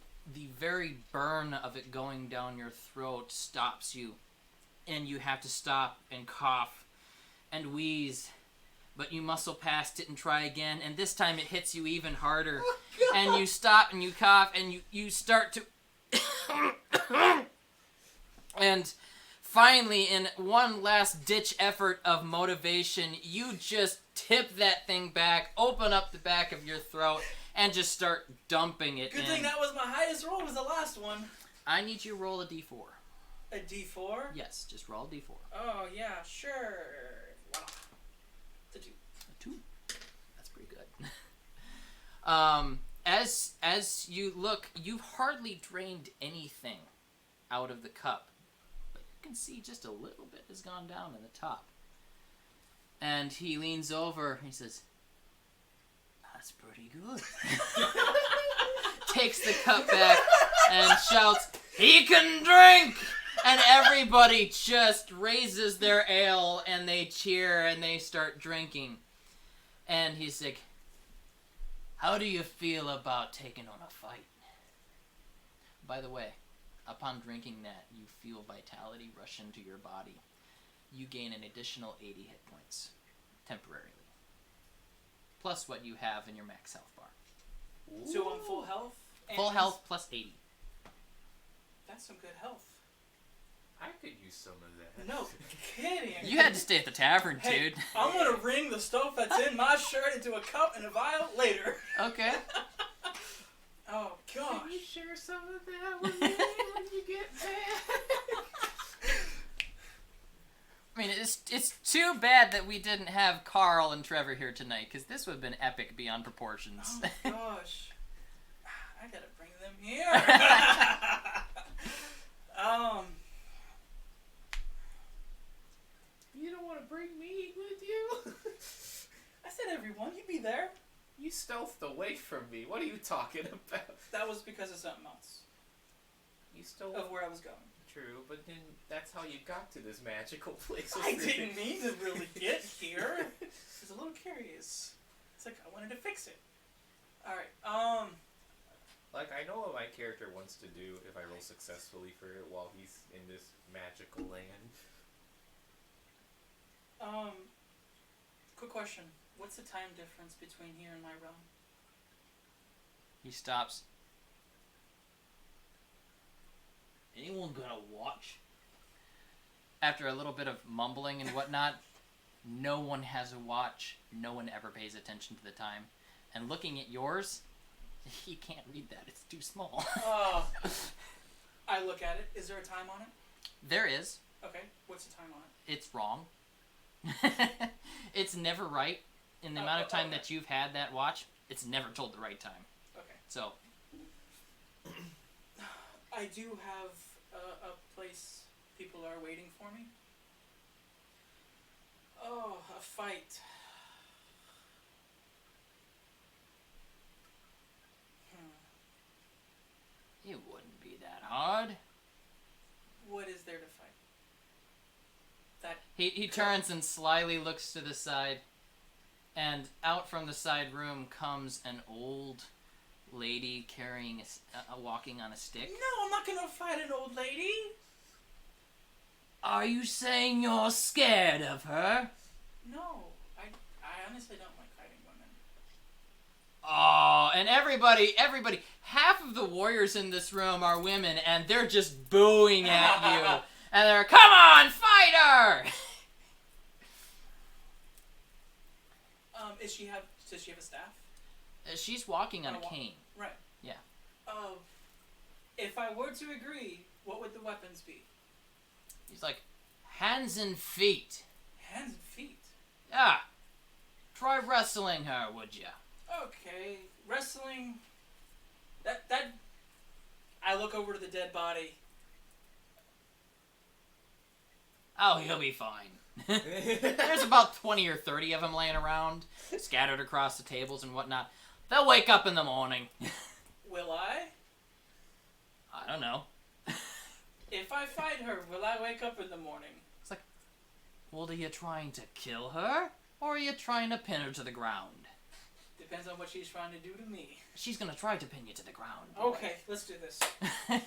very burn of it going down your throat stops you, and you have to stop and cough and wheeze, but you muscle past it and try again, and this time it hits you even harder. And you stop and you cough and you start to and finally, in one last ditch effort of motivation, you just tip that thing back, open up the back of your throat, and just start dumping it Good in. thing that was my highest roll, was the last one. I need you to roll a d4. A D4? Yes, just roll a d4. Oh, yeah, sure. Wow. It's a 2. A 2. That's pretty good. As you look, you've hardly drained anything out of the cup, but you can see just a little bit has gone down in the top. And he leans over and he says, "That's pretty good." Takes the cup back and shouts, "He can drink!" And everybody just raises their ale and they cheer and they start drinking. And he's like, "How do you feel about taking on a fight?" By the way, upon drinking that, you feel vitality rush into your body. You gain an additional 80 hit points, temporarily. Plus what you have in your max health bar. So I'm full health? Full health plus 80. That's some good health. I could use some of that. No kidding. You had to stay at the tavern, Hey, dude. I'm gonna wring the stuff that's in my shirt into a cup and a vial later. Okay. Oh, gosh. Can you share some of that with me when you get back? I mean, it's too bad that we didn't have Carl and Trevor here tonight, because this would have been epic beyond proportions. Oh, gosh. I gotta bring them here. You don't want to bring me with you? I said everyone, you'd be there. You stealthed away from me. What are you talking about? That was because of something else. You stole. Of where I was going. True, but then that's how you got to this magical place. I didn't mean to really get here. I was a little curious. It's like I wanted to fix it. Alright, Like, I know what my character wants to do if I roll successfully for it while he's in this magical land. Quick question. What's the time difference between here and my realm? He stops. Anyone gonna watch? After a little bit of mumbling and whatnot, no one has a watch. No one ever pays attention to the time. And looking at yours, he can't read that. It's too small. I look at it. Is there a time on it? There is. Okay. What's the time on it? It's wrong. It's never right. In the amount of time that you've had that watch, it's never told the right time. Okay. So, I do have a place people are waiting for me. Oh, a fight. it wouldn't be that hard. What is there to fight? That He turns and slyly looks to the side, and out from the side room comes an old lady carrying walking on a stick. No, I'm not gonna fight an old lady. Are you saying you're scared of her? No, I honestly don't like fighting women. Oh, and everybody, half of the warriors in this room are women, and they're just booing at you. And they're, come on, fight her! Does she have a staff? She's walking on a cane. Right. Yeah. If I were to agree, what would the weapons be? He's like, hands and feet. Hands and feet. Yeah. Try wrestling her, would ya? Okay, wrestling. That. I look over to the dead body. Oh, he'll be fine. There's about 20 or 30 of them laying around, scattered across the tables and whatnot. They'll wake up in the morning. Will I? I don't know. If I fight her, will I wake up in the morning? It's like, well, are you trying to kill her? Or are you trying to pin her to the ground? Depends on what she's trying to do to me. She's gonna try to pin you to the ground. Okay, let's do this.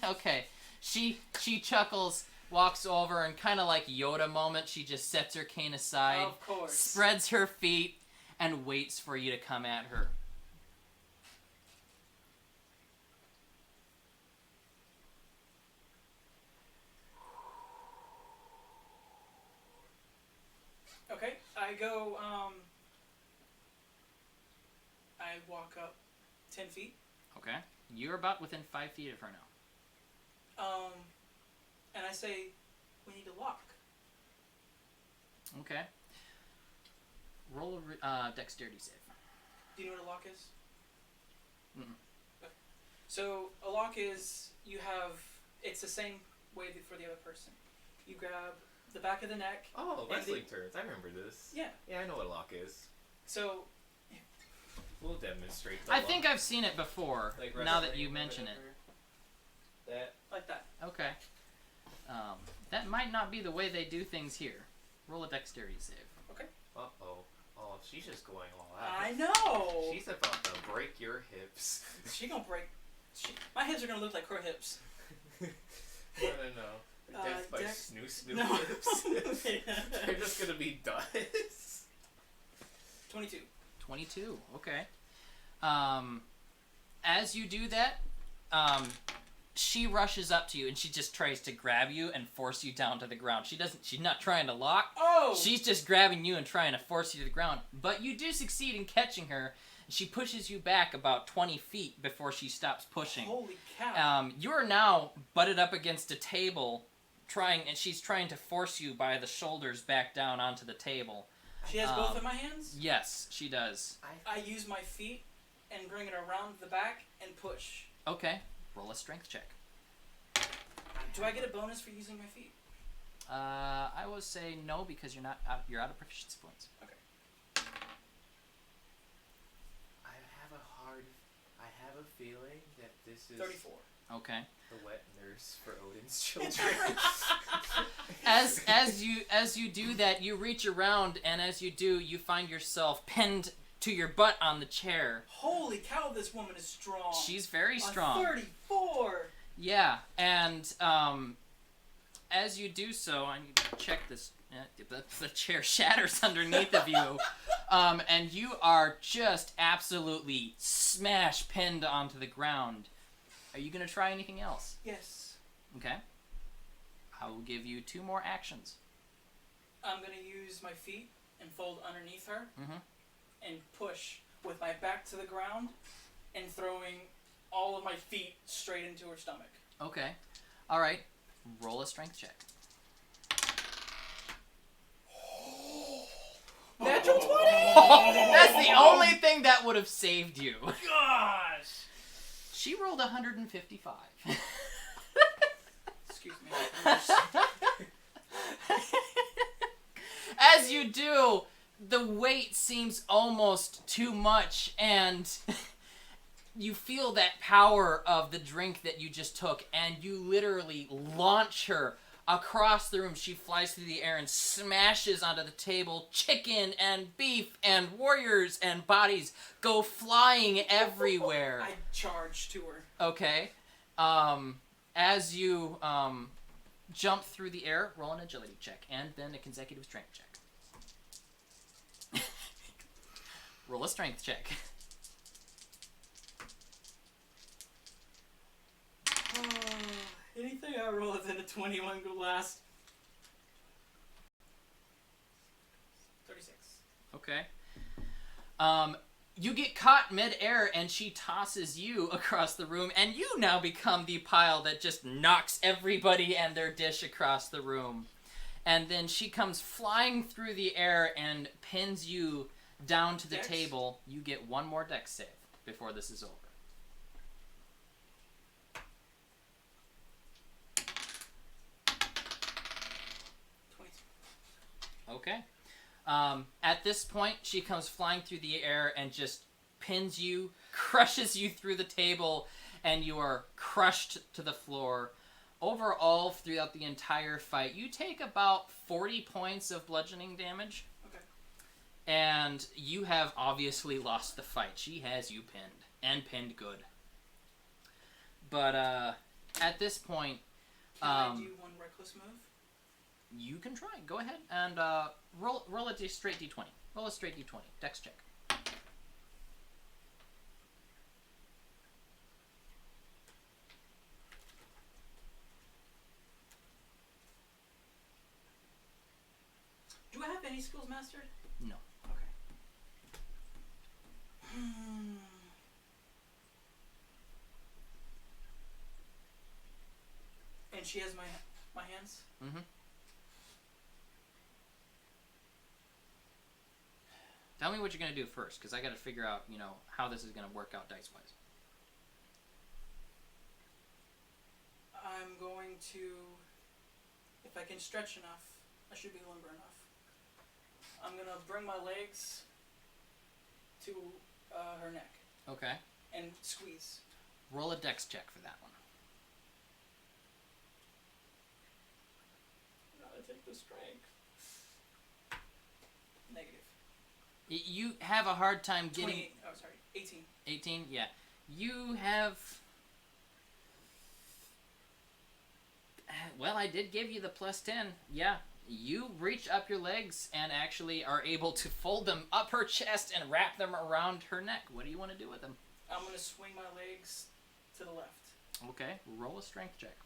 Okay. She chuckles, walks over, and kind of like Yoda moment, she just sets her cane aside, Of course. spreads her feet, and waits for you to come at her. Okay, I go, I walk up 10 feet. Okay. You're about within 5 feet of her now. And I say, we need a lock. Okay. Roll a dexterity save. Do you know what a lock is? Mm-mm. Okay. So, a lock is, it's the same way for the other person. You grab the back of the neck. Oh, wrestling turns. I remember this. Yeah. Yeah, I know what a lock is. So, We'll demonstrate the I lock. think I've seen it before, Like now that wrestling you or mention it. whatever. That. like that. Okay. That might not be the way they do things here. Roll a dexterity save. Uh-oh. Oh, she's just going all out. I know! She's about to break your hips. She gonna break. My hips are gonna look like her hips. No. Death by Dex- snoo No. hips. They're just gonna be dust. 22. 22. Okay. As you do that, she rushes up to you and she just tries to grab you and force you down to the ground. She's not trying to lock. Oh! She's just grabbing you and trying to force you to the ground. But you do succeed in catching her. She pushes you back about 20 feet before she stops pushing. Holy cow. You are now butted up against a table, and she's trying to force you by the shoulders back down onto the table. She has both of my hands? Yes, she does. I use my feet and bring it around the back and push. Okay, roll a strength check. Do I get a bonus for using my feet? I will say no because you're out of proficiency points. Okay. I have a feeling that this is 34. Okay. the wet nurse for Odin's children. As you do that, you reach around, and as you do, you find yourself pinned to your butt on the chair. Holy cow, this woman is strong. She's very strong. 34. Yeah, and as you do so, I need to check this. The chair shatters underneath of you, and you are just absolutely smash pinned onto the ground. Are you gonna try anything else? Yes. Okay. I will give you 2 more actions. I'm going to use my feet and fold underneath her Mm-hmm. and push with my back to the ground and throwing all of my feet straight into her stomach. Okay. All right. Roll a strength check. Natural 20! That's the only thing that would have saved you. Gosh! She rolled 155. Excuse me. As you do, the weight seems almost too much, and you feel that power of the drink that you just took, and you literally launch her Across the room, she flies through the air and smashes onto the table. Chicken and beef and warriors and bodies go flying everywhere. I charge to her. Okay. As you jump through the air, roll an agility check and then a consecutive strength check. Roll a strength check. Anything I roll within a 21 go last. 36. Okay. You get caught mid-air and she tosses you across the room and you now become the pile that just knocks everybody and their dish across the room. And then she comes flying through the air and pins you down to the Dex? table. You get one more dex save before this is over. Okay. At this point, she comes flying through the air and just pins you, crushes you through the table, and you are crushed to the floor. Overall, throughout the entire fight, you take about 40 points of bludgeoning damage. Okay. And you have obviously lost the fight. She has you pinned, and pinned good. But at this point, Can I do one reckless move? you can try. Go ahead and roll a straight d20. Roll a straight d20. Dex check. Do I have any skills mastered? No. Okay. And she has my hands? Mm-hmm. Tell me what you're going to do first, because I got to figure out, how this is going to work out dice-wise. I'm going to... If I can stretch enough, I should be limber enough. I'm going to bring my legs to her neck Okay. and squeeze. Roll a dex check for that one. Gotta take the strength. Negative. You have a hard time getting... 20, 18. 18? Yeah. You have... Well, I did give you the plus 10. Yeah. You reach up your legs and actually are able to fold them up her chest and wrap them around her neck. What do you want to do with them? I'm going to swing my legs to the left. Okay. Roll a strength check.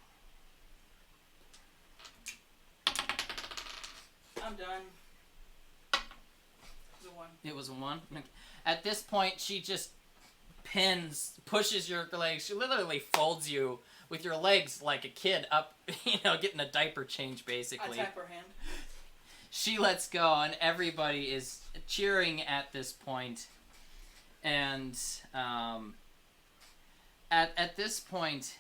I'm done. It was a 1. It was a 1. At this point, she just pushes your legs. She literally folds you with your legs like a kid up, getting a diaper change, basically. I tap her hand. She lets go, and everybody is cheering at this point. And at this point,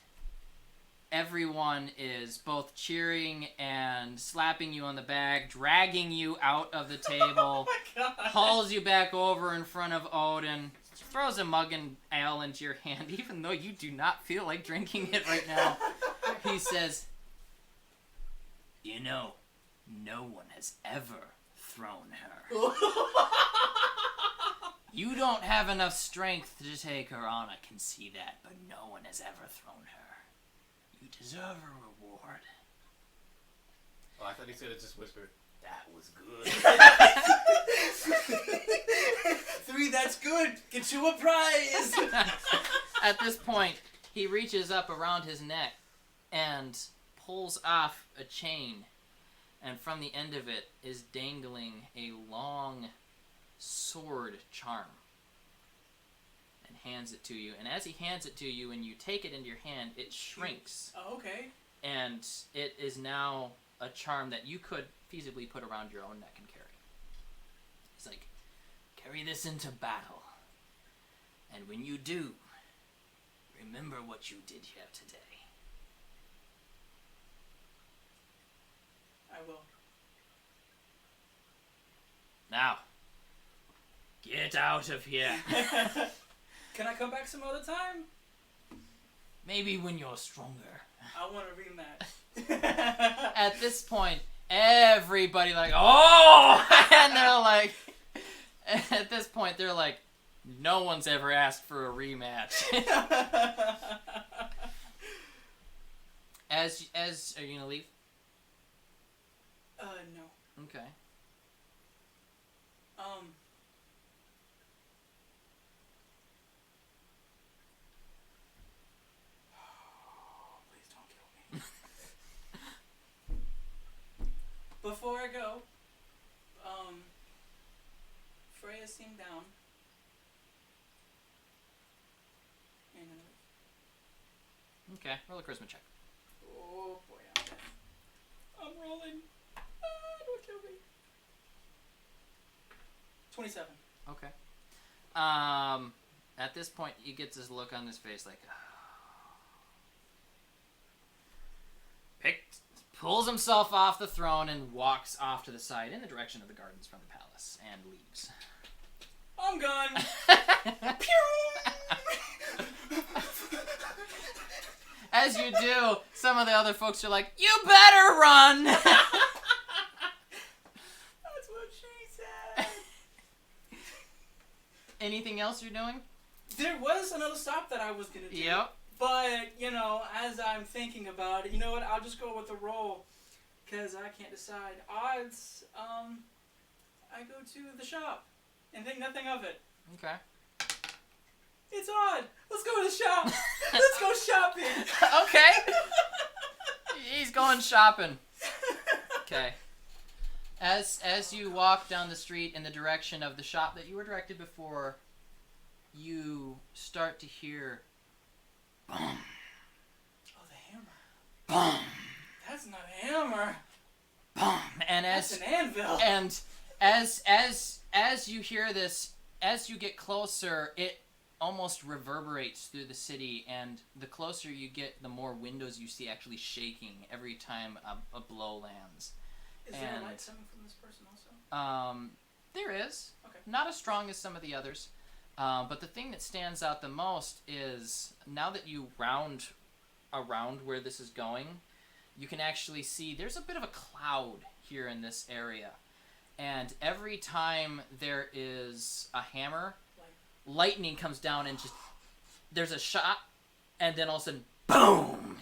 everyone is both cheering and slapping you on the back, dragging you out of the table, Oh my god. hauls you back over in front of Odin, throws a mug and ale into your hand, even though you do not feel like drinking it right now. He says, no one has ever thrown her. You don't have enough strength to take her on, I can see that, but no one has ever thrown her. You deserve a reward. Oh, I thought he was gonna just whisper, "That was good." 3, that's good. Get you a prize. At this point, he reaches up around his neck and pulls off a chain, and from the end of it is dangling a long sword charm, and hands it to you. And as he hands it to you and you take it into your hand, it shrinks, Oh, okay. and it is now a charm that you could feasibly put around your own neck and carry. He's like, carry this into battle, and when you do, remember what you did here today. I will. Now, get out of here. Can I come back some other time? Maybe when you're stronger. I want to rematch. At this point, everybody like, oh, and they're like, at this point, they're like, no one's ever asked for a rematch. As are you gonna leave? No. Okay. Please don't kill me. Before I go, Freya seemed down. And Okay, roll a charisma check. oh boy, I'm dead. I'm rolling. Don't kill me. 27. Okay. At this point, you get this look on his face like, pulls himself off the throne and walks off to the side in the direction of the gardens from the palace and leaves. I'm gone. As you do, some of the other folks are like, you better run! That's what she said. Anything else you're doing? There was another stop that I was gonna do. Yep. But, as I'm thinking about it, you know what? I'll just go with the roll. Because I can't decide. Odds, I go to the shop and think nothing of it. Okay. It's odd. Let's go to the shop. Let's go shopping. Okay. He's going shopping. Okay. As you walk down the street in the direction of the shop that you were directed before, you start to hear boom. Oh, the hammer. Boom. That's not a hammer. Boom. And That's an anvil. And as you hear this, as you get closer, it almost reverberates through the city, and the closer you get, the more windows you see actually shaking every time a blow lands. Is there a light coming from this person also? There is. Okay. Not as strong as some of the others. But the thing that stands out the most is now that you round around where this is going, you can actually see there's a bit of a cloud here in this area. And every time there is a hammer, lightning comes down and just there's a shot, and then all of a sudden, boom!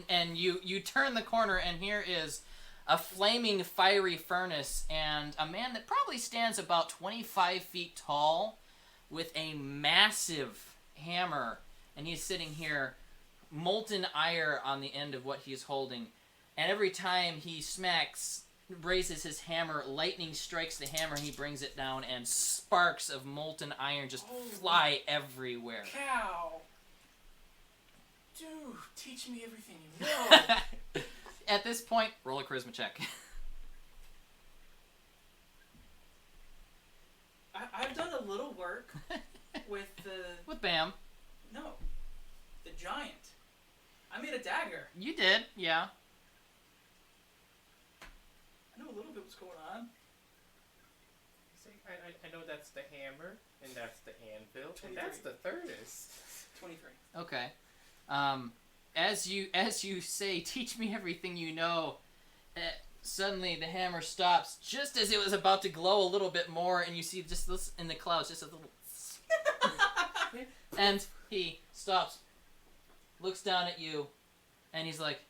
And you turn the corner, and here is a flaming fiery furnace and a man that probably stands about 25 feet tall with a massive hammer, and he's sitting here, molten ire on the end of what he's holding, and every time he raises his hammer, lightning strikes the hammer, and he brings it down, and sparks of molten iron just fly everywhere. Cow! Dude, teach me everything you know. At this point, roll a charisma check. I've done a little work with the... With Bam. No. The giant. I made a dagger. You did, yeah. I know a little bit what's going on. I know that's the hammer, and that's the anvil, 23. and that's the furnace. 23. Okay. As you say, teach me everything you know, suddenly the hammer stops just as it was about to glow a little bit more, and you see just this in the clouds, just a little... and he stops, looks down at you, and he's like,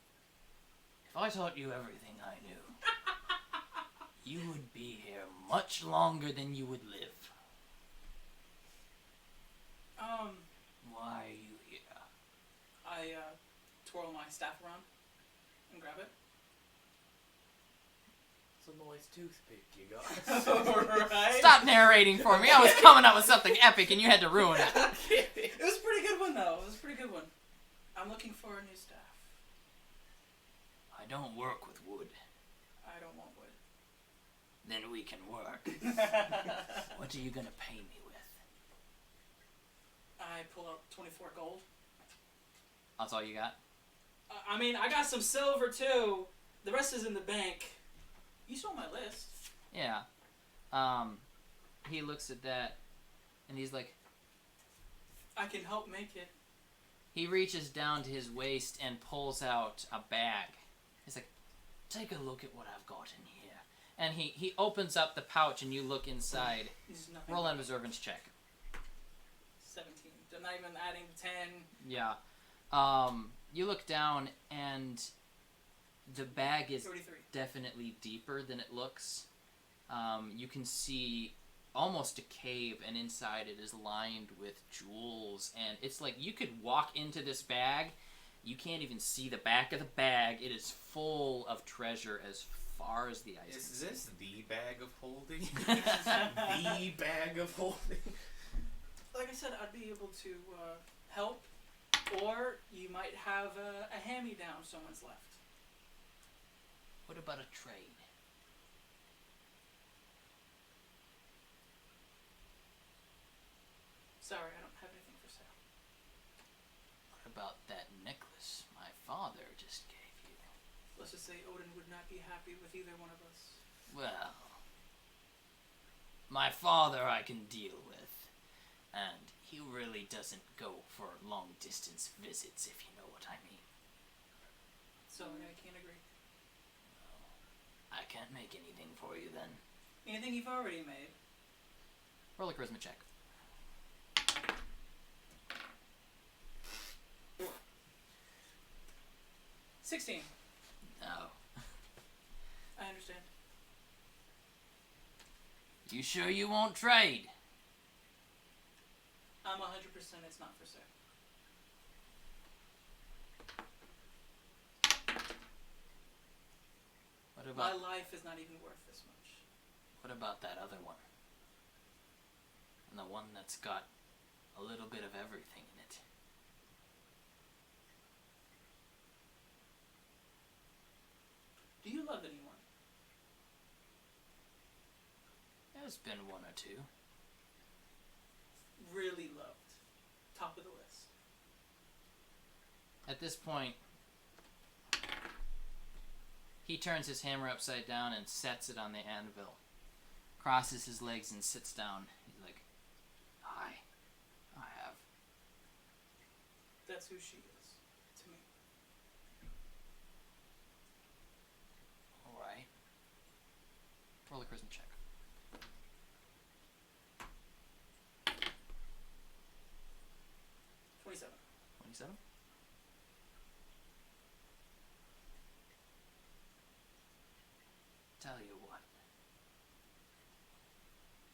if I taught you everything I knew, you would be here much longer than you would live. Why are you here? I twirl my staff around and grab it. It's a nice toothpick you got. Alright. Stop narrating for me. I was coming up with something epic and you had to ruin it. It was a pretty good one, though. It was a pretty good one. I'm looking for a new staff. I don't work with wood. I don't want wood. Then we can work. What are you gonna pay me with? I pull out 24 gold. That's all you got? I mean, I got some silver, too. The rest is in the bank. You saw my list. Yeah. He looks at that and he's like, I can help make it. he reaches down to his waist and pulls out a bag. He's like, take a look at what I've got in here. And he opens up the pouch and you look inside. There's nothing. Roll an observance check. 17. I'm not even adding 10. Yeah. You look down and the bag is 33. definitely deeper than it looks. You can see almost a cave, and inside it is lined with jewels, and it's like you could walk into this bag, you can't even see the back of the bag. It is full of treasure as far as the eyes can see. Is this the bag of holding? The bag of holding. Like I said, I'd be able to help, or you might have a hand-me-down someone's left. What about a trade? Sorry, I don't have anything for sale. What about that necklace my father just gave you? Let's just say Odin would not be happy with either one of us. Well, my father I can deal with, and he really doesn't go for long-distance visits, if you know what I mean. Sorry, I can't agree. I can't make anything for you then. Anything you've already made. Roll a charisma check. $16. No. I understand. You sure you won't trade? I'm 100% it's not for sale. What My about life is not even worth this much. what about that other one? And the one that's got a little bit of everything in it. Do you love anyone? There's been one or two. Really loved. Top of the list. At this point, he turns his hammer upside down and sets it on the anvil. Crosses his legs and sits down. He's like, I have. That's who she is. To me. Alright. Roll a charisma check. $27. 27? Tell you what.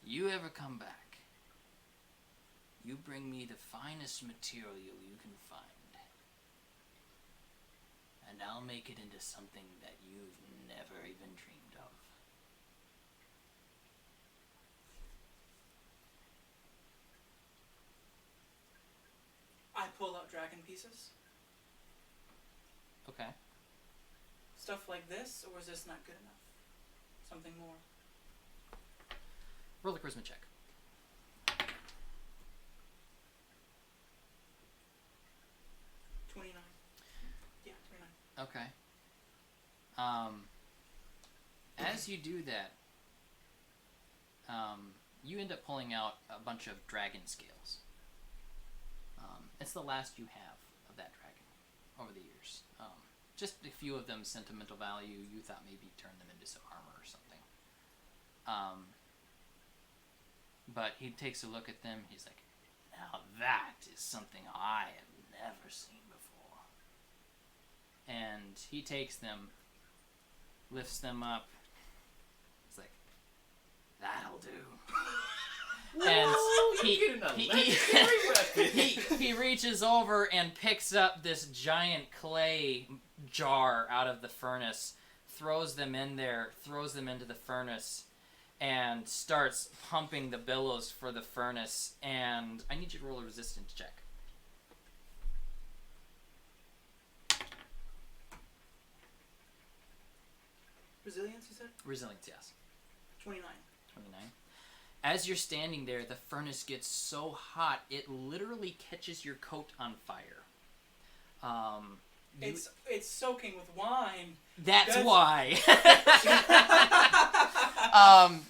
You ever come back, you bring me the finest material you can find. And I'll make it into something that you've never even dreamed of. I pull out dragon pieces. Okay. Stuff like this, or is this not good enough? Something more. Roll a charisma check. Yeah, 29. Okay. As you do that, you end up pulling out a bunch of dragon scales. It's the last you have of that dragon over the years. Just a few of them sentimental value. You thought maybe turn them into some armor or something. But he takes a look at them. He's like, now that is something I have never seen before. And he takes them, lifts them up. He's like, that'll do. And he reaches over and picks up this giant clay jar out of the furnace, throws them in there, throws them into the furnace, and starts pumping the billows for the furnace. And I need you to roll a resistance check. Resilience, you said? Resilience, yes. 29. 29. As you're standing there, the furnace gets so hot, it literally catches your coat on fire. It's soaking with wine. That's That's- why. Oh,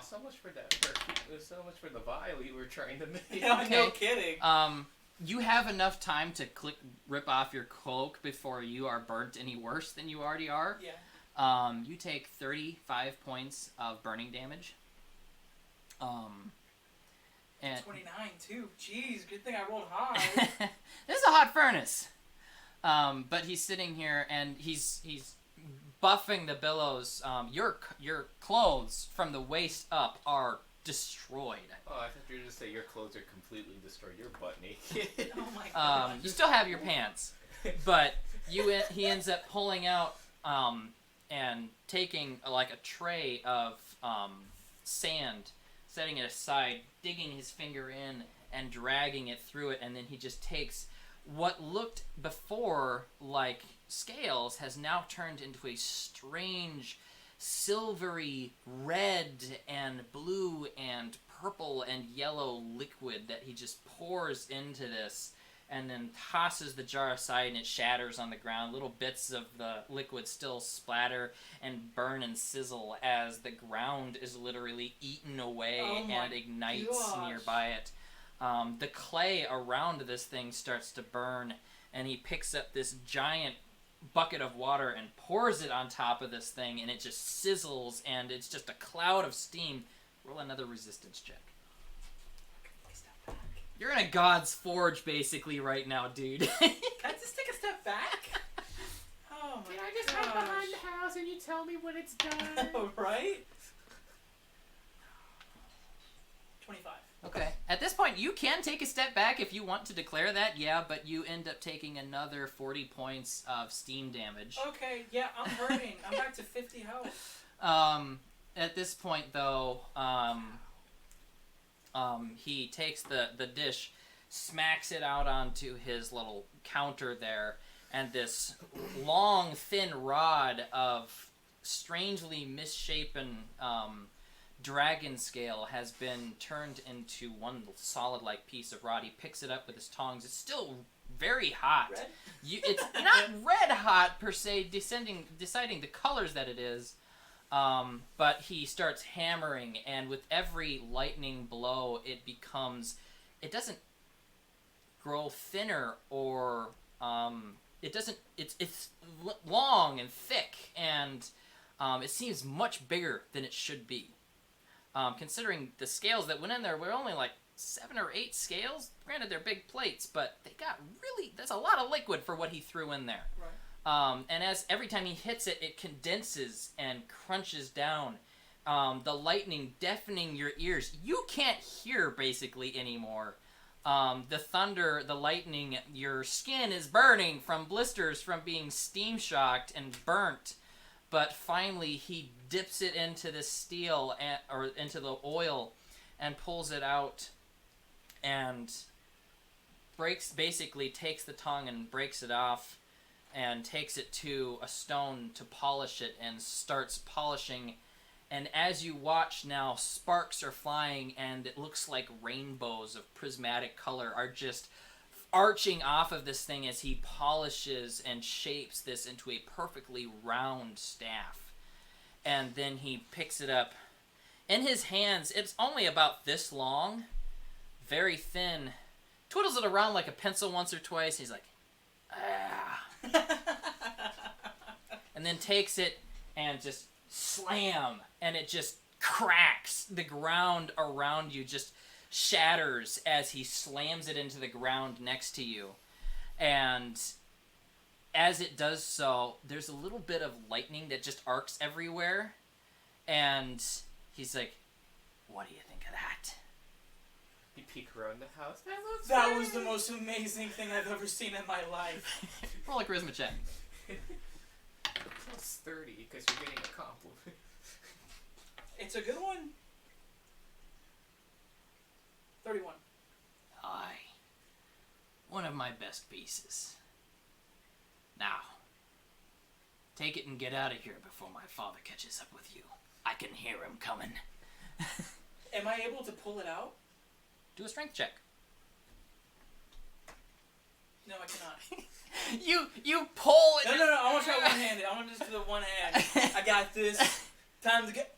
so much for that. So much for the vial you were trying to make. Yeah, no kidding. You have enough time to click rip off your cloak before you are burnt any worse than you already are. Yeah. You take 35 points of burning damage. And 29 too. Jeez, good thing I rolled high. this is a hot furnace. But he's sitting here and he's buffing the billows. Your clothes from the waist up are destroyed. Oh, I thought you were going to say your clothes are completely destroyed. You're butt naked. Oh my god. You still have your pants, but he ends up pulling out and taking like a tray of sand, setting it aside, digging his finger in and dragging it through it, and then he just takes what looked before like scales has now turned into a strange silvery red and blue and purple and yellow liquid that he just pours into this and then tosses the jar aside and it shatters on the ground. Little bits of the liquid still splatter and burn and sizzle as the ground is literally eaten away and ignites nearby it. The clay around this thing starts to burn, and he picks up this giant bucket of water and pours it on top of this thing, and it just sizzles, and it's just a cloud of steam. Roll another resistance check. You're in a God's Forge, basically, right now, dude. Can I just take a step back? Oh my god. Can I just hide behind the house and you tell me when it's done? Right? 25. Okay. At this point, you can take a step back if you want to declare that, yeah, but you end up taking another 40 points of steam damage. Okay, yeah, I'm hurting. I'm back to 50 health. At this point, though, he takes the dish, smacks it out onto his little counter there, and this long, thin rod of strangely misshapen dragon scale has been turned into one solid-like piece of rod. He picks it up with his tongs. It's still very hot. Red? It's not red hot, per se, deciding the colors that it is. But he starts hammering, and with every lightning blow, it doesn't grow thinner or, it's long and thick, and it seems much bigger than it should be. Considering the scales that went in there were only like 7 or 8 scales. Granted, they're big plates, but that's a lot of liquid for what he threw in there. Right. And as every time he hits it, it condenses and crunches down. The lightning deafening your ears. You can't hear basically anymore. The thunder, the lightning, your skin is burning from blisters from being steam shocked and burnt. But finally, he dips it into the steel or into the oil and pulls it out and basically takes the tongue and breaks it off and takes it to a stone to polish it and starts polishing. And as you watch now, sparks are flying and it looks like rainbows of prismatic color are just arching off of this thing as he polishes and shapes this into a perfectly round staff. And then he picks it up. In his hands, it's only about this long, very thin, twiddles it around like a pencil once or twice. He's like, ah. And then takes it and just slam, and it just cracks. The ground around you just shatters as he slams it into the ground next to you. And as it does so, there's a little bit of lightning that just arcs everywhere. And he's like, what do you think of that? You peek around the house. That was the most amazing thing I've ever seen in my life. Roll a charisma check. Plus 30, because you're getting a compliment. It's a good one. 31. Aye. One of my best pieces. Now, take it and get out of here before my father catches up with you. I can hear him coming. Am I able to pull it out? Do a strength check. No, I cannot. You pull it. No, I want to try one-handed. I want to just do the one hand. I got this. Time to get...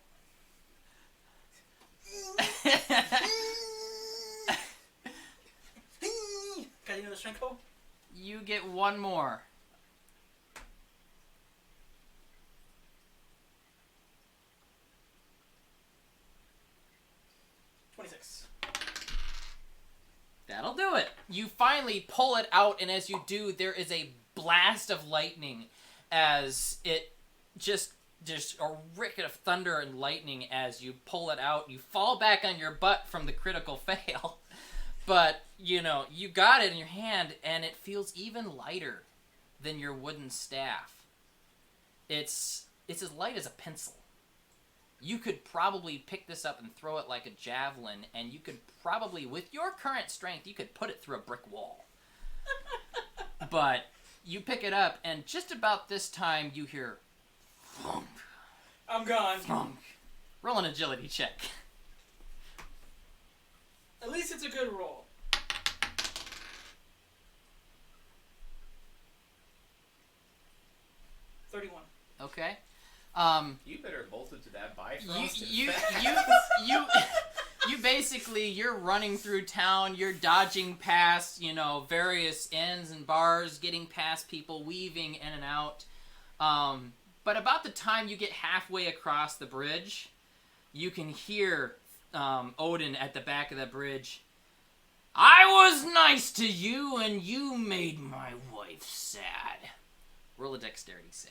Can I do another strength pull? You get one more. That'll do it. You finally pull it out, and as you do, there is a blast of lightning as it just a ricket of thunder and lightning as you pull it out. You fall back on your butt from the critical fail. But, you know, you got it in your hand, and it feels even lighter than your wooden staff. It's as light as a pencil. You could probably pick this up and throw it like a javelin, and you could probably, with your current strength, you could put it through a brick wall. But you pick it up, and just about this time, you hear thump. I'm gone. Thump. Roll an agility check. At least it's a good roll. $31. Okay. You better bolt into that Bifrost. You basically, you're running through town, you're dodging past, you know, various inns and bars, getting past people, weaving in and out. But about the time you get halfway across the bridge, you can hear Odin at the back of the bridge. I was nice to you, and you made my wife sad. Roll a dexterity save.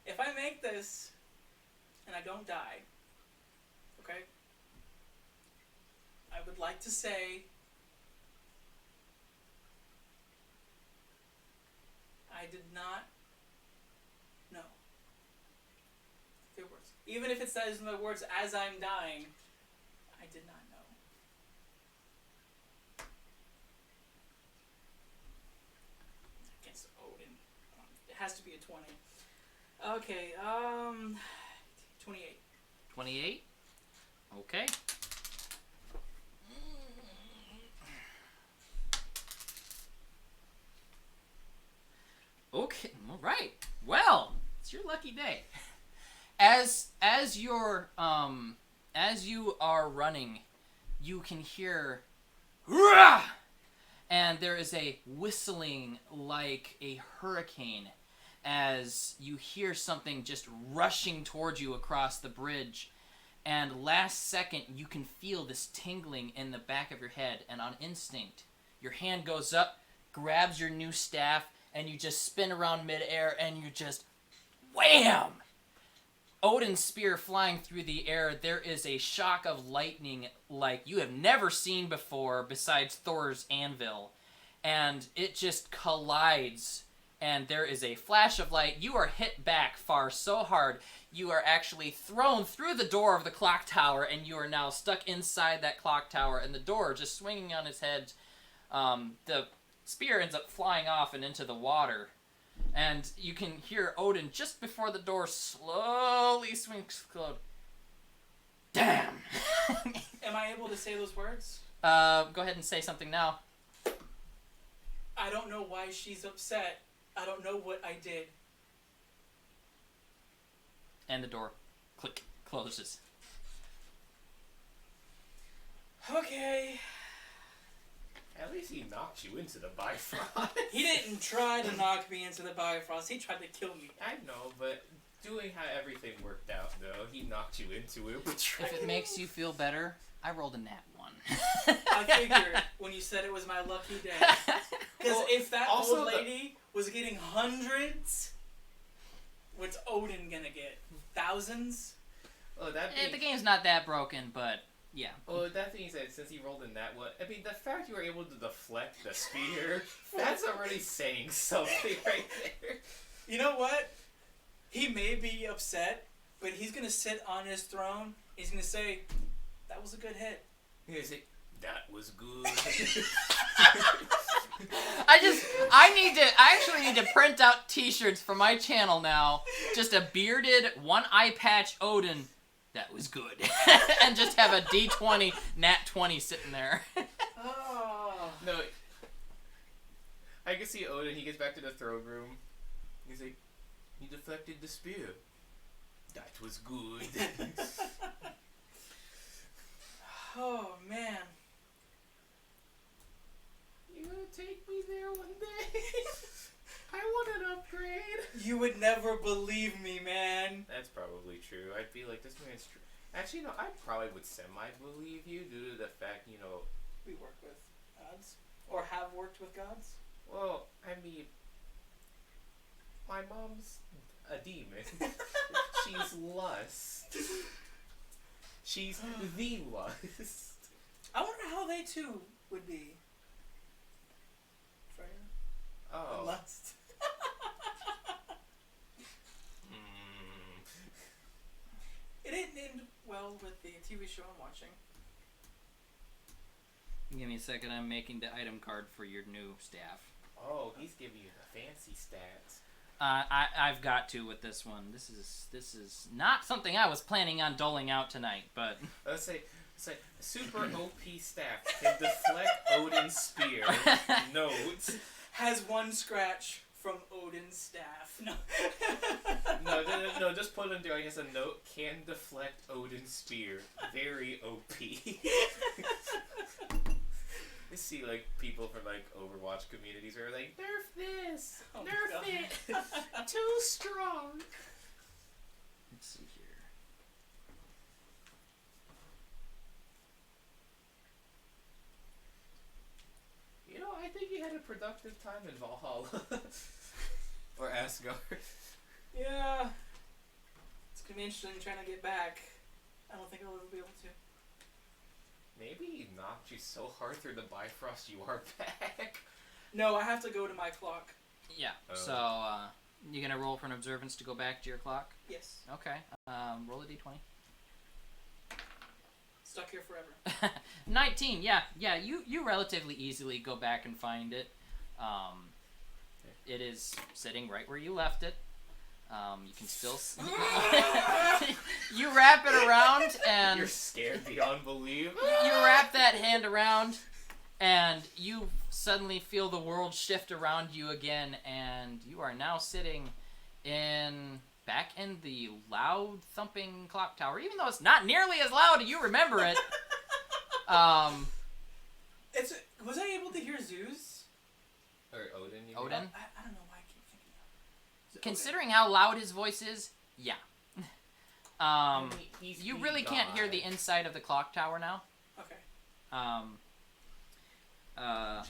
If I make this and I don't die, okay, I would like to say I did not know. Their words. Even if it says in the words as I'm dying, I did not know. Against Odin. It has to be a 20. Okay, 28. 28? Okay. Okay, all right. Well, it's your lucky day. As you are running, you can hear "Rah!" and there is a whistling like a hurricane as you hear something just rushing towards you across the bridge. And last second, you can feel this tingling in the back of your head, and on instinct, your hand goes up, grabs your new staff, and you just spin around midair, and you just wham! Odin's spear flying through the air. There is a shock of lightning like you have never seen before besides Thor's anvil. And it just collides, and there is a flash of light. You are hit back far so hard, you are actually thrown through the door of the clock tower, and you are now stuck inside that clock tower, and the door just swinging on its head. The spear ends up flying off and into the water. And you can hear Odin just before the door slowly swings closed. Damn! Am I able to say those words? Go ahead and say something now. I don't know why she's upset. I don't know what I did. And the door, click, closes. Okay. At least he knocked you into the Bifrost. He didn't try to knock me into the Bifrost. He tried to kill me. I know, but doing how everything worked out, though, he knocked you into it. If it makes you feel better, I rolled a nat 1. I figured when you said it was my lucky day. Because if that old lady was getting hundreds, what's Odin gonna get? Thousands? Oh, that The game's not that broken, but yeah. Well, that being said, since he rolled in that one, I mean, the fact you were able to deflect the spear, that's already saying something right there. You know what? He may be upset, but he's gonna sit on his throne. He's gonna say, "That was a good hit." He's gonna say, "That was good." I actually need to print out t-shirts for my channel now. Just a bearded, one eye patch Odin. That was good. And just have a D20, nat 20 sitting there. Oh. No, I can see Odin. He gets back to the throne room. He's like, "You deflected the spear. That was good." Oh man. You gonna take me there one day? I want an upgrade. You would never believe me, man. That's probably true. I'd be like, this man's true. Actually, no, I probably would semi-believe you due to the fact, We work with gods. Or have worked with gods. well, I mean, my mom's a demon. She's lust. She's the lust. I wonder how they too would be. Freya? Oh. Lust. It didn't end well with the TV show I'm watching. Give me a second. I'm making the item card for your new staff. Oh, he's giving you the fancy stats. I've got to with this one. This is not something I was planning on doling out tonight, but Let's say super OP staff can deflect Odin's spear. Notes. Has one scratch from Odin's staff. No. No, just put in there, I guess, a note, can deflect Odin's spear. Very OP. I see, like, people from, like, Overwatch communities are like, nerf this! Oh nerf it! Too strong! let's see here. I think you had a productive time in Valhalla. Or Asgard. Yeah. It's gonna be interesting trying to get back. I don't think I'll ever be able to. Maybe he knocked you so hard through the Bifrost you are back. No, I have to go to my clock. Yeah. Oh. So you gonna roll for an observance to go back to your clock? Yes. Okay. Roll a d20. Stuck here forever. 19. Yeah. You relatively easily go back and find it. It is sitting right where you left it. You can still you wrap it around and You're scared beyond belief. you wrap that hand around and you suddenly feel the world shift around you again, and you are now sitting back in the loud thumping clock tower, even though it's not nearly as loud as you remember it. Was I able to hear Zeus? Or Odin, you mean? Odin? I don't know why I keep thinking that. Considering how loud his voice is, yeah. He's You the really can't hear god. the inside of the clock tower now. Okay. Yeah,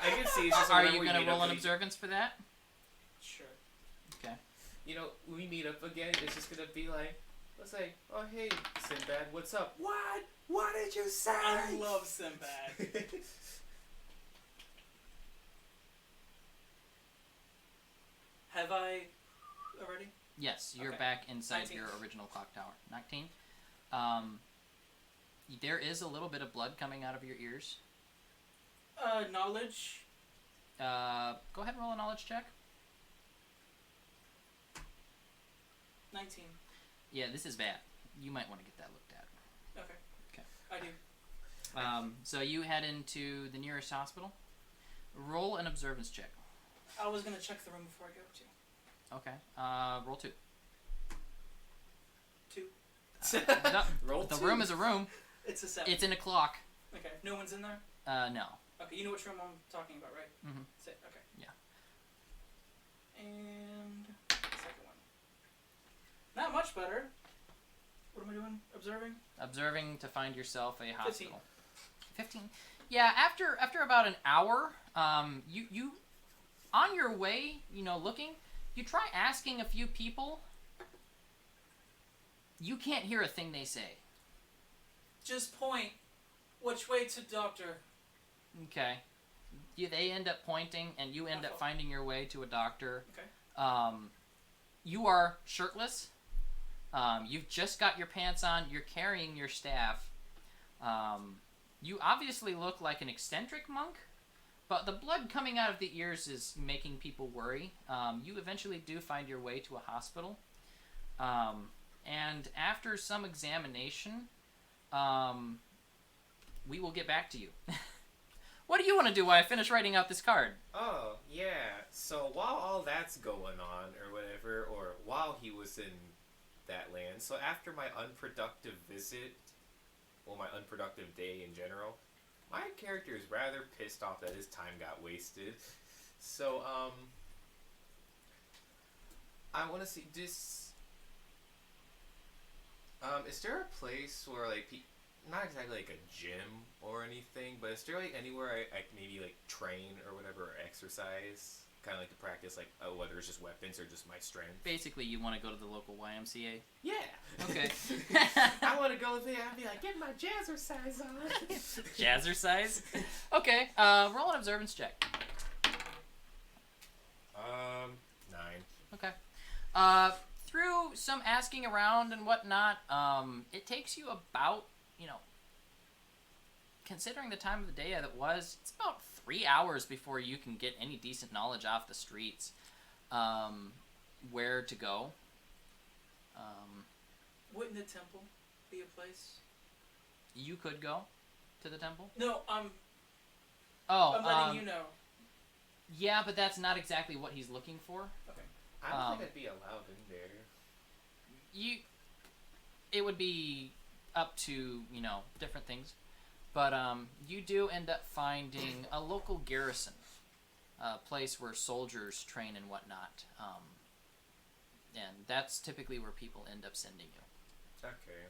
I can see. It's just Are whenever you we gonna meet roll up, an observance for that? Sure. Okay. We meet up again. It's just gonna be like, let's say, oh hey, Sinbad, what's up? What? What did you say? I love Sinbad. Have I already? Yes, you're Okay. back inside 19. your original clock tower. 19. There is a little bit of blood coming out of your ears. Knowledge. Go ahead and roll a knowledge check. 19. Yeah, this is bad. You might want to get that looked at. Okay. Okay. I do. So you head into the nearest hospital. Roll an observance check. I was gonna check the room before I go to. Okay. Roll 2. 2. No, Roll the 2. room is a room. It's a 7. It's in a clock. Okay. No one's in there? No. Okay, you know which room I'm talking about, right? Mhm. Okay. Yeah. And second one. Not much better. What am I doing? Observing? Observing to find yourself a hospital. 15. Yeah, after about an hour, you on your way, looking, you try asking a few people. You can't hear a thing they say. Just point. Which way to doctor? Okay. They end up pointing, and you end up finding your way to a doctor. Okay. You are shirtless. You've just got your pants on. You're carrying your staff. You obviously look like an eccentric monk, but the blood coming out of the ears is making people worry. You eventually do find your way to a hospital. And after some examination, we will get back to you. What do you want to do while I finish writing out this card? Oh, yeah. So while all that's going on, or whatever, or while he was in that land, so after my unproductive visit, well, my unproductive day in general, my character is rather pissed off that his time got wasted. So, I want to see this. Is there a place where, like, not exactly like a gym or anything, but is there like anywhere I can maybe like train or whatever, or exercise, kind of like to practice like whether it's just weapons or just my strength? Basically, you want to go to the local YMCA. Yeah. Okay. I want to go there and be like, get my jazzercise on. Jazzercise? Okay. Roll an observance check. 9. Okay. Through some asking around and whatnot, it takes you about, considering the time of the day that it was, it's about 3 hours before you can get any decent knowledge off the streets, where to go. Wouldn't the temple be a place? You could go to the temple. No, I'm Oh, letting you know. Yeah, but that's not exactly what he's looking for. Okay. I don't think I'd be allowed in there. It would be up to, different things. But you do end up finding a local garrison, a place where soldiers train and whatnot. And that's typically where people end up sending you. Okay.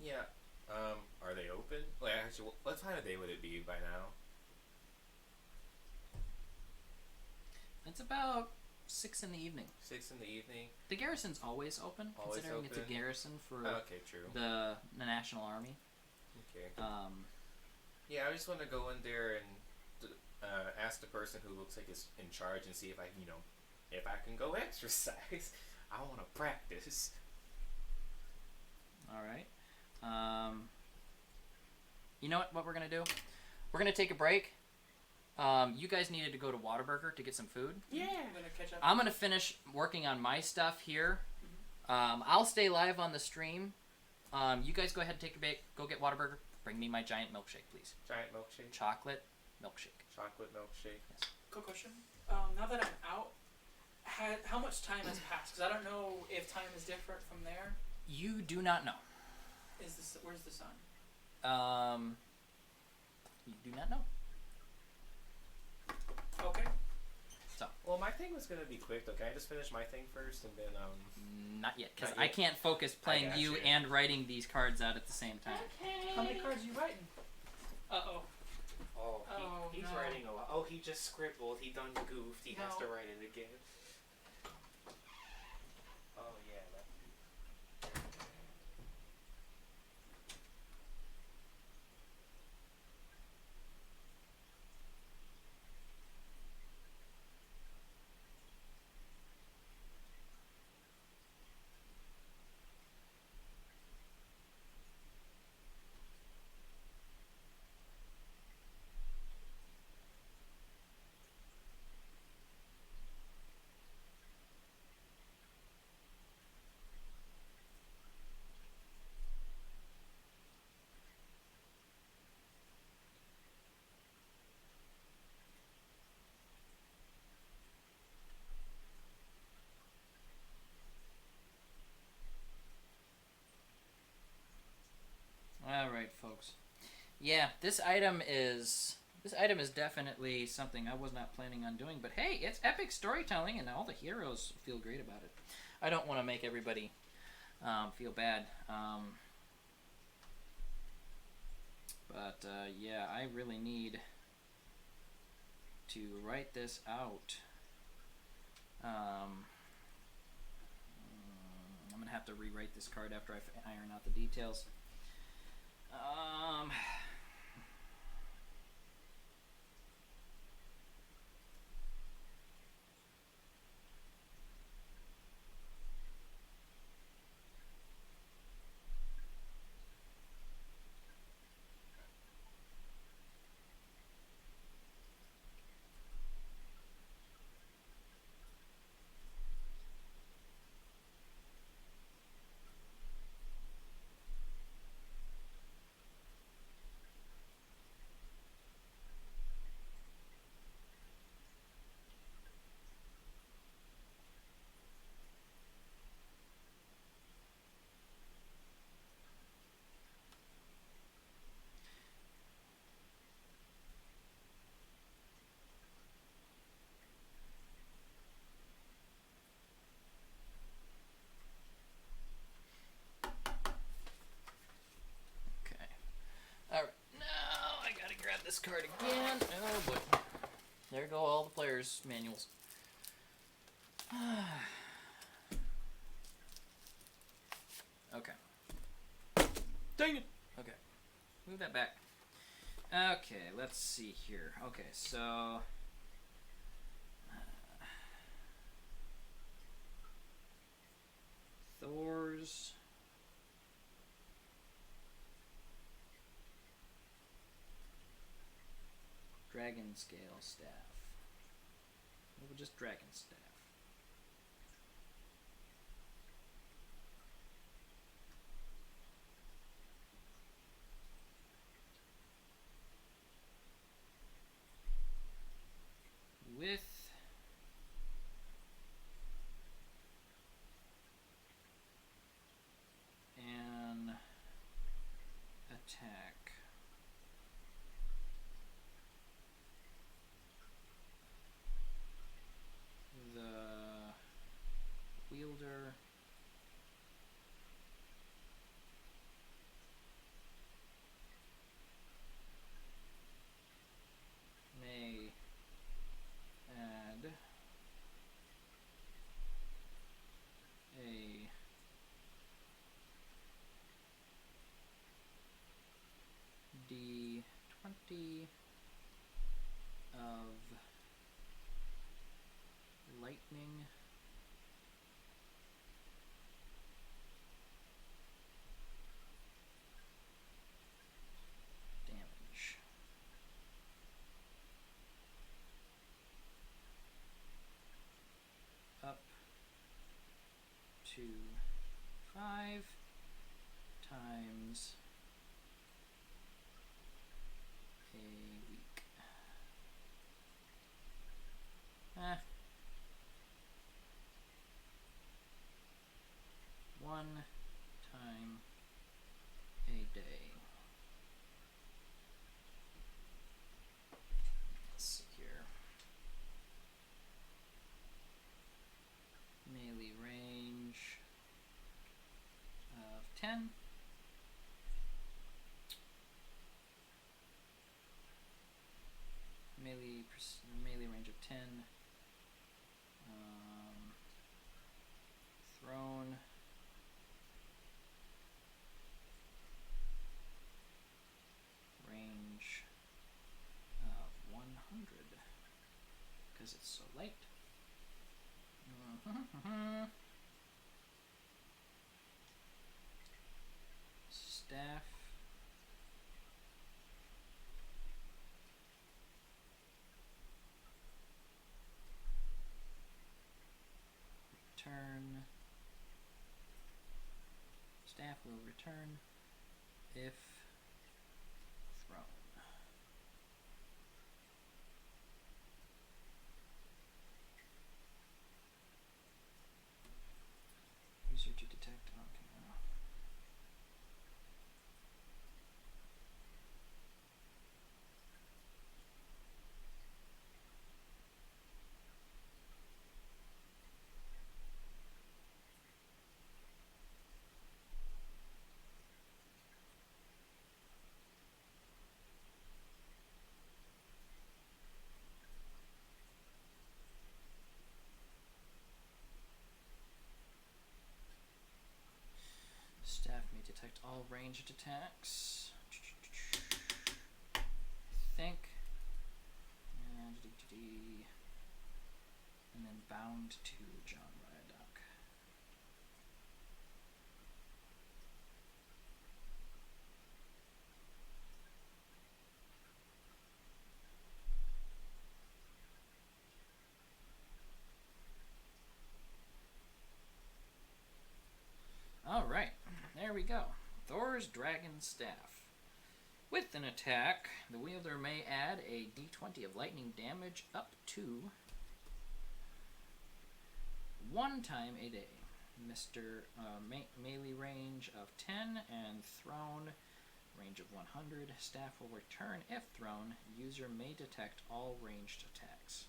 Yeah. Are they open? Like, actually, what time of day would it be by now? It's about 6 in the evening. 6 in the evening? The garrison's always open, Always considering it's a open? garrison for Okay, true. the National Army. Okay. Yeah, I just want to go in there and ask the person who looks like is in charge and see if I can go exercise. I want to practice. All right. You know what we're going to do? We're going to take a break. You guys needed to go to Whataburger to get some food. Yeah. I'm gonna catch up. I'm going to finish working on my stuff here. I'll stay live on the stream. You guys go ahead and take a break. Go get Whataburger. Bring me my giant milkshake, please. Giant milkshake? Chocolate milkshake. Chocolate milkshake. Yes. Quick question. Now that I'm out, how much time has passed? Because I don't know if time is different from there. You do not know. Where's the sun? You do not know. Okay. Well, my thing was gonna be quick though. Can I just finish my thing first and then Not yet, because Not I yet. can't focus playing got you you. and writing these cards out at the same time. How many cards are you writing? Uh-oh. Oh, Oh, he's no. writing a lot. Oh, he just scribbled. He done goofed. He has to No. write it again. Oh yeah. All right, folks. Yeah, this item is definitely something I was not planning on doing, but hey, it's epic storytelling, and all the heroes feel great about it. I don't want to make everybody feel bad, but yeah, I really need to write this out. I'm gonna have to rewrite this card after I iron out the details. card again. Oh boy. There go all the players' manuals. Okay. Dang it! Okay. Move that back. Okay, let's see here. Okay, so... Thor's... Dragon Scale Staff. Maybe just Dragon Staff. With an attack. The wielder may add a D20 of lightning damage. Up to 5 times a week. One time a day. Let's see here. Melee range of 10. Melee range of 10. Thrown. Range of 100 because it's so light. Staff. Return. Staff will return if thrown. User to detect. Okay. Staff may detect all ranged attacks. I think. And then bound to John Ryadock. Alright, there we go. Thor's Dragon Staff. With an attack, the wielder may add a d20 of lightning damage up to 1 time a day. Melee range of 10 and thrown range of 100. Staff will return if thrown. User may detect all ranged attacks.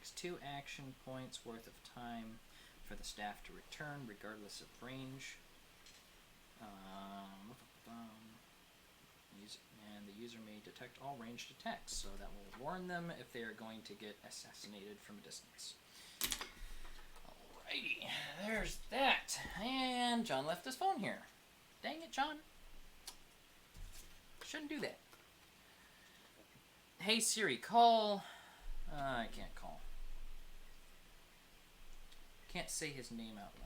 takes 2 action points worth of time for the staff to return, regardless of range. And the user may detect all ranged attacks, so that will warn them if they are going to get assassinated from a distance. Alrighty, there's that. And John left his phone here. Dang it, John. Shouldn't do that. Hey Siri, call... I can't call. Can't say his name out loud.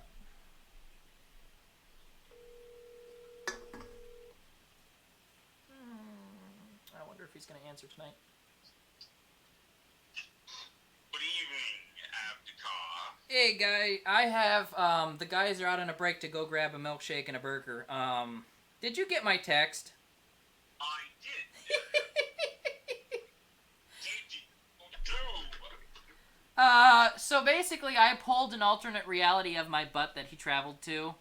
I wonder if he's going to answer tonight. Good evening, Abdikar. Hey, guy. I have, the guys are out on a break to go grab a milkshake and a burger. Did you get my text? I did. Did you do? So basically I pulled an alternate reality of my butt that he traveled to.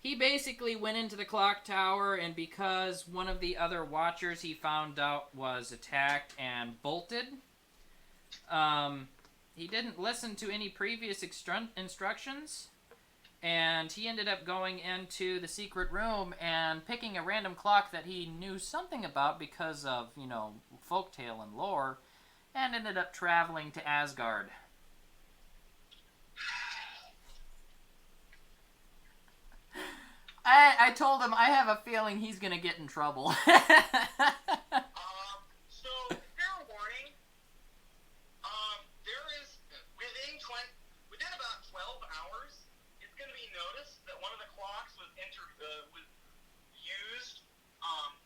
He basically went into the clock tower, and because one of the other watchers he found out was attacked and bolted, he didn't listen to any previous instructions, and he ended up going into the secret room and picking a random clock that he knew something about because of, you know, folktale and lore, and ended up traveling to Asgard. I told him I have a feeling he's gonna get in trouble. So, fair warning. There is, within about 12 hours, it's going to be noticed that one of the clocks was used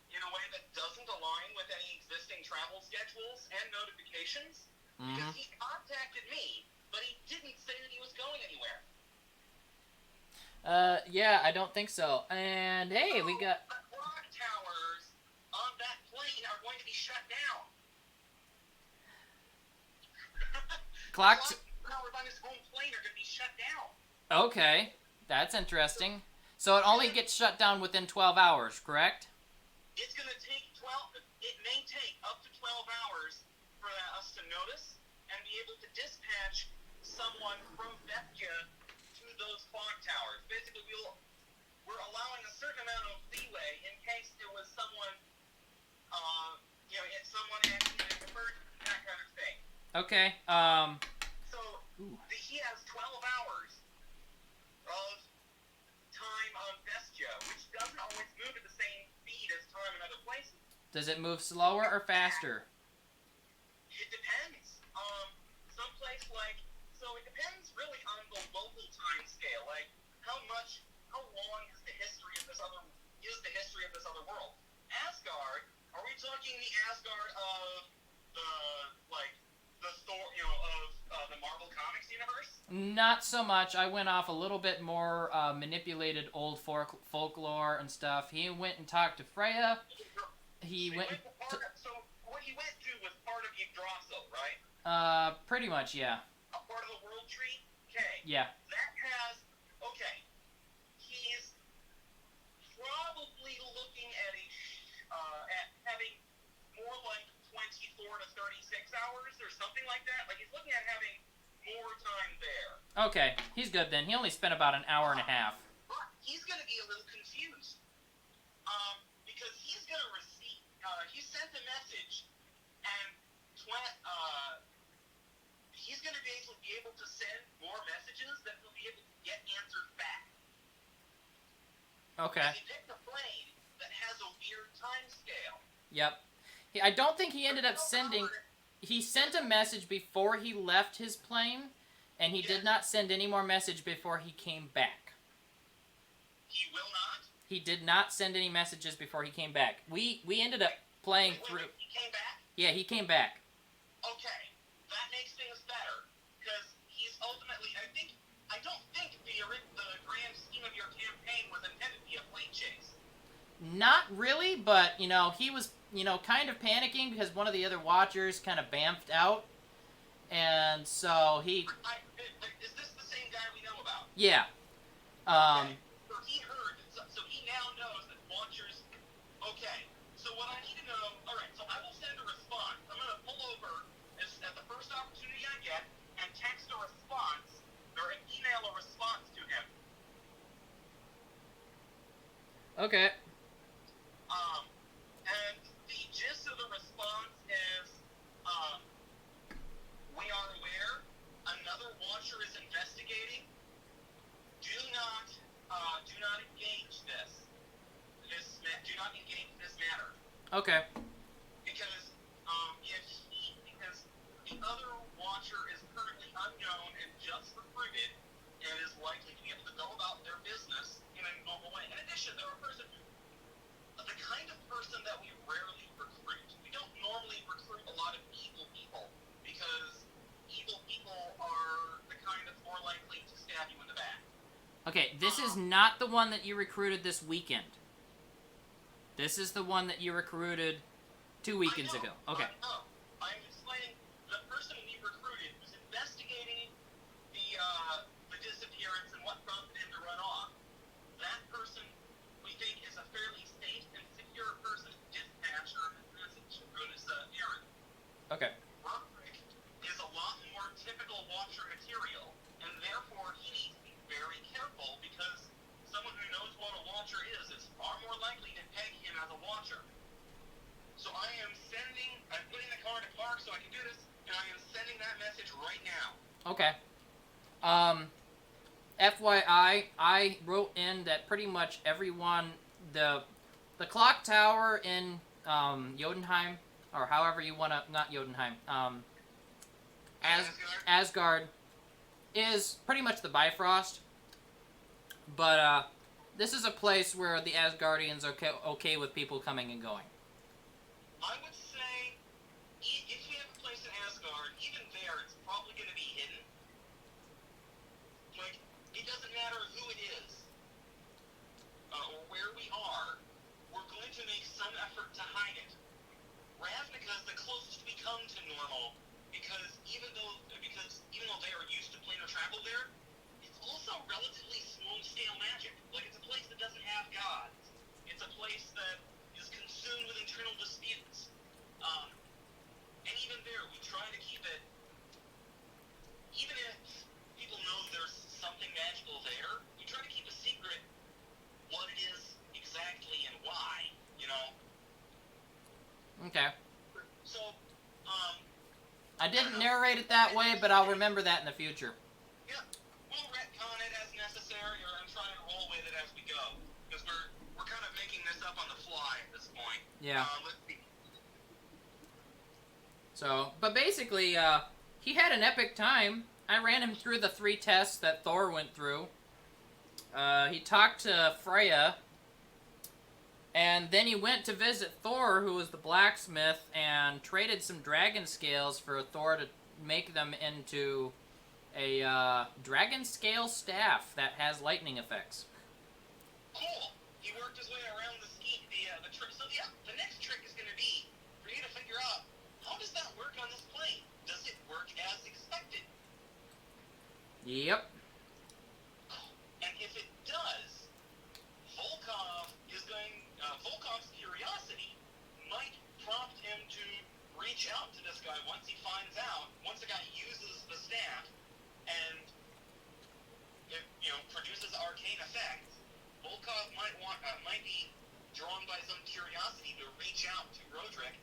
in a way that doesn't align with any existing travel schedules and notifications. Because he contacted me, but he didn't say that he was going anywhere. Yeah, I don't think so. And hey, we got... The clock towers on that plane are going to be shut down. Clock towers on his home plane are going to be shut down. Okay, that's interesting. So it only gets shut down within 12 hours, correct? It's going to take it may take up to 12 hours for us to notice and be able to dispatch someone from Bethia to those clock towers. Basically, we're allowing a certain amount of leeway in case there was someone, someone actually emerged, that kind of thing. Okay, So, he has 12 hours of time on Bestia, which doesn't always move at the same speed as time in other places. does it move slower or faster? It depends. It depends really on the local time scale. Like, how long is the history of this other world? Asgard, are we talking the Asgard of the Thor, of the Marvel Comics universe? Not so much. I went off a little bit more manipulated old folklore and stuff. He went and talked to Freya. So what he went to was part of Yggdrasil, right? Pretty much, yeah. A part of the world tree? Okay. Yeah. He's probably looking at having more like 24 to 36 hours or something like that. Like, he's looking at having more time there. Okay, he's good then. He only spent about an hour and a half. But he's going to be a little confused. Because he's going to receive, he sent a message, and he's going to be able to send more messages that he'll be able to get answered back. Okay. He picked a plane that has a weird time scale. Yep. I don't think he ended up sending... He sent a message before he left his plane, and he did not send any more message before he came back. He will not? He did not send any messages before he came back. We ended up playing through... He came back? Yeah, he came back. Okay. That makes things better. Because he's ultimately... I don't think the grand scheme of your campaign was intended to be a plane chase. Not really, but, he was, kind of panicking because one of the other watchers kind of bamfed out. And so he... Is this the same guy we know about? Yeah. Okay. So he heard... So he now knows that watchers... Okay. So what I need to know... Alright, so I will send a response. I'm going to pull over as at the first opportunity I get and text a response or email a response to him. Okay. And the gist of the response is, we are aware another watcher is investigating. Do not engage do not engage this matter. Okay. Because because the other watcher is currently unknown and just recruited and is likely to be able to go about their business in a normal way. In addition, they're the kind of person that we rarely recruit. We don't normally recruit a lot of evil people because evil people are the kind that's more likely to stab you in the back. Okay, this is not the one that you recruited this weekend. This is the one that you recruited 2 weekends ago. Okay. No, I'm explaining the person we recruited was investigating the disappearance and what prompted him to run off. That person, we think, is a fairly safe and secure person to dispatch or message on his errand. Okay. Roderick is a lot more typical watcher material, and therefore he needs to be very careful because someone who knows what a watcher is far more likely to peg him as a watcher. So I'm putting the car in park so I can do this, and I am sending that message right now. Okay. FYI, I wrote in that pretty much everyone, the clock tower in Jotunheim, or however you want to, not Jotunheim, Asgard, is pretty much the Bifrost. But this is a place where the Asgardians are okay with people coming and going. I would say, if we have a place in Asgard, even there, it's probably going to be hidden. Like, it doesn't matter who it is, or where we are, we're going to make some effort to hide it. Ravnica is the closest we come to normal, because even though they are used to planar travel there, it's also relatively small-scale magic. Like, it's a place that doesn't have gods. It's a place that is consumed with internal disputes. And even there, we try to keep it, even if people know there's something magical there, we try to keep a secret what it is exactly and why, you know? Okay. So, I didn't narrate it that way, but I'll remember that in the future. yeah, we'll retcon it as necessary, or I'm trying to roll with it as we go. Because we're kind of making this up on the fly at this point. Yeah. Let's see. So, but basically, he had an epic time. I ran him through the 3 tests that Thor went through. He talked to Freya, and then he went to visit Thor, who was the blacksmith, and traded some dragon scales for Thor to make them into a dragon scale staff that has lightning effects. Cool. He worked his way around the trick. So yeah, the next trick is going to be for you to figure out, how does that work on this plane? Does it work as expected? Yep. And if it does, Volkov's curiosity might prompt him to reach out to this guy once the guy uses the staff and it, produces arcane effects. Volkov might be drawn by some curiosity to reach out to Roderick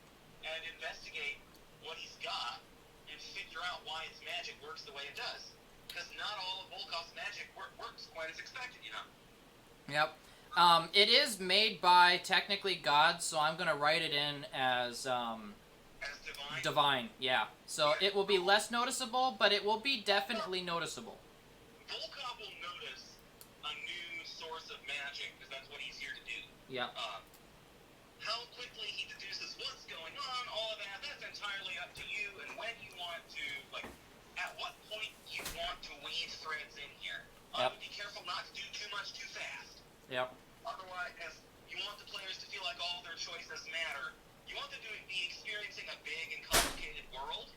and investigate what he's got and figure out why his magic works the way it does. Because not all of Volkov's magic works quite as expected, Yep. It is made by technically gods, so I'm gonna write it in as As divine? divine. Yeah. So it will be less noticeable, but it will be definitely noticeable. Volkov will notice a new source of magic, because that's what he's here to do. Yeah. How quickly he deduces what's going on, all of that's entirely up to you, and when you want to, at what point you want to weave threads in here. Yep. Be careful not to do too much too fast. Yep. Otherwise, you want the players to feel like all their choices matter. You want them to be experiencing a big and complicated world,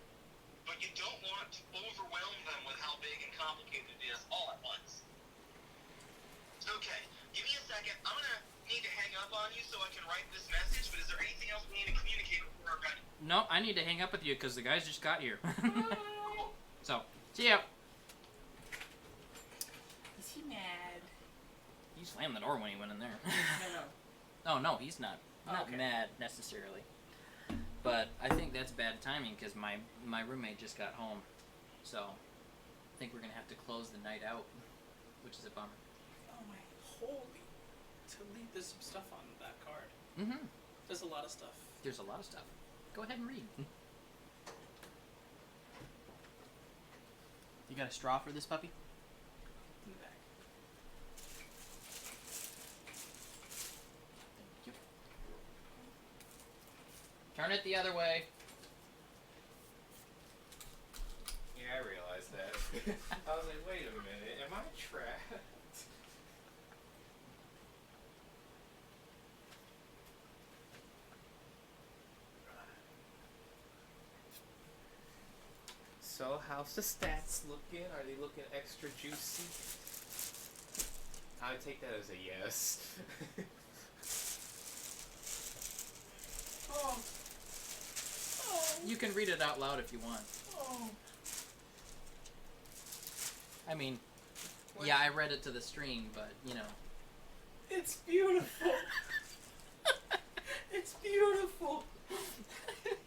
but you don't want to overwhelm them with how big and complicated it is all at once. Okay, give me a second. I'm gonna need to hang up on you so I can write this message, but is there anything else we need to communicate before our gun? No, I need to hang up with you because the guys just got here. So, see ya. Is he mad? He slammed the door when he went in there. No. Oh no, he's not. Not Okay. mad necessarily. But I think that's bad timing because my roommate just got home, so I think we're gonna have to close the night out, which is a bummer. Oh my holy! To leave, there's some stuff on that card. Mm-hmm. There's a lot of stuff. There's a lot of stuff. Go ahead and read. You got a straw for this puppy? In the back. Thank you. Turn it the other way. Yeah, I realized that. I was like, wait a minute, am I trapped? So, how's the stats looking? Are they looking extra juicy? I would take that as a yes. Oh. Oh. You can read it out loud if you want. Oh. I mean, yeah, I read it to the stream, but you know. It's beautiful. It's beautiful.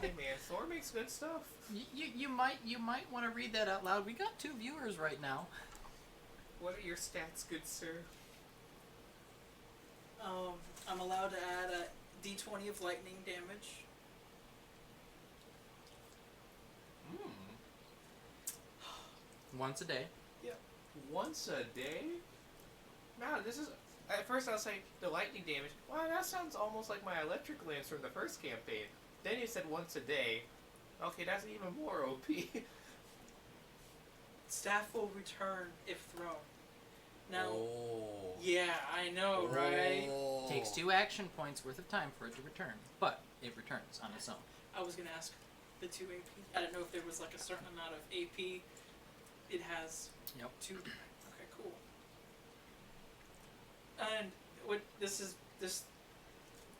Hey man, Thor makes good stuff. You might want to read that out loud. We got 2 viewers right now. What are your stats, good sir? I'm allowed to add a D20 of lightning damage. Once a day. Once a day? Man, this is... At first I was like, the lightning damage. Wow, that sounds almost like my electric lance from the first campaign. Then you said once a day. Okay, that's even more OP. Staff will return if thrown. Now, Oh. yeah, I know, right? Takes 2 action points worth of time for it to return, but it returns on its own. I was gonna ask the 2 AP. I didn't know if there was like a certain amount of AP it has. Yep. 2. Okay, cool. And what this.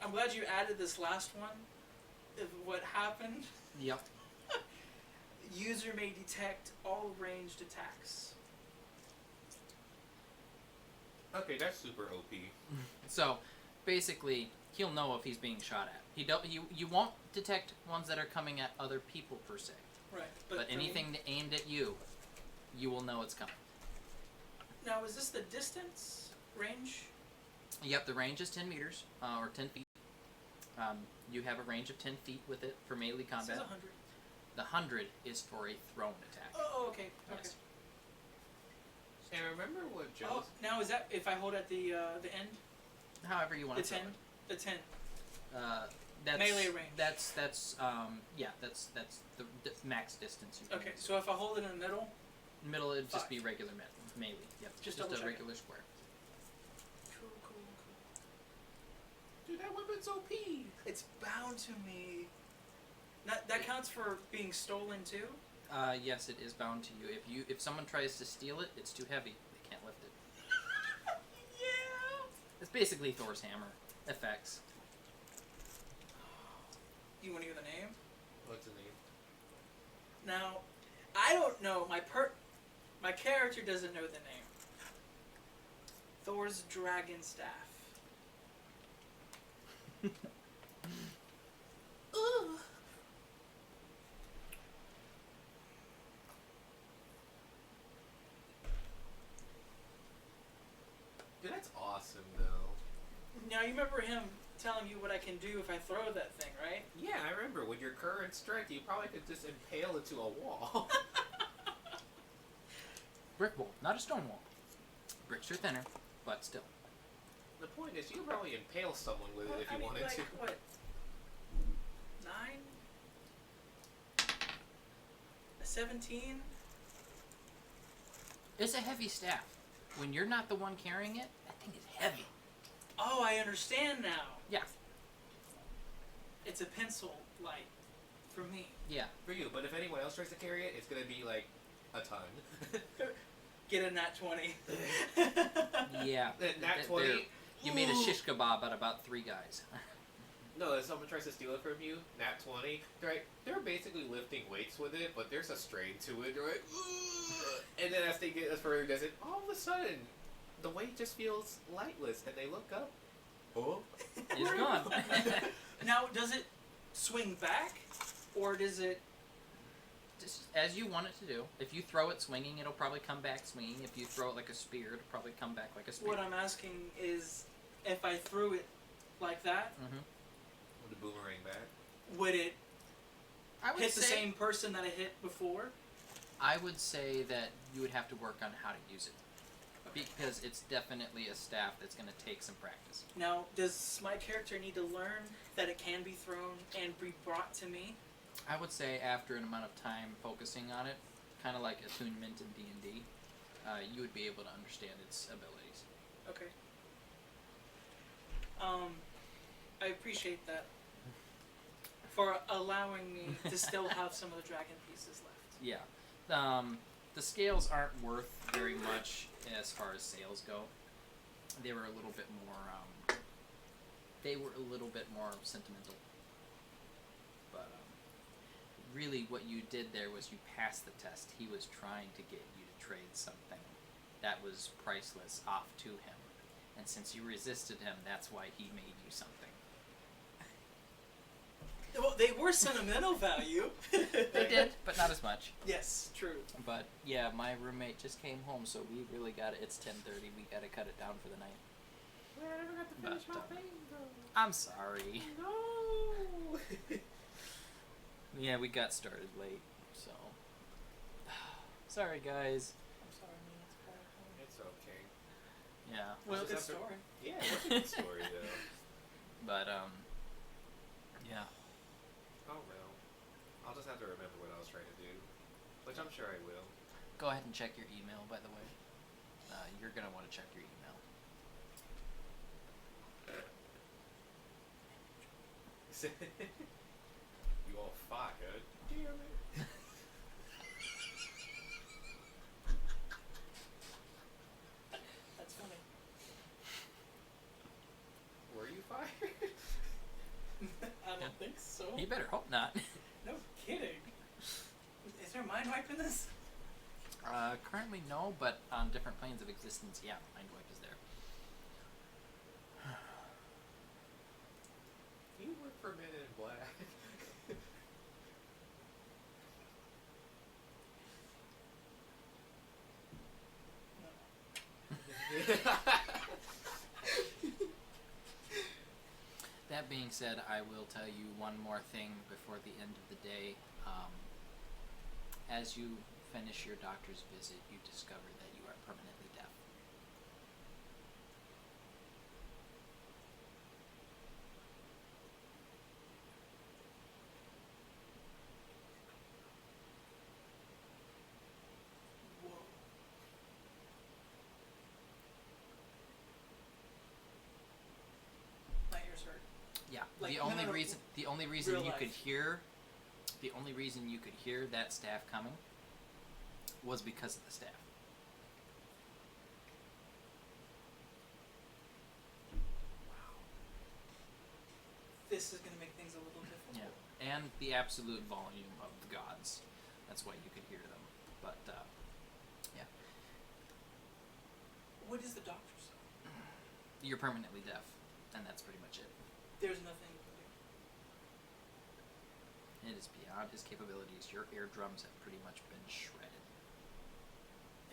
I'm glad you added this last one. Of what happened. Yep. User may detect all ranged attacks. Okay, that's super OP. So, basically, he'll know if he's being shot at. You won't detect ones that are coming at other people per se, Right. but for me- anything aimed at you, you will know it's coming. Now, is this the distance range? Yep, the range is 10 meters, or 10 feet. You have a range of 10 feet with it for melee It says combat. 100. The 100 is for a thrown attack. Oh, okay. Okay. Yes. And remember what Oh, Joe... now is that if I hold at the end? However you want The to 10? The 10. That's Melee range. That's the max distance you can Okay, use. so if I hold it in the middle, Middle it'd just 5. be regular melee. Yep, Just just double a check it. regular square. cool. Dude, that weapon's OP! It's bound to me. That counts for being stolen too? Yes, it is bound to you. If someone tries to steal it, it's too heavy. They can't lift it. Yeah! It's basically Thor's hammer effects. You want to hear the name? What's the name? Now, I don't know. My character doesn't know the name. Thor's dragon staff. Ugh. Dude, that's awesome, though. Now you remember him telling you what I can do if I throw that thing, right? Yeah, I remember. With your current strength, you probably could just impale it to a wall. Brick wall, not a stone wall. Bricks are thinner, but still. The point is, you could probably impale someone with it if you wanted like, to. What? 9? 17? It's a heavy staff. When you're not the one carrying it, that thing is heavy. Oh, I understand now. Yeah. It's a pencil light for me. Yeah. For you, but if anyone else tries to carry it, it's gonna be like a ton. Get a nat 20. Yeah. Nat They're 20, You made a shish kebab out of about 3 guys. No, if someone tries to steal it from you, nat 20, they're basically lifting weights with it, but there's a strain to it. They're like, "Ugh." And then as they get as further as it, all of a sudden, the weight just feels lightless, and they look up. Oh, It's gone. Now, does it swing back, or does it? Just as you want it to do. If you throw it swinging, it'll probably come back swinging. If you throw it like a spear, it'll probably come back like a spear. What I'm asking is, if I threw it like that, with the boomerang back. would it I would hit say, the same person that it hit before? I would say that you would have to work on how to use it. Because it's definitely a staff that's going to take some practice. Now, does my character need to learn that it can be thrown and be brought to me? I would say after an amount of time focusing on it, kind of like attunement in D&D, you would be able to understand its abilities. Okay. I appreciate that. For allowing me to still have some of the dragon pieces left. Yeah. The scales aren't worth very much as far as sales go. They were a little bit more, sentimental. But, really what you did there was you passed the test. He was trying to get you to trade something that was priceless off to him. And since you resisted him, that's why he made you something. Well, they were sentimental value. They did, but not as much. Yes, true. But yeah, my roommate just came home, so we really got it. It's 10:30. We gotta cut it down for the night. Wait, I never got to finish my thing, though. I'm sorry. No. Yeah, we got started late, so sorry, guys. I'm sorry, man. It's part of it. It's okay. Yeah, Well, Just good have to- story. Yeah, it's a good story though. but yeah. Oh well. I'll just have to remember what I was trying to do, which I'm sure I will. Go ahead and check your email, by the way. You're gonna want to check your email. You all fired? Damn it. That's funny. Were you fired? I don't think so. You better hope not. No kidding. Is there mind wipe in this? Currently no, but on different planes of existence, yeah, mind wipe is there. You work for Men in Black. That being said, I will tell you one more thing before the end of the day. As you finish your doctor's visit, you discover that you are permanently deaf. Whoa. My ears hurt. Yeah. Like, the only no, reason real you could life. hear that staff coming was because of the staff. This is going to make things a little difficult. Yeah. And the absolute volume of the gods. That's why you could hear them. But yeah. What is the doctor say? You're permanently deaf, and that's pretty much it. There's nothing you can do. It is beyond his capabilities. Your eardrums have pretty much been shredded.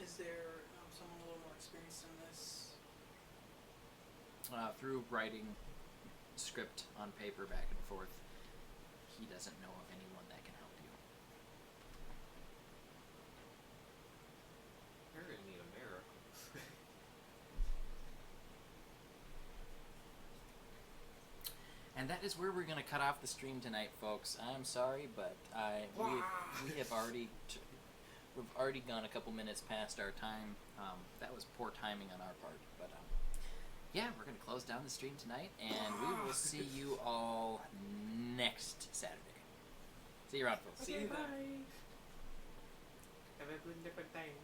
Is there someone a little more experienced in this? Through writing script on paper back and forth, he doesn't know of anyone that can help you. You're gonna need a miracle. And that is where we're going to cut off the stream tonight, folks. I'm sorry, but we have already we've already gone a couple minutes past our time. That was poor timing on our part, but yeah, we're going to close down the stream tonight, and we will see you all next Saturday. See you around, folks. See you then. Have a good different time.